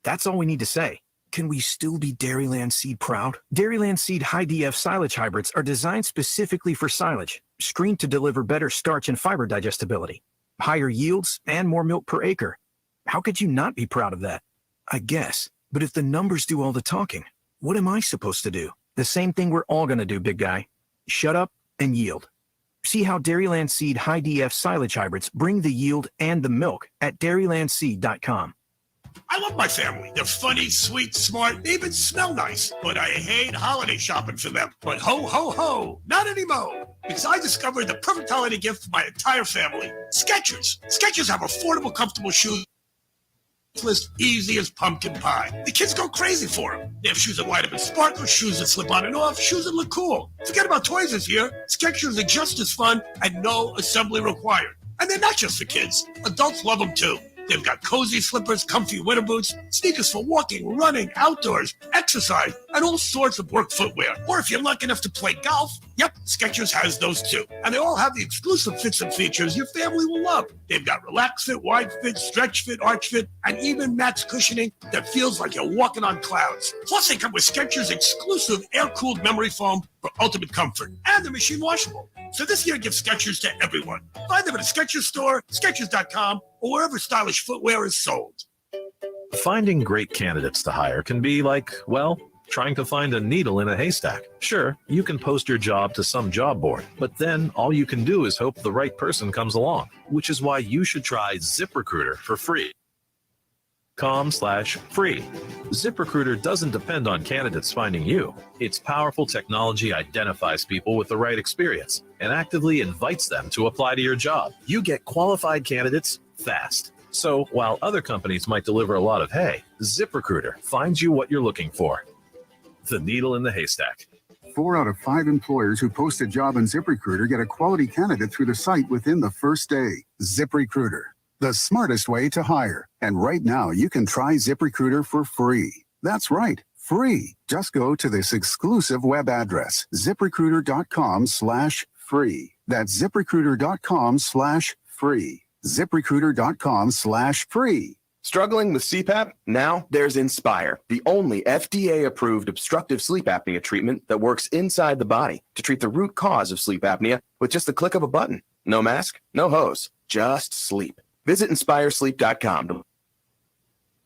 That's all we need to say. Can we still be Dairyland Seed proud? Dairyland Seed High DF silage hybrids are designed specifically for silage, screened to deliver better starch and fiber digestibility, higher yields, and more milk per acre. How could you not be proud of that? I guess. But if the numbers do all the talking, what am I supposed to do? The same thing we're all going to do, big guy. Shut up and yield. See how Dairyland Seed High DF silage hybrids bring the yield and the milk at dairylandseed.com. I love my family. They're funny, sweet, smart, they even smell nice. But I hate holiday shopping for them. But ho, ho, ho, not anymore. Because I discovered the perfect holiday gift for my entire family. Skechers. Skechers have affordable, comfortable shoes. Easy as pumpkin pie. The kids go crazy for them. They have shoes that light up and sparkle, shoes that slip on and off, shoes that look cool. Forget about toys this year. Skechers are just as fun and no assembly required. And they're not just for kids. Adults love them too. They've got cozy slippers, comfy winter boots, sneakers for walking, running, outdoors, exercise, and all sorts of work footwear. Or if you're lucky enough to play golf, yep, Skechers has those too. And they all have the exclusive fits and features your family will love. They've got relax fit, wide fit, stretch fit, arch fit, and even max cushioning that feels like you're walking on clouds. Plus, they come with Skechers' exclusive air-cooled memory foam for ultimate comfort, and they're machine washable. So this year, give Skechers to everyone. Find them at a Skechers store, Skechers.com, or wherever stylish footwear is sold. Finding great candidates to hire can be like, well, trying to find a needle in a haystack. Sure, you can post your job to some job board, but then all you can do is hope the right person comes along, which is why you should try ZipRecruiter for free. .com/free. ZipRecruiter doesn't depend on candidates finding you. Its powerful technology identifies people with the right experience and actively invites them to apply to your job. You get qualified candidates fast. So while other companies might deliver a lot of hay, ZipRecruiter finds you what you're looking for. The needle in the haystack. 4 out of 5 employers who post a job on ZipRecruiter get a quality candidate through the site within the first day. ZipRecruiter, the smartest way to hire. And right now, you can try ZipRecruiter for free. That's right, free. Just go to this exclusive web address, ZipRecruiter.com/free. That's ZipRecruiter.com/free. ZipRecruiter.com/free. Struggling with CPAP? Now there's Inspire, the only FDA-approved obstructive sleep apnea treatment that works inside the body to treat the root cause of sleep apnea with just the click of a button. No mask, no hose, just sleep. Visit InspireSleep.com.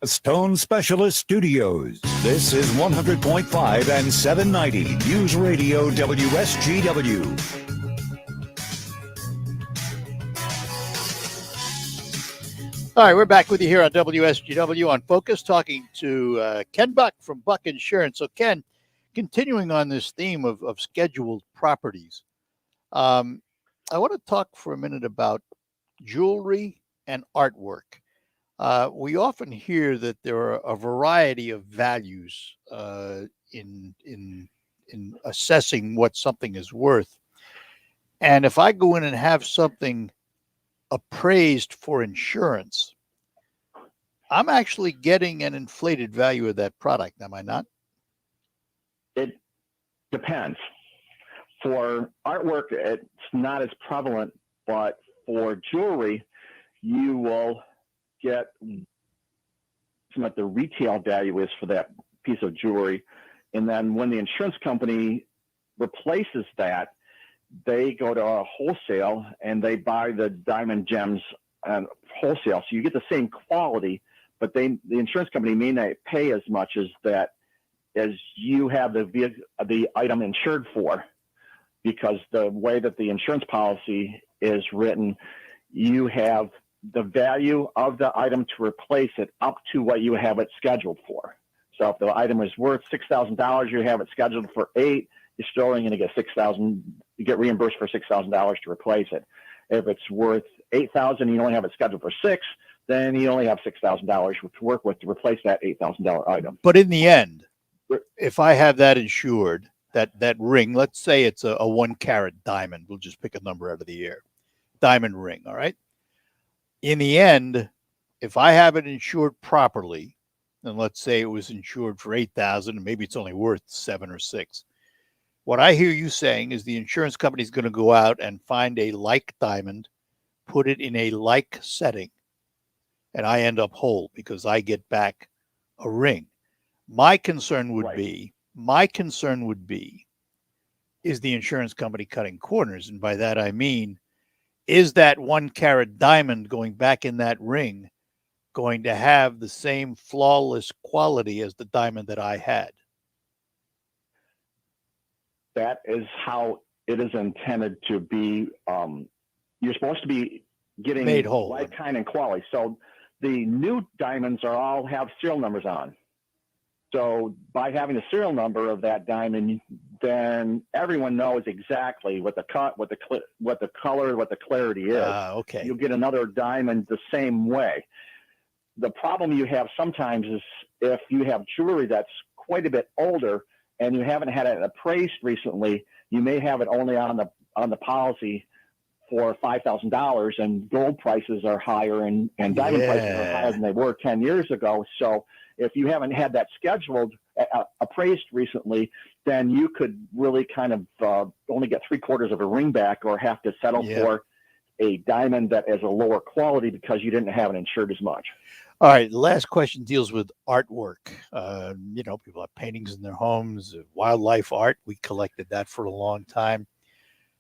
Stone Specialist Studios. This is 100.5 and 790 News Radio WSGW. All right, we're back with you here on WSGW on Focus, talking to Ken Buck from Buck Insurance. So, Ken, continuing on this theme of scheduled properties, I want to talk for a minute about jewelry and artwork. We often hear that there are a variety of values in assessing what something is worth. And if I go in and have something appraised for insurance, I'm actually getting an inflated value of that product, am I not? It depends. For artwork, it's not as prevalent, but for jewelry, you will get what the retail value is for that piece of jewelry. And then when the insurance company replaces that, they go to a wholesale and they buy the diamond gems wholesale. So you get the same quality, but the insurance company may not pay as much as you have the item insured for, because the way that the insurance policy is written, you have the value of the item to replace it up to what you have it scheduled for. So if the item is worth $6,000, you have it scheduled for $8,000, you're still only going to get $6,000. You get reimbursed for $6,000 to replace it. If it's worth $8,000, you only have it scheduled for $6,000, then you only have $6,000 to work with to replace that $8,000 item. But in the end, if I have that insured, that ring, let's say it's a 1-carat diamond. We'll just pick a number out of the air. Diamond ring, all right? In the end, if I have it insured properly, and let's say it was insured for $8,000, and maybe it's only worth $7,000 or $6,000. What I hear you saying is the insurance company is going to go out and find a like diamond, put it in a like setting, and I end up whole because I get back a ring. My concern would be, is the insurance company cutting corners? And by that, I mean, is that 1-carat diamond going back in that ring going to have the same flawless quality as the diamond that I had? That is how it is intended to be. You're supposed to be getting made whole, like, kind, and quality. So the new diamonds all have serial numbers on. So by having the serial number of that diamond, then everyone knows exactly what the cut, what the color, what the clarity is. Okay. You'll get another diamond the same way. The problem you have sometimes is if you have jewelry that's quite a bit older and you haven't had it appraised recently, you may have it only on the policy for $5,000, and gold prices are higher and diamond prices are higher than they were 10 years ago. So if you haven't had that scheduled, appraised recently, then you could really kind of only get 3/4 of a ring back, or have to settle for a diamond that is a lower quality because you didn't have it insured as much. All right. The last question deals with artwork. People have paintings in their homes, wildlife art. We collected that for a long time.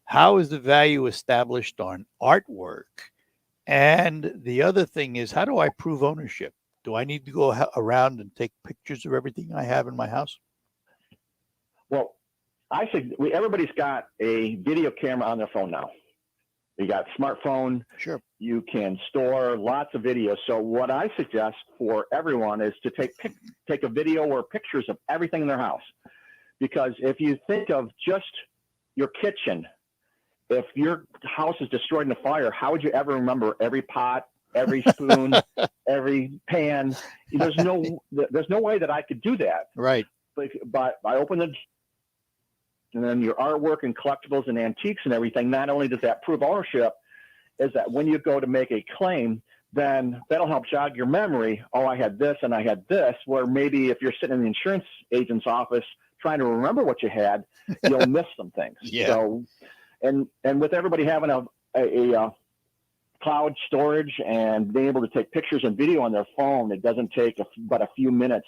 How is the value established on artwork? And the other thing is, how do I prove ownership? Do I need to go around and take pictures of everything I have in my house? Well, I think everybody's got a video camera on their phone now. You got smartphone. Sure. You can store lots of videos. So what I suggest for everyone is to take a video or pictures of everything in their house. Because if you think of just your kitchen, if your house is destroyed in a fire, how would you ever remember every pot, every spoon, every pan? There's no way that I could do that. Right. But I open the, and then your artwork and collectibles and antiques and everything, not only does that prove ownership, is that when you go to make a claim, then that'll help jog your memory. Oh, I had this and I had this, where maybe if you're sitting in the insurance agent's office trying to remember what you had, you'll miss some things. Yeah. So, and with everybody having a cloud storage and being able to take pictures and video on their phone, it doesn't take but a few minutes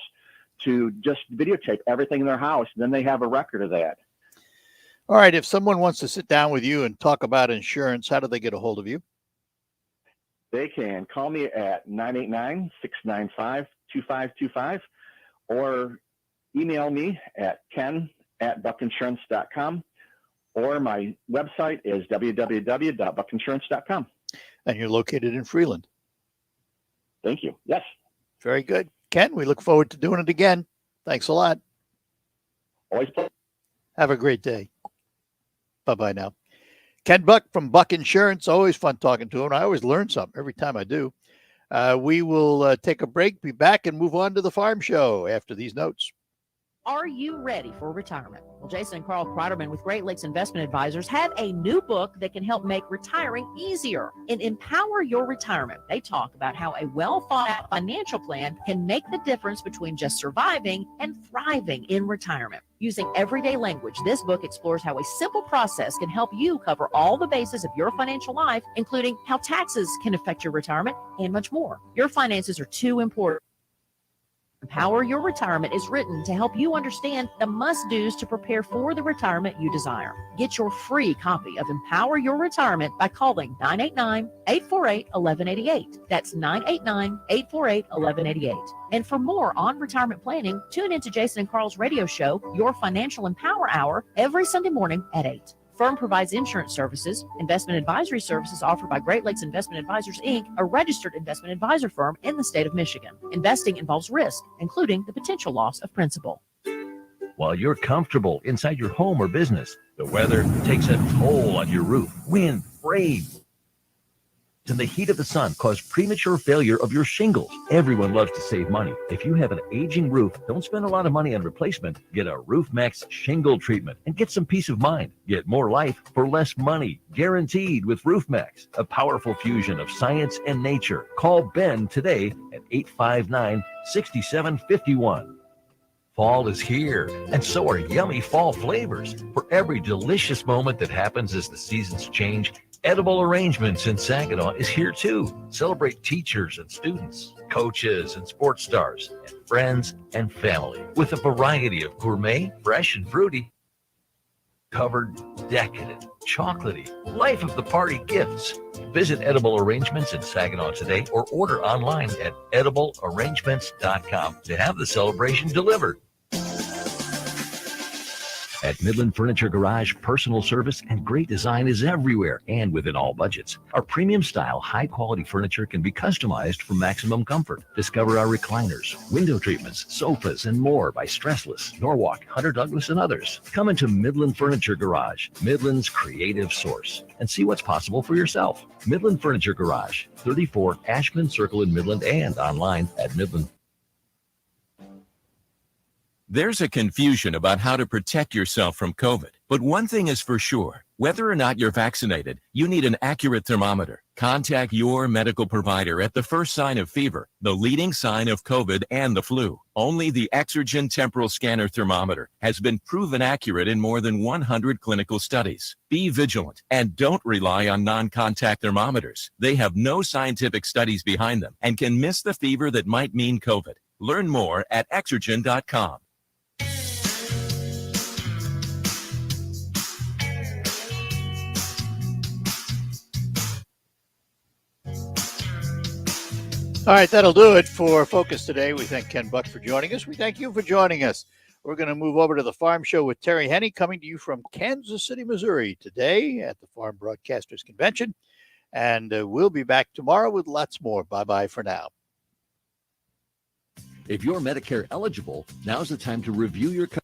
to just videotape everything in their house. Then they have a record of that. All right. If someone wants to sit down with you and talk about insurance, how do they get a hold of you? They can call me at 989-695-2525 or email me at ken@buckinsurance.com, or my website is www.buckinsurance.com. And you're located in Freeland. Thank you. Yes. Very good. Ken, we look forward to doing it again. Thanks a lot. Always. Have a great day. Bye-bye now. Ken Buck from Buck Insurance. Always fun talking to him. I always learn something every time I do. We will take a break, be back, and move on to the farm show after these notes. Are you ready for retirement? Well, Jason and Carl Kreiderman with Great Lakes Investment Advisors have a new book that can help make retiring easier. In Empower Your Retirement, they talk about how a well-thought-out financial plan can make the difference between just surviving and thriving in retirement. Using everyday language, this book explores how a simple process can help you cover all the bases of your financial life, including how taxes can affect your retirement and much more. Your finances are too important. Empower Your Retirement is written to help you understand the must-dos to prepare for the retirement you desire. Get your free copy of Empower Your Retirement by calling 989-848-1188. That's 989-848-1188. And for more on retirement planning, tune into Jason and Carl's radio show, Your Financial Empower Hour, every Sunday morning at 8. Firm provides insurance services, investment advisory services offered by Great Lakes Investment Advisors, Inc., a registered investment advisor firm in the state of Michigan. Investing involves risk, including the potential loss of principal. While you're comfortable inside your home or business, the weather takes a toll on your roof. Wind, rain, and the heat of the sun cause premature failure of your shingles. Everyone loves to save money. If you have an aging roof, don't spend a lot of money on replacement. Get a RoofMax shingle treatment and get some peace of mind. Get more life for less money, guaranteed with RoofMax, a powerful fusion of science and nature. Call Ben today at 859-6751. Fall is here, and so are yummy fall flavors. For every delicious moment that happens as the seasons change, Edible Arrangements in Saginaw is here too. Celebrate teachers and students, coaches and sports stars, and friends and family with a variety of gourmet, fresh and fruity, covered, decadent, chocolatey, life of the party gifts. Visit Edible Arrangements in Saginaw today or order online at ediblearrangements.com to have the celebration delivered. At Midland Furniture Garage, personal service and great design is everywhere and within all budgets. Our premium style, high quality furniture can be customized for maximum comfort. Discover our recliners, window treatments, sofas, and more by Stressless, Norwalk, Hunter Douglas, and others. Come into Midland Furniture Garage, Midland's creative source, and see what's possible for yourself. Midland Furniture Garage, 34 Ashman Circle in Midland, and online at Midland. There's a confusion about how to protect yourself from COVID. But one thing is for sure, whether or not you're vaccinated, you need an accurate thermometer. Contact your medical provider at the first sign of fever, the leading sign of COVID and the flu. Only the Exergen temporal scanner thermometer has been proven accurate in more than 100 clinical studies. Be vigilant and don't rely on non-contact thermometers. They have no scientific studies behind them and can miss the fever that might mean COVID. Learn more at Exergen.com. All right, that'll do it for Focus today. We thank Ken Buck for joining us. We thank you for joining us. We're going to move over to the Farm Show with Terry Henney, coming to you from Kansas City, Missouri, today at the Farm Broadcasters Convention. And we'll be back tomorrow with lots more. Bye-bye for now. If you're Medicare eligible, now's the time to review your coverage